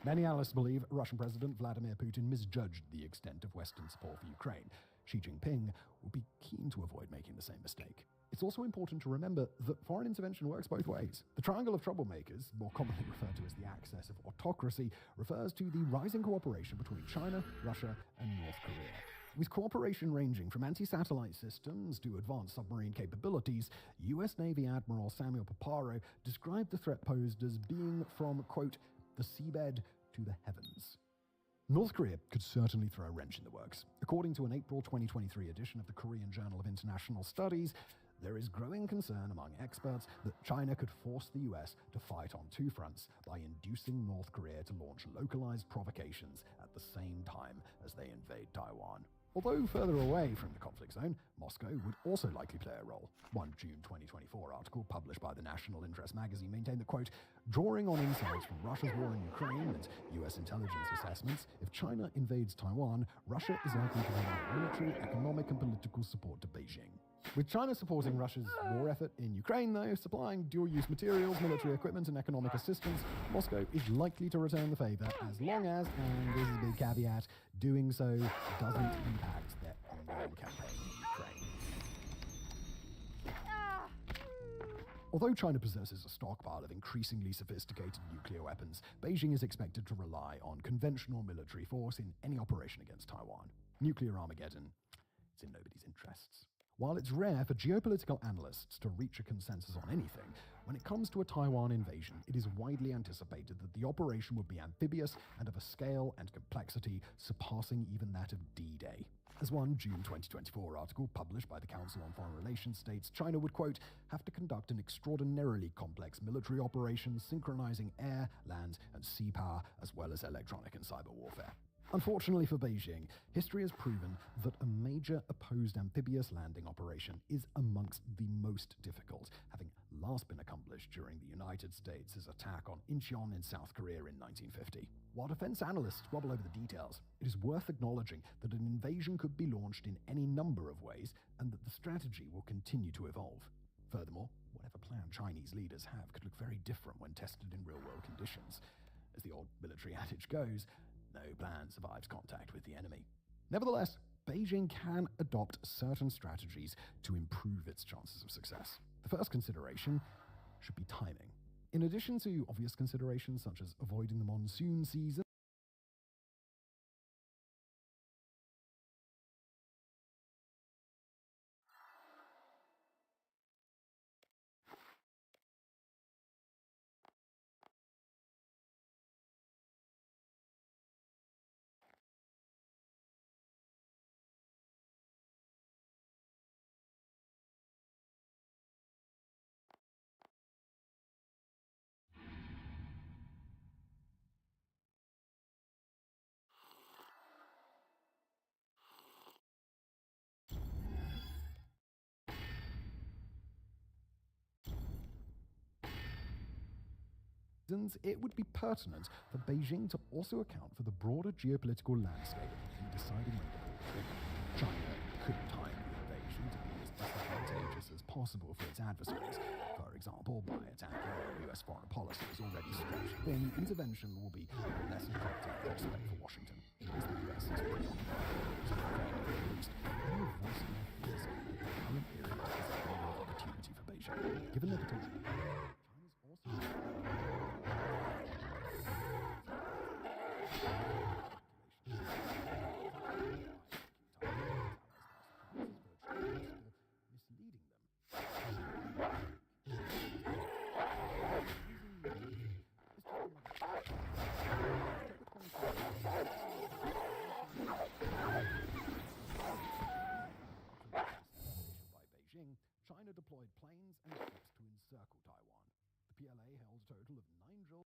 Many analysts believe Russian President Vladimir Putin misjudged the extent of Western support for Ukraine. Xi Jinping will be keen to avoid making the same mistake. It's also important to remember that foreign intervention works both ways. The triangle of troublemakers, more commonly referred to as the axis of autocracy, refers to the rising cooperation between China, Russia, and North Korea. With cooperation ranging from anti-satellite systems to advanced submarine capabilities, US Navy Admiral Samuel Paparo described the threat posed as being from, quote, the seabed to the heavens. North Korea could certainly throw a wrench in the works. According to an April 2023 edition of the Korean Journal of International Studies, there is growing concern among experts that China could force the US to fight on two fronts by inducing North Korea to launch localized provocations at the same time as they invade Taiwan. Although further away from the conflict zone, Moscow would also likely play a role. One June 2024 article published by the National Interest magazine maintained that, quote, drawing on insights from Russia's war in Ukraine and US intelligence assessments, if China invades Taiwan, Russia is likely to provide military, economic, and political support to Beijing. With China supporting Russia's war effort in Ukraine, though, supplying dual-use materials, military equipment, and economic assistance, Moscow is likely to return the favor as long as, and this is a big caveat, doing so doesn't impact their ongoing campaign in Ukraine. Although China possesses a stockpile of increasingly sophisticated nuclear weapons, Beijing is expected to rely on conventional military force in any operation against Taiwan. Nuclear Armageddon, it's in nobody's interests. While it's rare for geopolitical analysts to reach a consensus on anything, when it comes to a Taiwan invasion, it is widely anticipated that the operation would be amphibious and of a scale and complexity surpassing even that of D-Day. As one June 2024 article published by the Council on Foreign Relations states, China would, quote, have to conduct an extraordinarily complex military operation synchronizing air, land, and sea power, as well as electronic and cyber warfare. Unfortunately for Beijing, history has proven that a major opposed amphibious landing operation is amongst the most difficult, having last been accomplished during the United States' attack on Incheon in South Korea in 1950. While defense analysts squabble over the details, it is worth acknowledging that an invasion could be launched in any number of ways and that the strategy will continue to evolve. Furthermore, whatever plan Chinese leaders have could look very different when tested in real-world conditions. As the old military adage goes, no plan survives contact with the enemy. Nevertheless, Beijing can adopt certain strategies to improve its chances of success. The first consideration should be timing. In addition to obvious considerations such as avoiding the monsoon season, it would be pertinent for Beijing to also account for the broader geopolitical landscape in deciding when to pull the trigger. China could time the invasion to be as disadvantageous as possible for its adversaries. For example, by attacking where US foreign policy is already stretched, then intervention will be a less effective prospect for Washington. As the US is preoccupied with the Middle East, any voice in their fears that the current period is a window of opportunity for Beijing. Given their potential, China's also China deployed planes and ships to encircle Taiwan. The PLA held a total of 9 drills.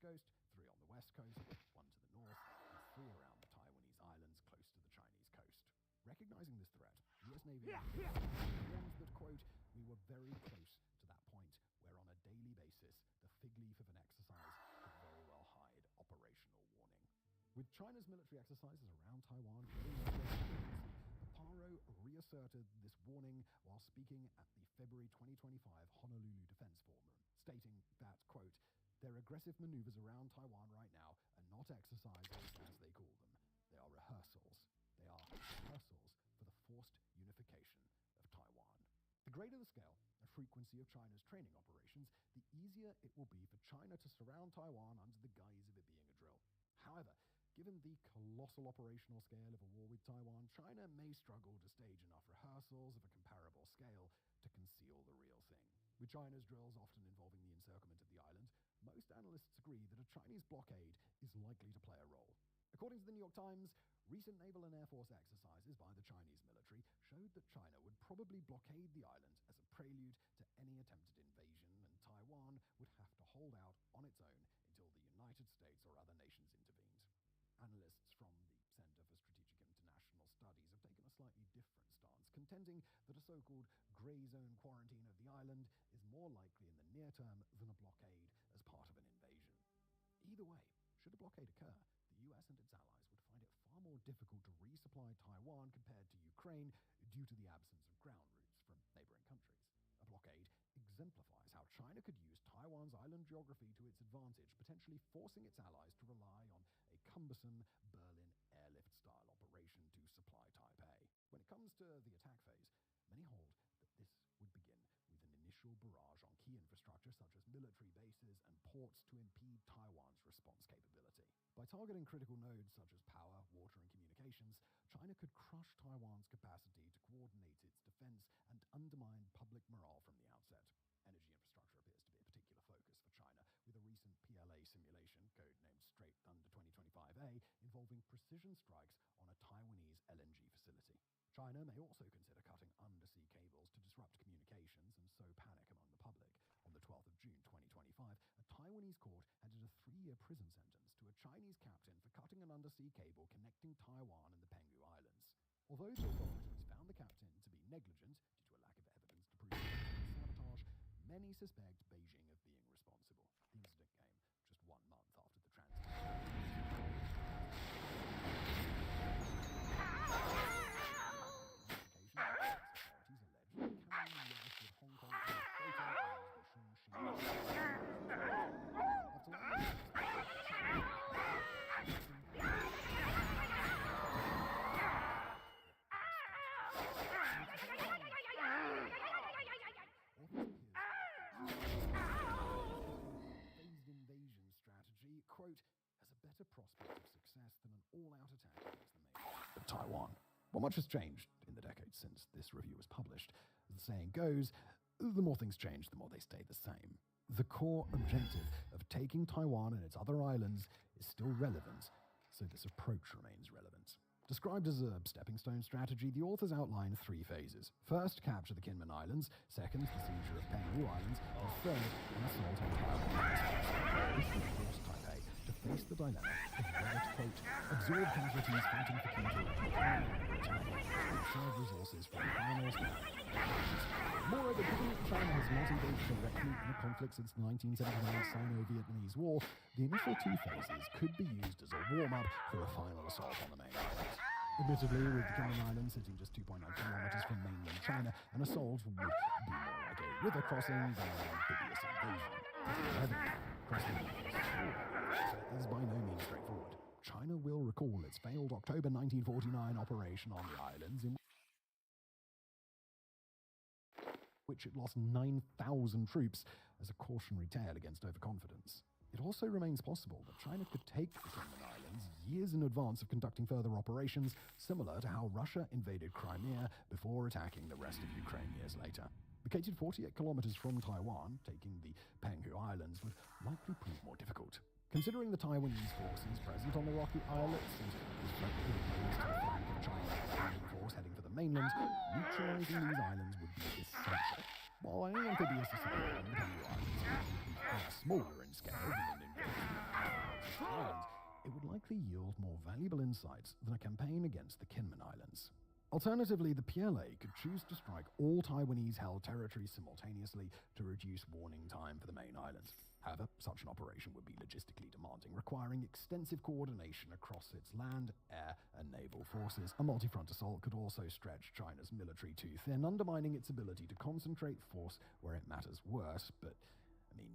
coast, 3 on the west coast, 1 to the north, and 3 around the Taiwanese islands close to the Chinese coast. Recognizing this threat, US Navy warns that, quote, "We were very close to that point where on a daily basis the fig leaf of an exercise could very well hide operational warning." With China's military exercises around Taiwan getting more Paparo reasserted this warning while speaking at the February 2025 Honolulu Defense Forum, stating that, quote, "Their aggressive maneuvers around Taiwan right now are not exercises as they call them. They are rehearsals. They are rehearsals for the forced unification of Taiwan." The greater the scale and frequency of China's training operations, the easier it will be for China to surround Taiwan under the guise of it being a drill. However, given the colossal operational scale of a war with Taiwan, China may struggle to stage enough rehearsals of a comparable scale to conceal the real thing. With China's drills often involving the encirclement of the island, most analysts agree that a Chinese blockade is likely to play a role. According to the New York Times, recent naval and air force exercises by the Chinese military showed that China would probably blockade the island as a prelude to any attempted invasion, and Taiwan would have to hold out on its own until the United States or other nations intervened. Analysts from the Center for Strategic International Studies have taken a slightly different stance, contending that a so-called grey zone quarantine of the island is more likely in the near term than a blockade as part of an invasion. Either way, should a blockade occur, the US and its allies would find it far more difficult to resupply Taiwan compared to Ukraine due to the absence of ground routes from neighboring countries. A blockade exemplifies how China could use Taiwan's island geography to its advantage, potentially forcing its allies to rely on a cumbersome Berlin airlift-style operation to supply Taipei. When it comes to the attack phase, many hold that this would begin with an initial barrage on key infrastructure such as military bases and ports to impede Taiwan's response capability. By targeting critical nodes such as power, water, and communications, China could crush Taiwan's capacity to coordinate its defense and undermine public morale from the outset. Energy infrastructure appears to be a particular focus for China, with a recent PLA simulation, codenamed Straight Thunder 2025A, involving precision strikes on a Taiwanese LNG facility. China may also consider cutting undersea cables to disrupt communications and sow panic among the public. On the 12th of June 2025, a Taiwanese court handed a 3-year prison sentence to a Chinese captain for cutting an undersea cable connecting Taiwan and the Penghu Islands. Although the authorities found the captain to be negligent due to a lack of evidence to prove sabotage, many suspect Beijing of being responsible. The incident came just 1 month after the transit. Authorities allege that carrying the with Hong Kong phased invasion strategy, quote, has a better prospect of success than an all-out attack against the mainland of Taiwan. While much has changed in the decades since this review was published, as the saying goes, the more things change, the more they stay the same. The core objective of taking Taiwan and its other islands is still relevant, so this approach remains relevant. Described as a stepping stone strategy, the authors outline 3 phases. First, capture the Kinmen Islands. Second, the seizure of Penghu Islands. And third, an assault on Taiwan. This would force Taipei to face the dilemma of whether to, quote, absorb casualties fighting for key territory, conserve resources for the finals. Moreover, given that China has not engaged directly in a conflict since the 1979 Sino-Vietnamese War, the initial 2 phases could be used as a warm-up for a final assault on the main island. Admittedly, with the Kinmen Islands sitting just 2.9 kilometers from mainland China, an assault would be more like a river crossing than an amphibious invasion. However, crossing the is by no means straightforward. China will recall its failed October 1949 operation on the islands, in which it lost 9,000 troops as a cautionary tale against overconfidence. It also remains possible that China could take the Kinmen Islands years in advance of conducting further operations, similar to how Russia invaded Crimea before attacking the rest of Ukraine years later. Located 48 kilometers from Taiwan, taking the Penghu Islands would likely prove more difficult. Considering the Taiwanese forces present on the rocky islets and directly opposed to the flank of China's force heading for the mainland, neutralizing these islands would be essential. While any amphibious assault on the Penghu Islands would be far smaller in scale than an invasion, the islands, it would likely yield more valuable insights than a campaign against the Kinmen Islands. Alternatively, the PLA could choose to strike all Taiwanese-held territories simultaneously to reduce warning time for the main islands. However, such an operation would be logistically demanding, requiring extensive coordination across its land, air, and naval forces. A multi-front assault could also stretch China's military too thin, undermining its ability to concentrate force where it matters worse, but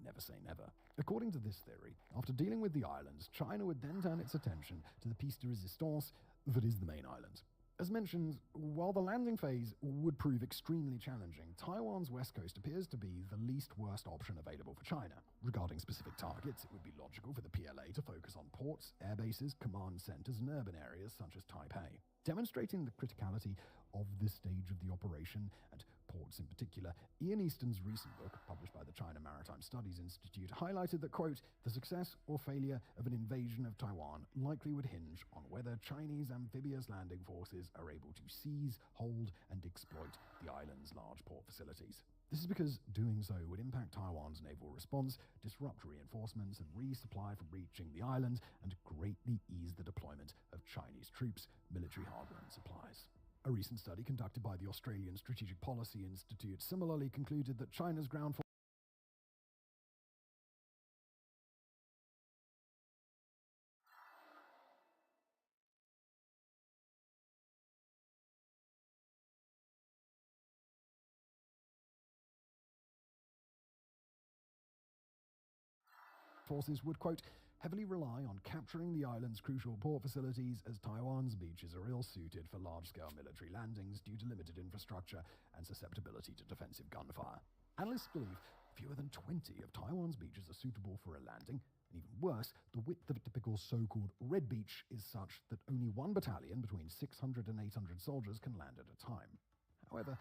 never say never. According to this theory, after dealing with the islands, China would then turn its attention to the piece de resistance that is the main island. As mentioned, while the landing phase would prove extremely challenging, Taiwan's west coast appears to be the least worst option available for China. Regarding specific targets, it would be logical for the PLA to focus on ports, air bases, command centers, and urban areas such as Taipei. Demonstrating the criticality of this stage of the operation, and ports in particular, Ian Easton's recent book, published by the China Maritime Studies Institute, highlighted that, quote, the success or failure of an invasion of Taiwan likely would hinge on whether Chinese amphibious landing forces are able to seize, hold, and exploit the island's large port facilities. This is because doing so would impact Taiwan's naval response, disrupt reinforcements and resupply from reaching the island, and greatly ease the deployment of Chinese troops, military hardware, and supplies. A recent study conducted by the Australian Strategic Policy Institute similarly concluded that China's ground forces would, quote, heavily rely on capturing the island's crucial port facilities, as Taiwan's beaches are ill-suited for large-scale military landings due to limited infrastructure and susceptibility to defensive gunfire. Analysts believe fewer than 20 of Taiwan's beaches are suitable for a landing, and even worse, the width of a typical so-called red beach is such that only one battalion between 600 and 800 soldiers can land at a time. However,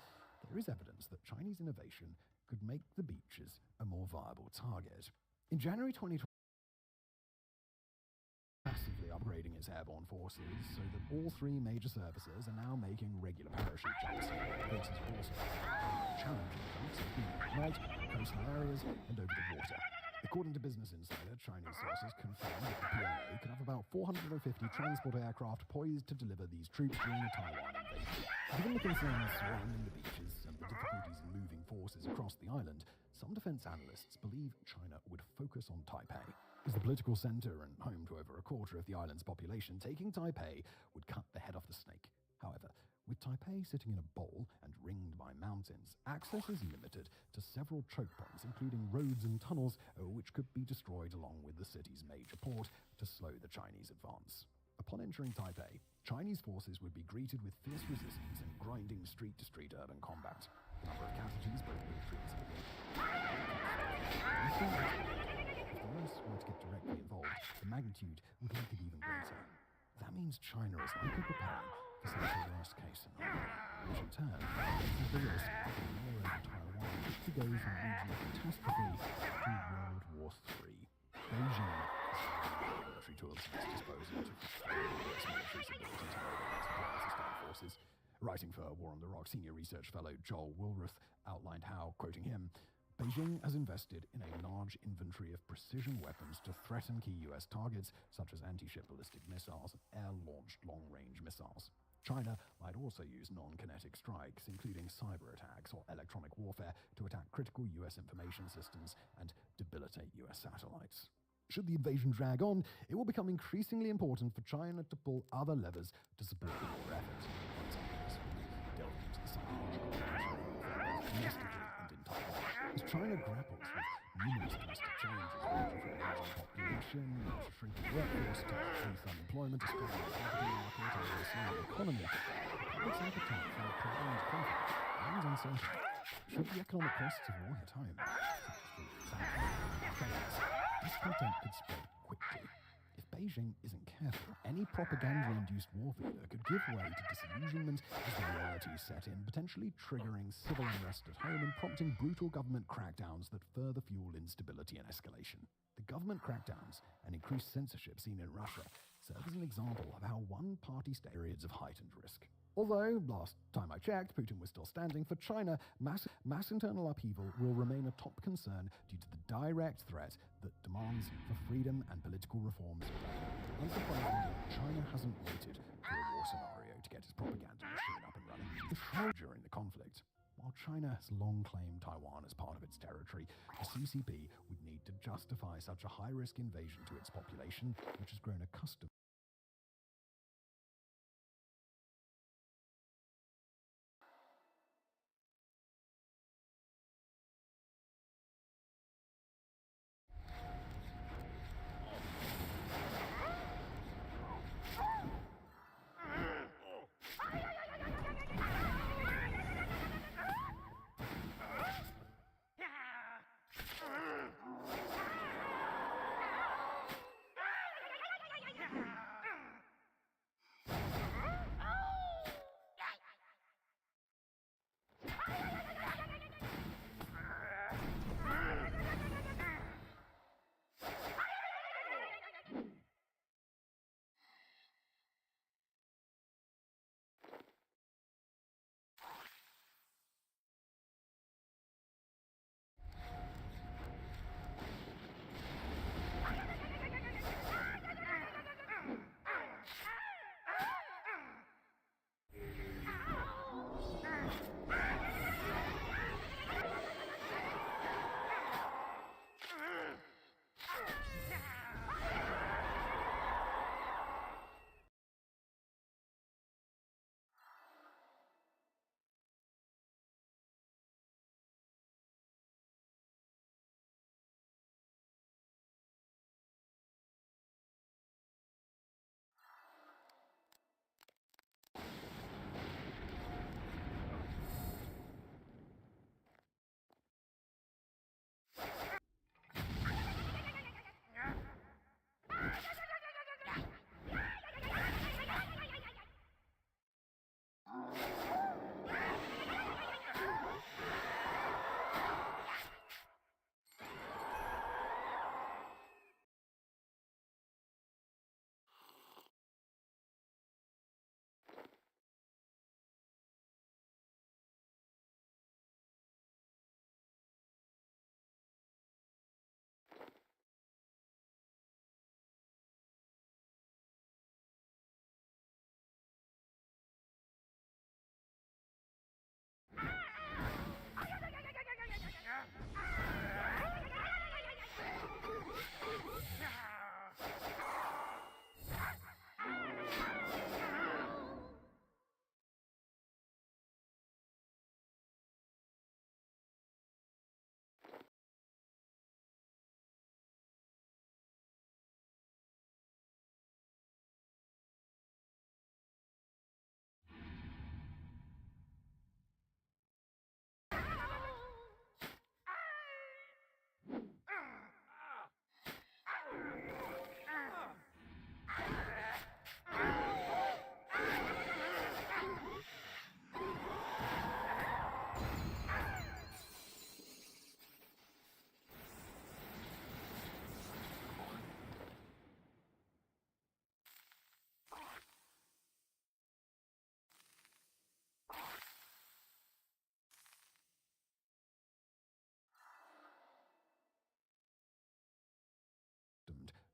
there is evidence that Chinese innovation could make the beaches a more viable target. In January 2020, massively upgrading its airborne forces so that all three major services are now making regular parachute jumps. This is also challenging jumps at night, coastal areas, and over the water. According to Business Insider, Chinese sources confirm that the PLA could have about 450 transport aircraft poised to deliver these troops during the Taiwan invasion. Given the concerns surrounding the beaches and the difficulties in moving forces across the island, some defense analysts believe China would focus on Taipei. As the political center and home to over a quarter of the island's population, taking Taipei would cut the head off the snake. However, with Taipei sitting in a bowl and ringed by mountains, access is limited to several choke points, including roads and tunnels, which could be destroyed along with the city's major port to slow the Chinese advance. Upon entering Taipei, Chinese forces would be greeted with fierce resistance and grinding street-to-street urban combat. The number of casualties, both military and civilian. If the US were to get directly involved, the magnitude would likely be even greater. That means China is likely preparing for such a worst-case scenario, which in turn raises the risk of the war over Taiwan to go from regional catastrophe to World War III. Beijing has military tools at its disposal to frustrate the US military's ability to mobilize and sustain forces. Writing for War on the Rock, senior research fellow Joel Wilruth outlined how, quoting him, Beijing has invested in a large inventory of precision weapons to threaten key US targets, such as anti-ship ballistic missiles and air-launched long-range missiles. China might also use non-kinetic strikes, including cyber attacks or electronic warfare, to attack critical US information systems and debilitate US satellites. Should the invasion drag on, it will become increasingly important for China to pull other levers to support the war effort. For example, this will delve into the psychological warfare domestically and in Taiwan. As China grapples with numerous domestic challenges ranging from aging population, shrinking workforce, to youth unemployment, a struggling capital market, and a slowing economy, the public's appetite for a prolonged conflict remains uncertain. Should the economic costs of war hit home, such as through discontent could spread quickly. If Beijing isn't careful, any propaganda-induced war fever could give way to disillusionment as the realities set in, potentially triggering civil unrest at home and prompting brutal government crackdowns that further fuel instability and escalation. The government crackdowns and increased censorship seen in Russia serve as an example of how one-party periods of heightened risk. Although, last time I checked, Putin was still standing, for China, mass internal upheaval will remain a top concern due to the direct threat that demands for freedom and political reforms. Unsurprisingly, China hasn't waited for a war scenario to get its propaganda machine up and running. During the conflict, while China has long claimed Taiwan as part of its territory, the CCP would need to justify such a high-risk invasion to its population, which has grown accustomed.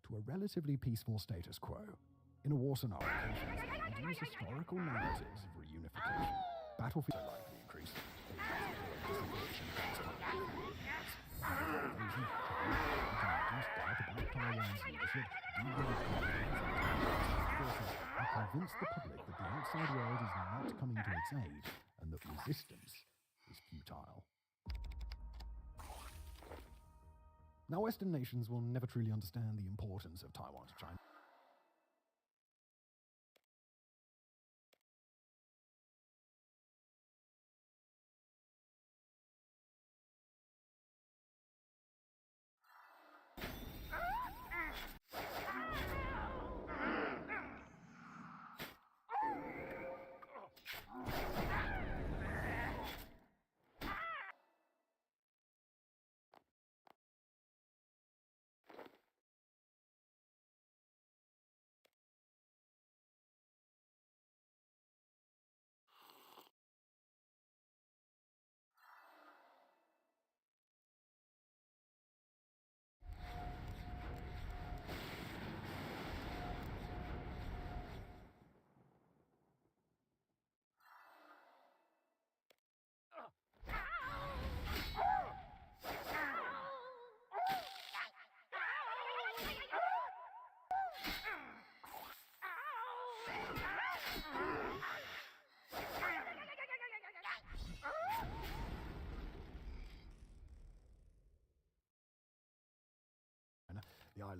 To a relatively peaceful status quo. In a war scenario, and use historical narratives of reunification. Battlefield are likely increase. Convince the public that the outside world is not coming to its aid and that resistance is futile. Now, Western nations will never truly understand the importance of Taiwan to China.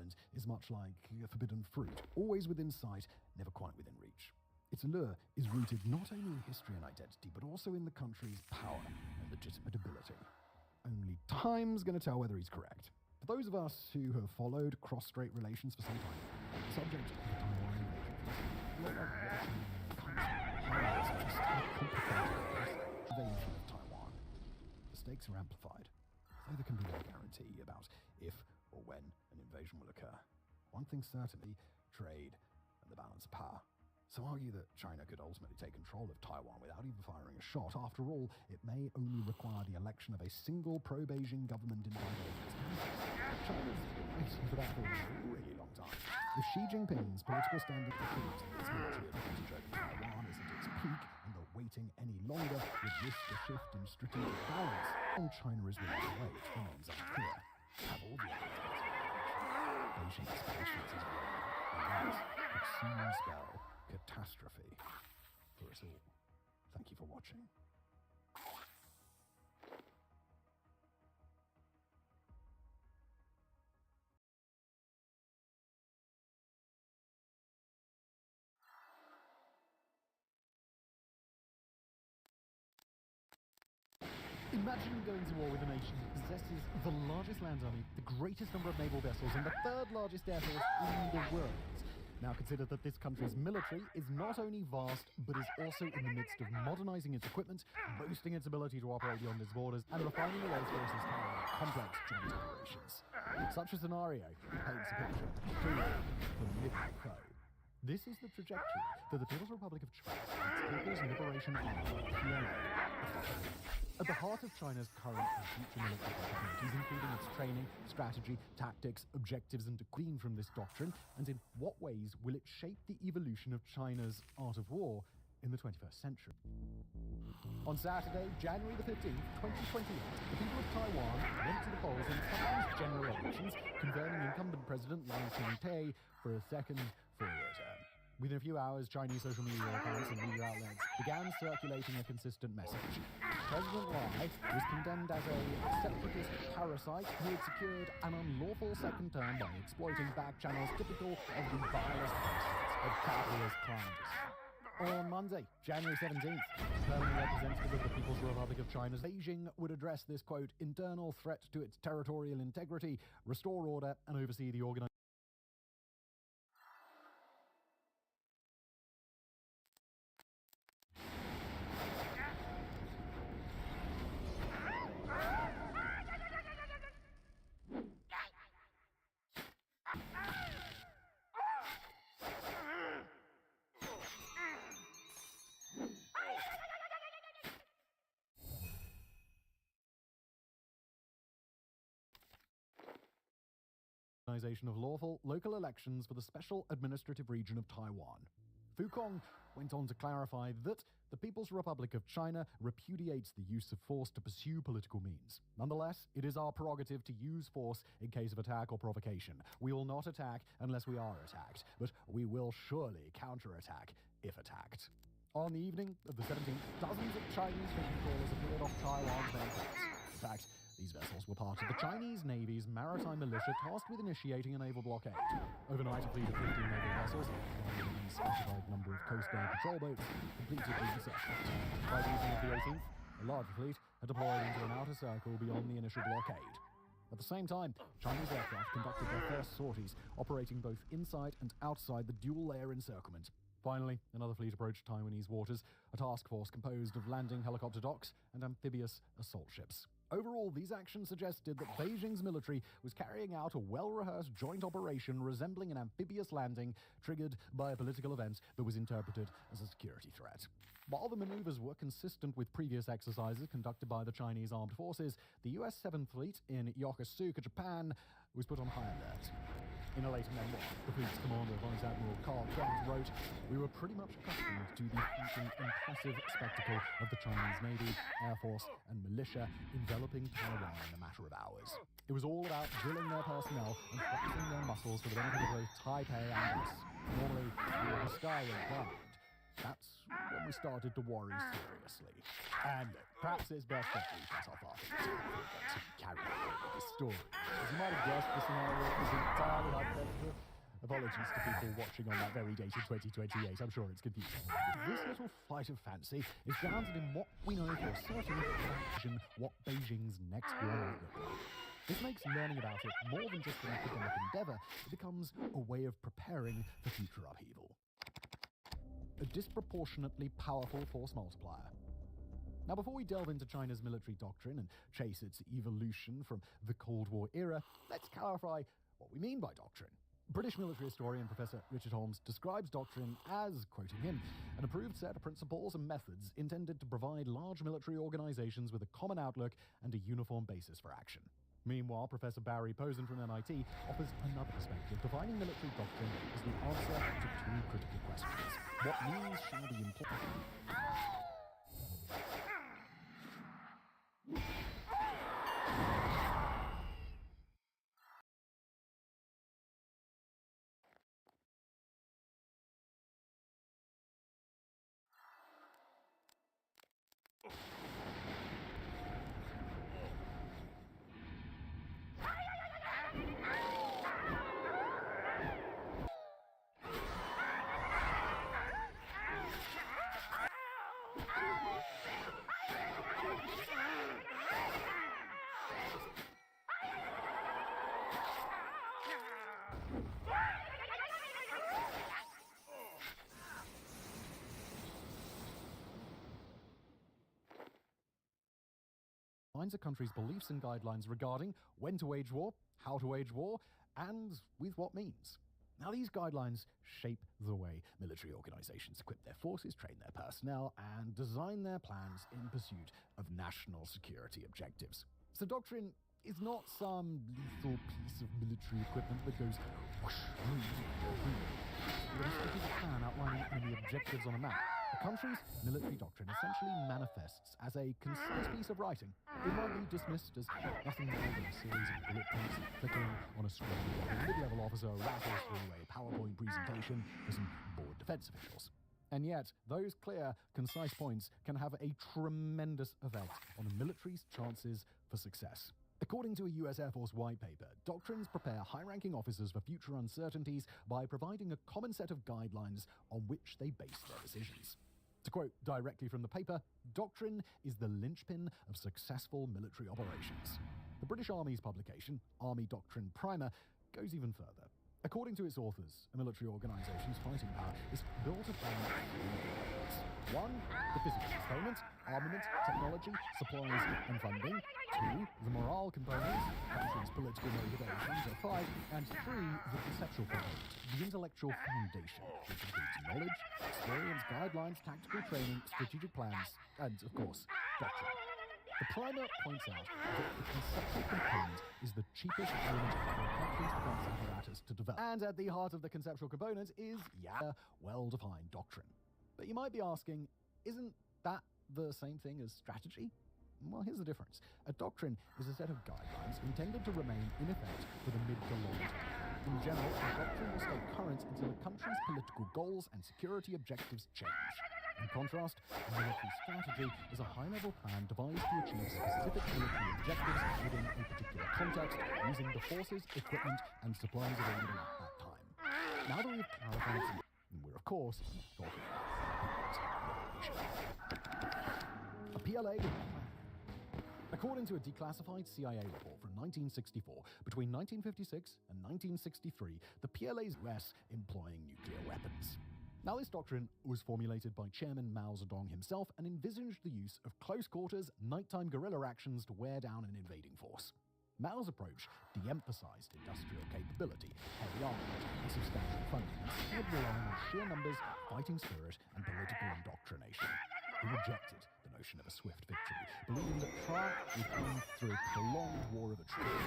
island is much like a forbidden fruit, always within sight, never quite within reach. Its allure is rooted not only in history and identity, but also in the country's power and legitimate ability. Only time's going to tell whether he's correct. For those of us who have followed cross-strait relations for some time, the subject of the Taiwan invasion highlights just how complicated the invasion of Taiwan. The stakes are amplified, though there can be no guarantee about if or when an invasion will occur. One thing's certainly trade and the balance of power. Some argue that China could ultimately take control of Taiwan without even firing a shot. After all, it may only require the election of a single pro-Beijing government in Taiwan. China's been waiting for that for a really long time. If Xi Jinping's political standard proves that its military advantage over Taiwan is at its peak, and that waiting any longer would risk a shift in strategic balance, and China is willing to wait remains unclear. Have all the evidence. Beijing's patience is growing, and that could soon spell catastrophe for us all. Thank you for watching. Imagine going to war with a nation that possesses the largest land army, the greatest number of naval vessels, and the third largest air force in the world. Now consider that this country's military is not only vast, but is also in the midst of modernizing its equipment, boosting its ability to operate beyond its borders, and refining the ways forces carry out complex joint operations. Such a scenario paints a picture clearly for the midnight foe. This is the trajectory that the People's Republic of China, its People's Liberation Army, PLA, at the heart of China's current and future military capabilities, including its training, strategy, tactics, objectives, and glean from this doctrine, and in what ways will it shape the evolution of China's art of war in the 21st century? On Saturday, January the 15th, 2028, the people of Taiwan went to the polls in Taiwan's general elections, confirming incumbent President Lai Ching-te for a second four-year term. Within a few hours, Chinese social media accounts and media outlets began circulating a consistent message. President Lai was condemned as a separatist parasite who had secured an unlawful second term by exploiting back channels typical of the vilest practices of capitalist clients. On Monday, January 17th, permanent representative of the People's Republic of China's Beijing would address this, quote, internal threat to its territorial integrity, restore order, and oversee the organization. Of lawful local elections for the special administrative region of Taiwan. Fu Kong went on to clarify that the People's Republic of China repudiates the use of force to pursue political means. Nonetheless, it is our prerogative to use force in case of attack or provocation. We will not attack unless we are attacked, but we will surely counterattack if attacked. On the evening of the 17th, dozens of Chinese fishing trawlers appeared off Taiwan's main coast. In fact, these vessels were part of the Chinese Navy's maritime militia tasked with initiating a naval blockade. Overnight, a fleet of 15 naval vessels, along with a specified number of Coast Guard patrol boats, completed the assessment. By the evening of the 18th, a larger fleet had deployed into an outer circle beyond the initial blockade. At the same time, Chinese aircraft conducted their first sorties, operating both inside and outside the dual-layer encirclement. Finally, another fleet approached Taiwanese waters, a task force composed of landing helicopter docks and amphibious assault ships. Overall, these actions suggested that Beijing's military was carrying out a well-rehearsed joint operation resembling an amphibious landing triggered by a political event that was interpreted as a security threat. While the maneuvers were consistent with previous exercises conducted by the Chinese armed forces, the US 7th Fleet in Yokosuka, Japan, was put on high alert. In a later memoir, the fleet's commander, Vice Admiral Carl Kent, wrote, "We were pretty much accustomed to the impressive spectacle of the Chinese Navy, Air Force, and militia enveloping Taiwan in a matter of hours. It was all about drilling their personnel and flexing their muscles for the benefit of both Taipei and us. Normally, we were hostile inclined, That's when we started to worry seriously. And look, perhaps it's best that we cut off our feet before we get too carried away with this story. As you might have guessed, the scenario is entirely hypothetical. Apologies to people watching on that very date in 2028. I'm sure it's confusing. This little flight of fancy is grounded in what we know for certain envision what Beijing's next war might look like. This makes learning about it more than just an academic endeavor. It becomes a way of preparing for future upheaval. A disproportionately powerful force multiplier. Now, before we delve into China's military doctrine and chase its evolution from the Cold War era, let's clarify what we mean by doctrine. British military historian Professor Richard Holmes describes doctrine as, quoting him, an approved set of principles and methods intended to provide large military organizations with a common outlook and a uniform basis for action. Meanwhile, Professor Barry Posen from MIT offers another perspective, defining military doctrine as the answer to two critical questions. What means shall be employed? Defines a country's beliefs and guidelines regarding when to wage war, how to wage war, and with what means. Now, these guidelines shape the way military organizations equip their forces, train their personnel, and design their plans in pursuit of national security objectives. So doctrine is not some lethal piece of military equipment that goes whoosh, but a strategic plan outlining enemy objectives on a map. A country's military doctrine essentially manifests as a concise piece of writing. It might be dismissed as nothing more than a series of bullet points flickering on a screen while a mid-level officer rattles through a PowerPoint presentation for some bored defense officials. And yet, those clear, concise points can have a tremendous effect on a military's chances for success. According to a US Air Force white paper, doctrines prepare high-ranking officers for future uncertainties by providing a common set of guidelines on which they base their decisions. To quote directly from the paper, doctrine is the linchpin of successful military operations. The British Army's publication, Army Doctrine Primer, goes even further. According to its authors, a military organization's fighting power is built upon three pillars. One, the physical component, armament, technology, supplies, and funding. Two, the morale component, country's political motivations are five. And three, the conceptual component, the intellectual foundation, which includes knowledge, experience, guidelines, tactical training, strategic plans, and, of course, doctrine. The primer points out that the conceptual component is the cheapest element for a country's defense apparatus to develop. And at the heart of the conceptual component is, well-defined doctrine. But you might be asking, isn't that the same thing as strategy? Well, here's the difference. A doctrine is a set of guidelines intended to remain in effect for the mid to long term. In general, a doctrine will stay current until a country's political goals and security objectives change. In contrast, a military strategy is a high-level plan devised to achieve specific military objectives within a particular context, using the forces, equipment, and supplies available at that time. Now that we've clarified some, we're of course talking about a PLA. According to a declassified CIA report from 1964, between 1956 and 1963, the PLA's US employing nuclear weapons. Now, this doctrine was formulated by Chairman Mao Zedong himself and envisaged the use of close-quarters, nighttime guerrilla actions to wear down an invading force. Mao's approach de-emphasized industrial capability, heavy armament, and substantial funding, instead relying on sheer numbers, fighting spirit, and political indoctrination. He rejected the notion of a swift victory, believing that triumph would come through a prolonged war of attrition.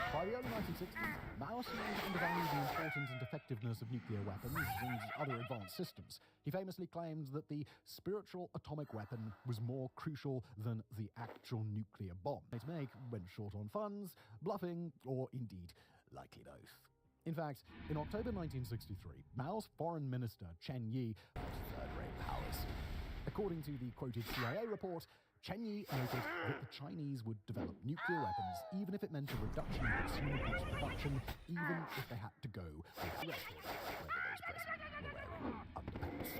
By the early 1960s, Mao seemed to undervalue the importance and effectiveness of nuclear weapons and other advanced systems. He famously claimed that the spiritual atomic weapon was more crucial than the actual nuclear bomb. They make when short on funds, bluffing, or indeed likely both. In fact, in October 1963, Mao's foreign minister, Chen Yi, a third-rate power According to the quoted CIA report, Chen Yi noted that the Chinese would develop nuclear weapons even if it meant a reduction in consumer goods production, even if they had to go with the record, whether those present were wearing underpants.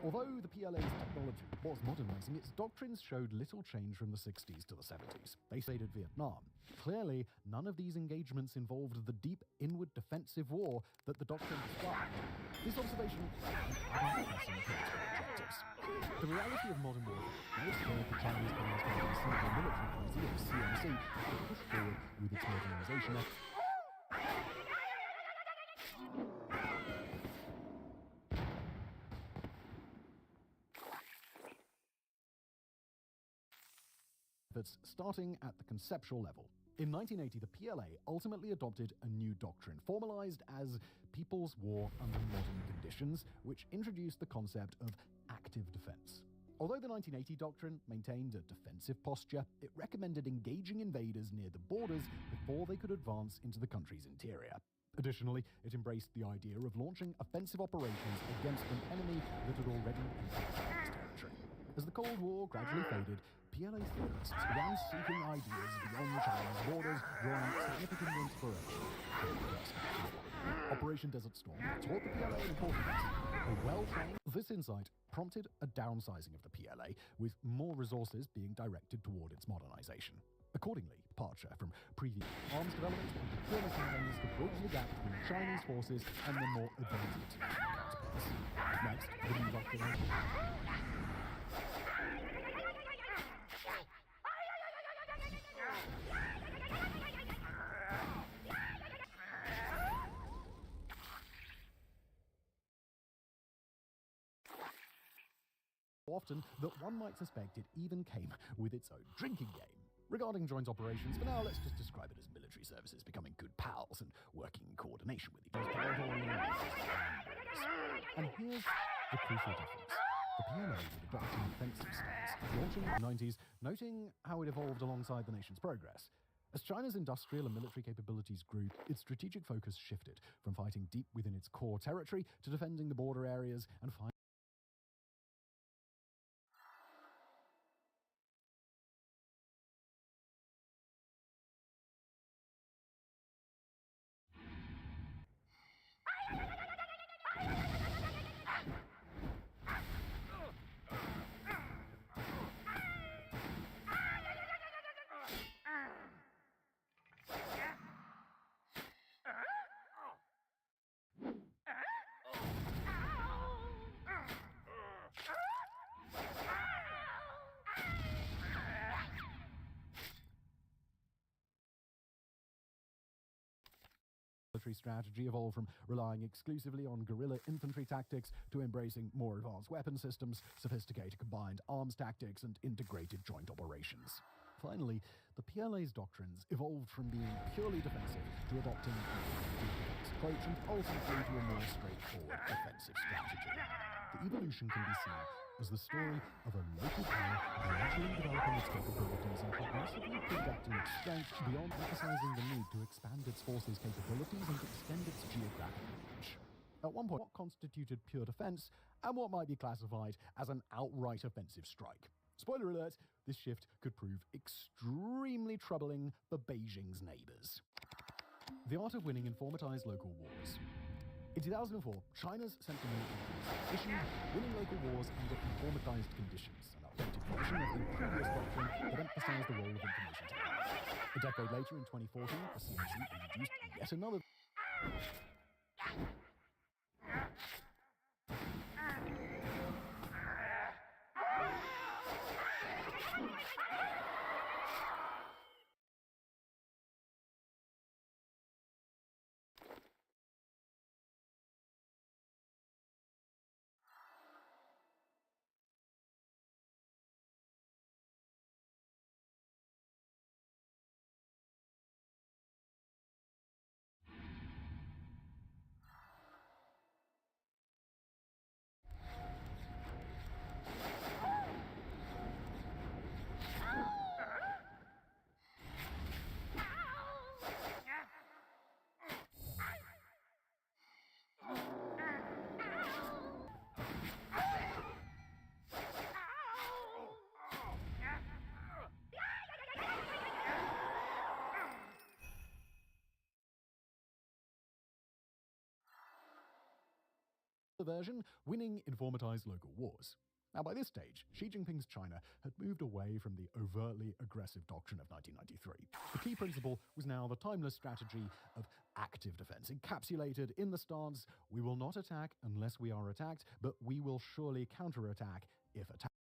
Although the PLA's technology was modernizing, its doctrines showed little change from the 60s to the 70s. They invaded Vietnam. Clearly, none of these engagements involved the deep inward defensive war that the doctrine described. This observation had pressing political objectives. The reality of modern warfare may have spurred the Chinese Communist Civil Military Committee, or CMC, to push forward with its modernization efforts. Starting at the conceptual level. In 1980, the PLA ultimately adopted a new doctrine, formalized as People's War Under Modern Conditions, which introduced the concept of active defense. Although the 1980 doctrine maintained a defensive posture, it recommended engaging invaders near the borders before they could advance into the country's interior. Additionally, it embraced the idea of launching offensive operations against an enemy that had already entered Chinese territory. As the Cold War gradually faded, PLA theorists began seeking ideas beyond China's borders, drawing significant inspiration from the First World War. Operation Desert Storm taught the PLA an important lesson. This insight prompted a downsizing of the PLA, with more resources being directed toward its modernization. Accordingly, departure from previous arms development and procurement campaigns to bridge the gap between Chinese forces and the more advanced international counterparts. Next, the new doctrine. Often that one might suspect it even came with its own drinking game. Regarding joint operations, for now let's just describe it as military services becoming good pals and working in coordination with each other. And here's the crucial difference. The PLA would adopt an offensive stance, launching in the 90s, noting how it evolved alongside the nation's progress. As China's industrial and military capabilities grew, its strategic focus shifted from fighting deep within its core territory to defending the border areas and fighting strategy evolved from relying exclusively on guerrilla infantry tactics to embracing more advanced weapon systems, sophisticated combined arms tactics, and integrated joint operations. Finally, the PLA's doctrines evolved from being purely defensive to adopting a defense approach and ultimately to a more straightforward offensive strategy. The evolution can be seen as the story of a local power gradually developing its capabilities and progressively projecting its strength beyond emphasizing the need to expand its forces' capabilities and extend its geographic reach. At one point, what constituted pure defense and what might be classified as an outright offensive strike. Spoiler alert, this shift could prove extremely troubling for Beijing's neighbors. The art of winning informatized local wars. In 2004, China's Central Military Police issued winning local wars under informatized conditions, an updated version of the previous doctrine that emphasized the role of information technology. A decade later, in 2014, the CMC introduced yet another version, winning informatized local wars. Now, by this stage, Xi Jinping's China had moved away from the overtly aggressive doctrine of 1993. The key principle was now the timeless strategy of active defense, encapsulated in the stance, we will not attack unless we are attacked, but we will surely counterattack if attacked.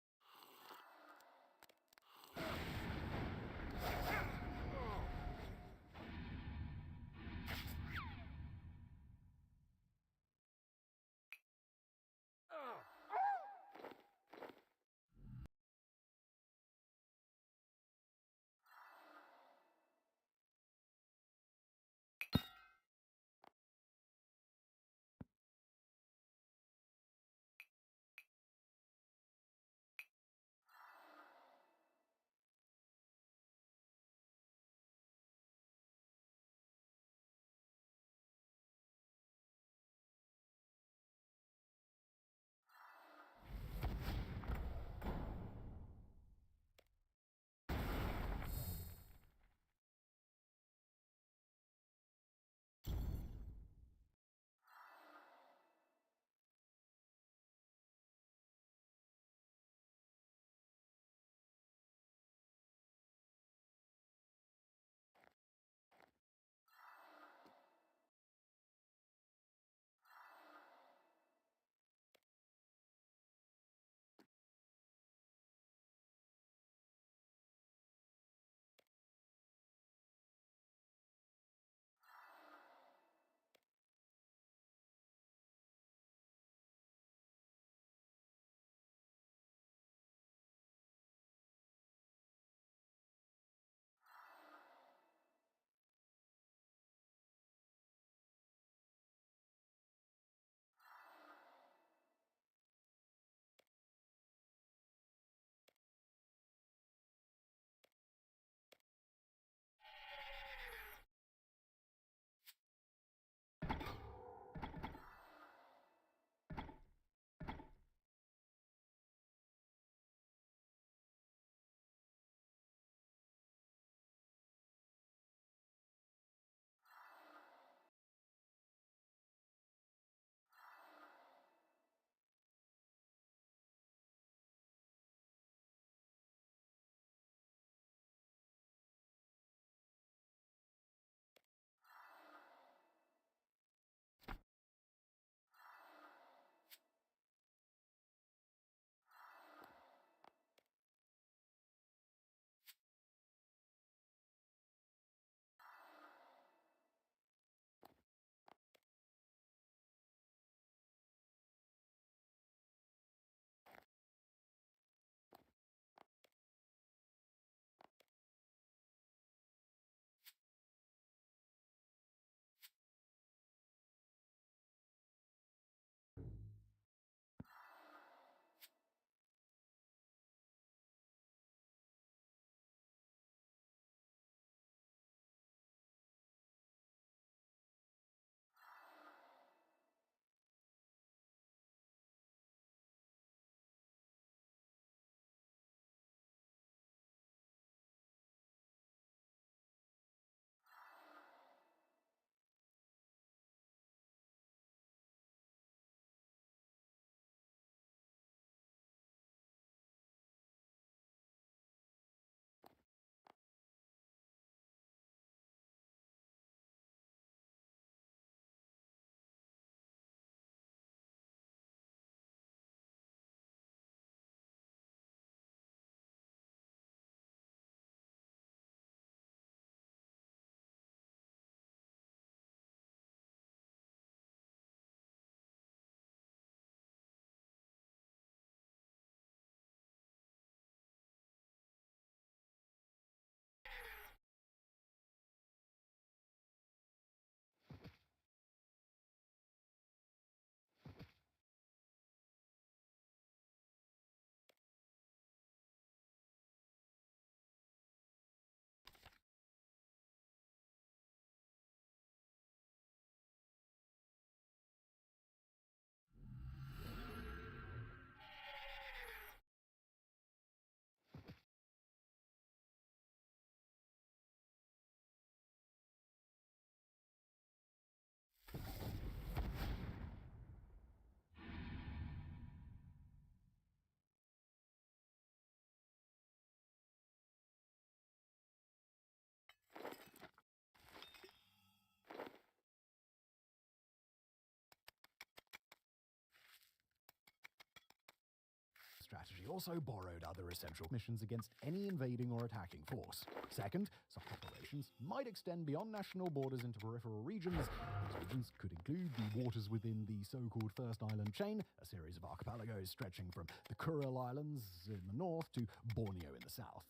strategy also borrowed other essential missions against any invading or attacking force. Second, such operations might extend beyond national borders into peripheral regions. These regions could include the waters within the so-called First Island Chain, a series of archipelagos stretching from the Kuril Islands in the north to Borneo in the south.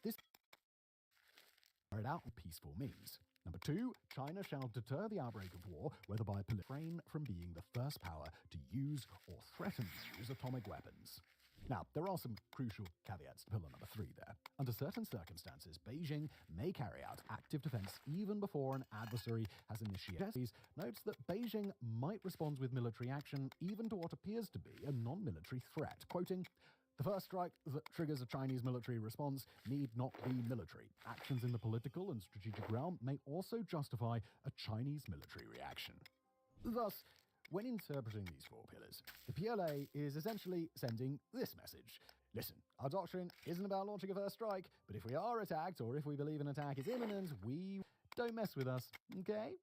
This carried out with peaceful means. Number 2, China shall deter the outbreak of war, whether by refrain from being the first power to use or threaten to use atomic weapons. Now, there are some crucial caveats to pillar number 3 there. Under certain circumstances, Beijing may carry out active defense even before an adversary has initiated. Notes that Beijing might respond with military action even to what appears to be a non-military threat, quoting, "The first strike that triggers a Chinese military response need not be military. Actions in the political and strategic realm may also justify a Chinese military reaction." Thus, when interpreting these 4 pillars, the PLA is essentially sending this message. Listen, our doctrine isn't about launching a first strike, but if we are attacked or if we believe an attack is imminent, we don't mess with us, okay?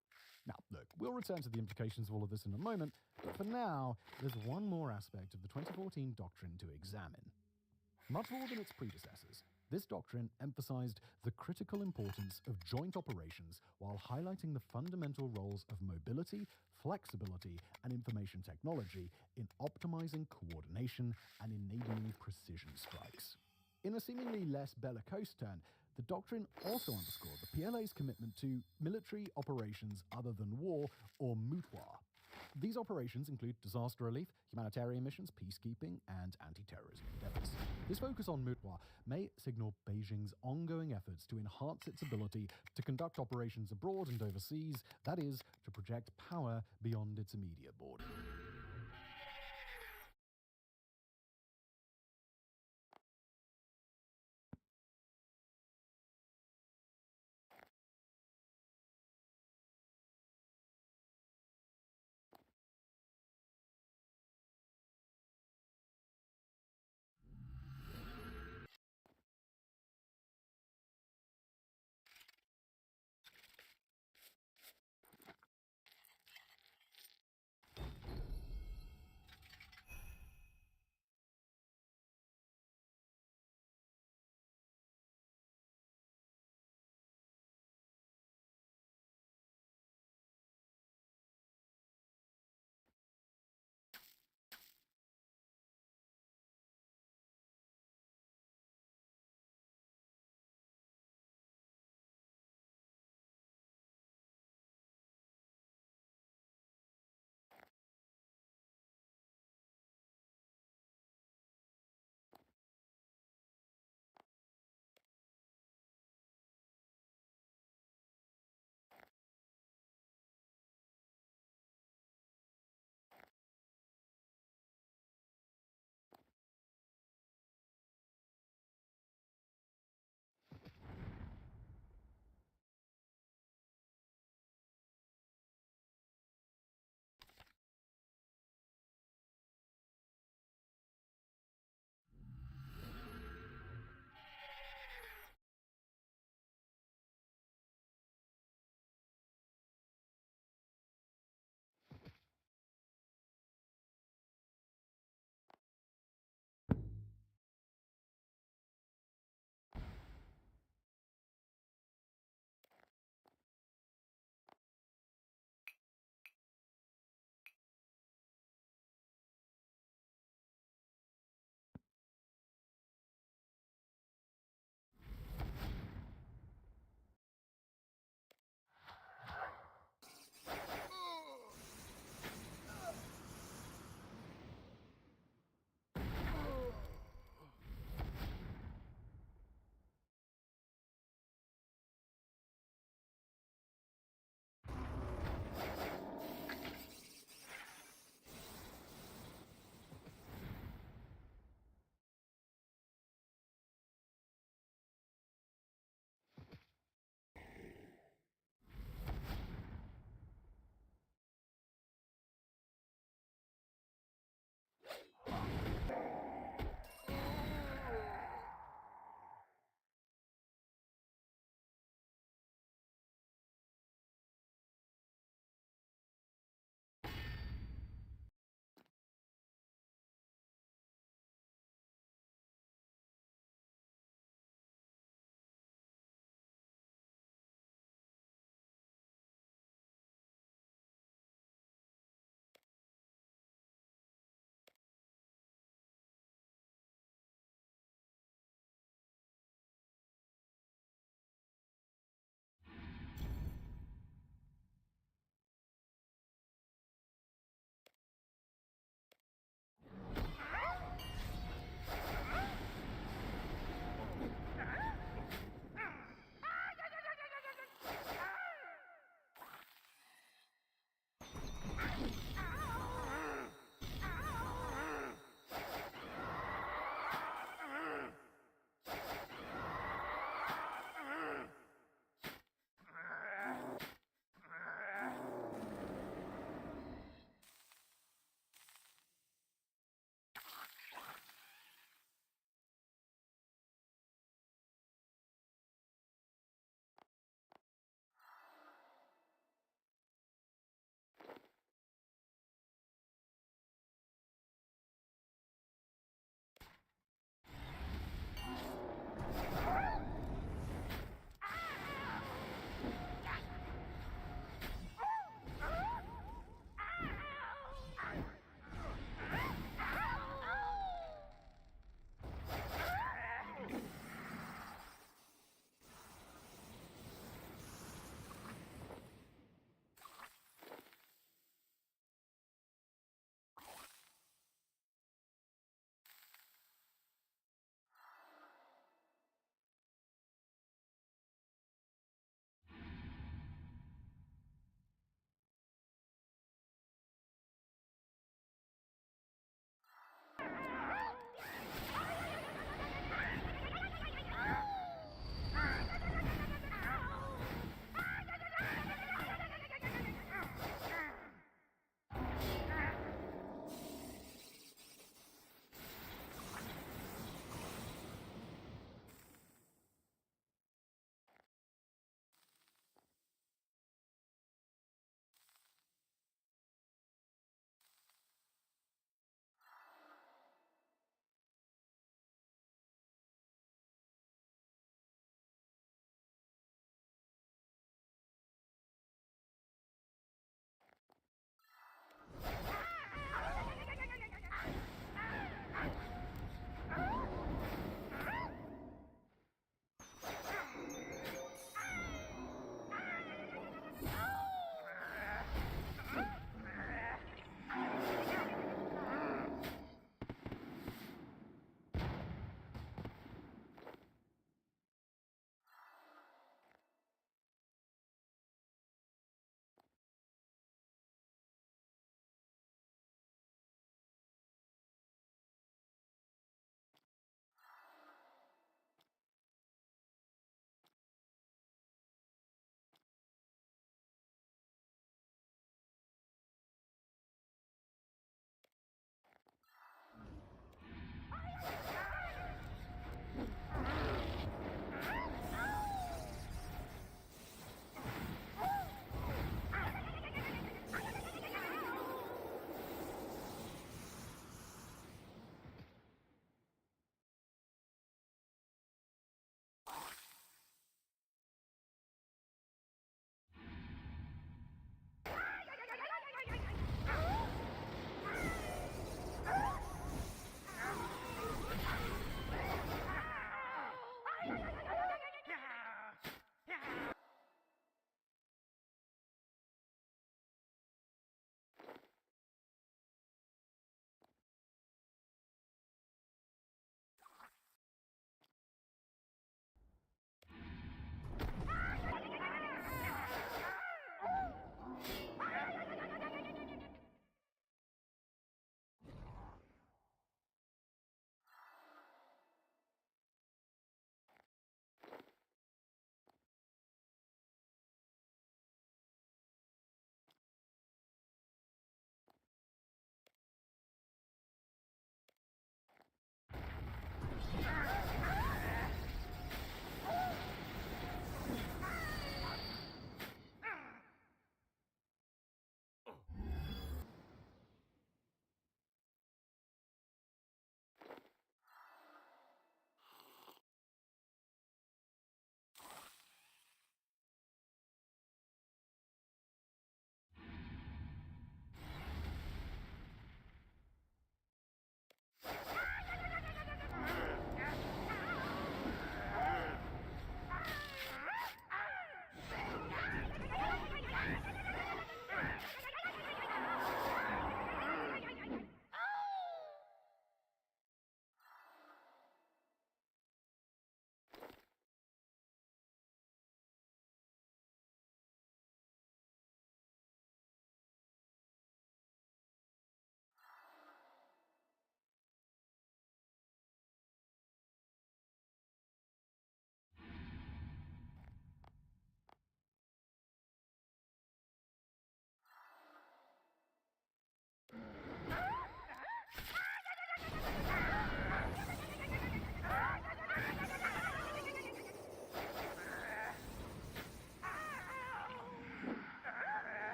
Now, look, we'll return to the implications of all of this in a moment, but for now, there's one more aspect of the 2014 doctrine to examine. Much more than its predecessors, this doctrine emphasized the critical importance of joint operations while highlighting the fundamental roles of mobility, flexibility, and information technology in optimizing coordination and enabling precision strikes. In a seemingly less bellicose turn, the doctrine also underscored the PLA's commitment to military operations other than war, or MUTWA. These operations include disaster relief, humanitarian missions, peacekeeping, and anti-terrorism endeavors. This focus on MUTWA may signal Beijing's ongoing efforts to enhance its ability to conduct operations abroad and overseas, that is, to project power beyond its immediate border.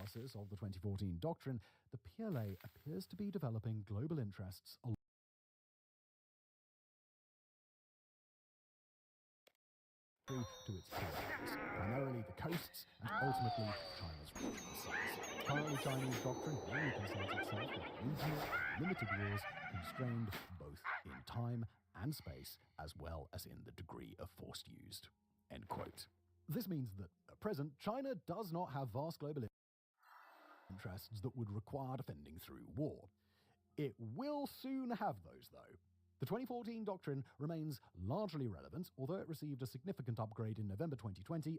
analysis of the 2014 doctrine, the PLA appears to be developing global interests to its peripheries, primarily the coasts and ultimately China's regional seas. Currently, Chinese doctrine mainly concerns itself with regional, limited wars constrained both in time and space, as well as in the degree of force used. End quote. This means that, at present, China does not have vast global interests that would require defending through war. It will soon have those, though. The 2014 doctrine remains largely relevant, although it received a significant upgrade in November 2020.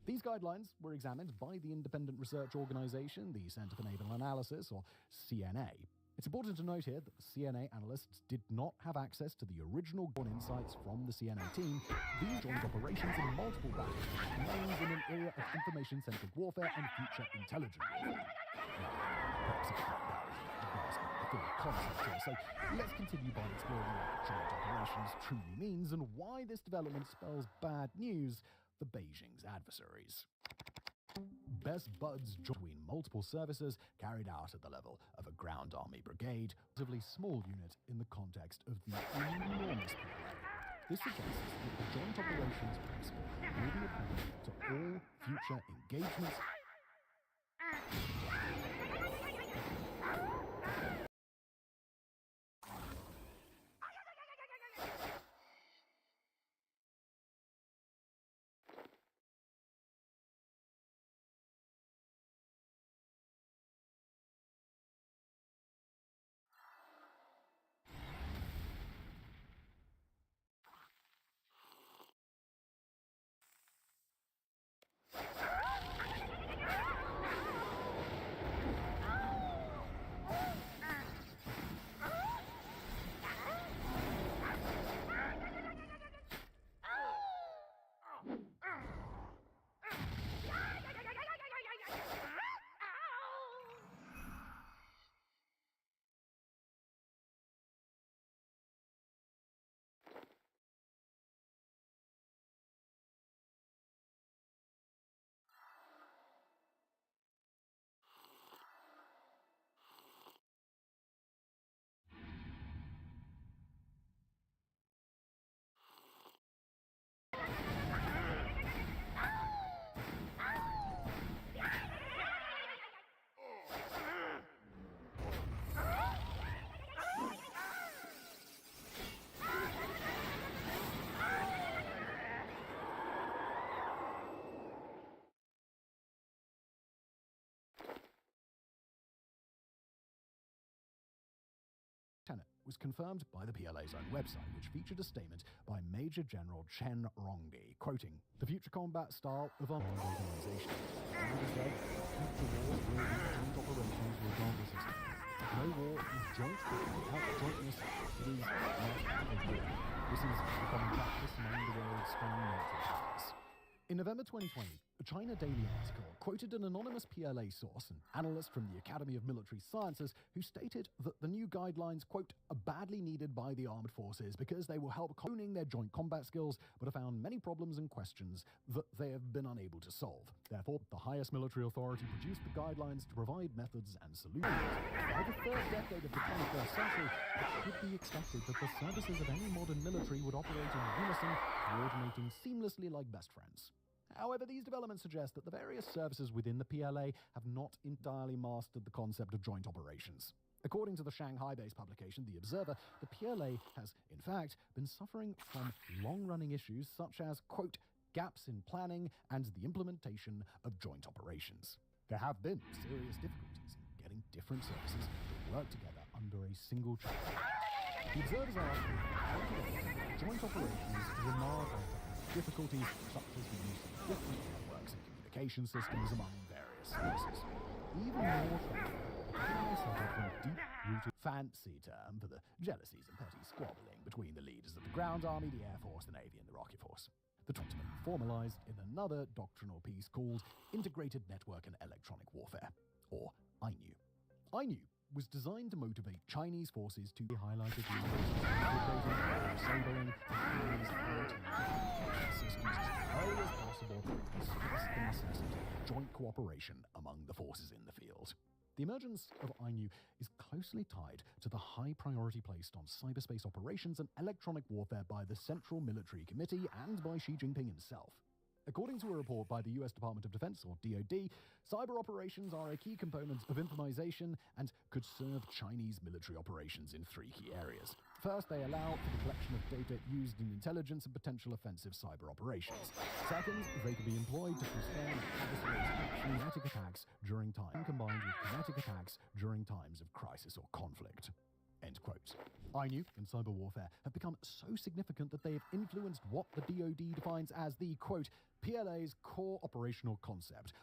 These guidelines were examined by the independent research organization, the Center for Naval Analysis, or CNA. It's important to note here that the CNA analysts did not have access to the original insights from the CNA team. These joined operations in multiple battles, remains in an era of information-centric warfare and future intelligence warfare. Perhaps it's not now to grasp the full concept here, so let's continue by exploring what joint operations truly means and why this development spells bad news for Beijing's adversaries. Best buds between multiple services carried out at the level of a ground army brigade, a relatively small unit in the context of the enormous PLA. This suggests that the joint operations principle will be applied to all future engagements. was confirmed by the PLA's own website, which featured a statement by Major General Chen Rongbi, quoting, "The future combat style of our organization. He said, future wars will be joint operations regardless of state. No war is joint, without jointness, it is not a war. This is a common practice among the world's strong military powers." In November 2020, a China Daily article quoted an anonymous PLA source, an analyst from the Academy of Military Sciences, who stated that the new guidelines, quote, "are badly needed by the armed forces because they will help honing their joint combat skills, but have found many problems and questions that they have been unable to solve. Therefore, the highest military authority produced the guidelines to provide methods and solutions. By the third decade of the 21st century, it should be expected that the services of any modern military would operate in unison, coordinating seamlessly like best friends." However, these developments suggest that the various services within the PLA have not entirely mastered the concept of joint operations. According to the Shanghai-based publication The Observer, the PLA has, in fact, been suffering from long-running issues such as, quote, "gaps in planning and the implementation of joint operations." There have been serious difficulties in getting different services to work together under a single charter. The Observer's article calculates that joint operations is a marred by difficulties such as the use of different networks and communication systems among various services. Even more troubling, the PLA suffered from a deep-rooted fancy term for the jealousies and petty squabbling between the leaders of the Ground Army, the Air Force, the Navy, and the Rocket Force. The document formalized in another doctrinal piece called Integrated Network and Electronic Warfare, or INEW. INEW was designed to motivate Chinese forces to highlight the disabling Chinese anti-communication systems as early as possible and stress the necessity of joint cooperation among the forces in the field. The emergence of INEW is closely tied to the high priority placed on cyberspace operations and electronic warfare by the Central Military Committee and by Xi Jinping himself. According to a report by the US Department of Defense, or DoD, cyber operations are a key component of information and could serve Chinese military operations in three key areas. First, they allow for the collection of data used in intelligence and potential offensive cyber operations. Second, they can be employed to postpone adversaries' kinetic attacks during time, combined with kinetic attacks during times of crisis or conflict. End quote. INEW and cyber warfare have become so significant that they have influenced what the DoD defines as the, quote, PLA's core operational concept.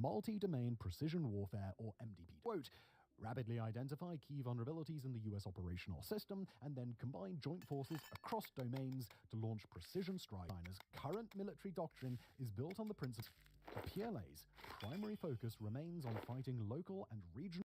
multi-domain precision warfare, or MDP. Quote, rapidly identify key vulnerabilities in the US operational system, and then combine joint forces across domains to launch precision strikes. China's current military doctrine is built on the principle the PLA's primary focus remains on fighting local and regional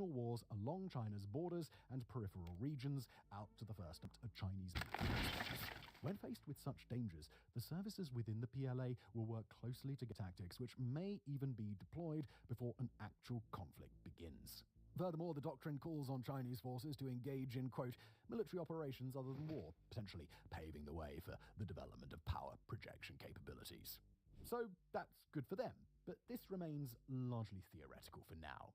regional wars along China's borders and peripheral regions out to the first of Chinese militaries. When faced with such dangers, the services within the PLA will work closely to get tactics which may even be deployed before an actual conflict begins. Furthermore, the doctrine calls on Chinese forces to engage in, quote, military operations other than war, potentially paving the way for the development of power projection capabilities. So that's good for them, but this remains largely theoretical for now.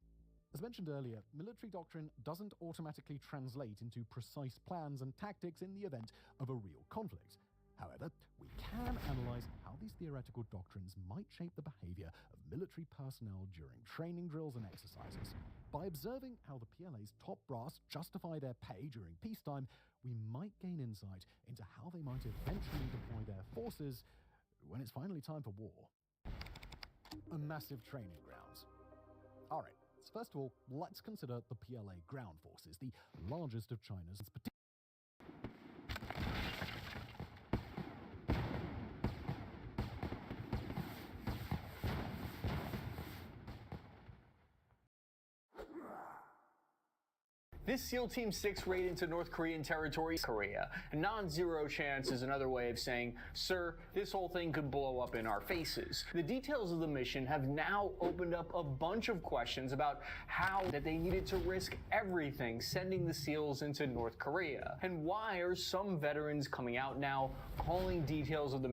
As mentioned earlier, military doctrine doesn't automatically translate into precise plans and tactics in the event of a real conflict. However, we can analyze how these theoretical doctrines might shape the behavior of military personnel during training drills and exercises. By observing how the PLA's top brass justify their pay during peacetime, we might gain insight into how they might eventually deploy their forces when it's finally time for war. A massive training grounds. Alright, so first of all, let's consider the PLA ground forces, the largest of China's. This SEAL Team 6 raid into North Korean territory, Korea. A non-zero chance is another way of saying, sir, this whole thing could blow up in our faces. The details of the mission have now opened up a bunch of questions about how that they needed to risk everything sending the SEALs into North Korea. And why are some veterans coming out now calling details of the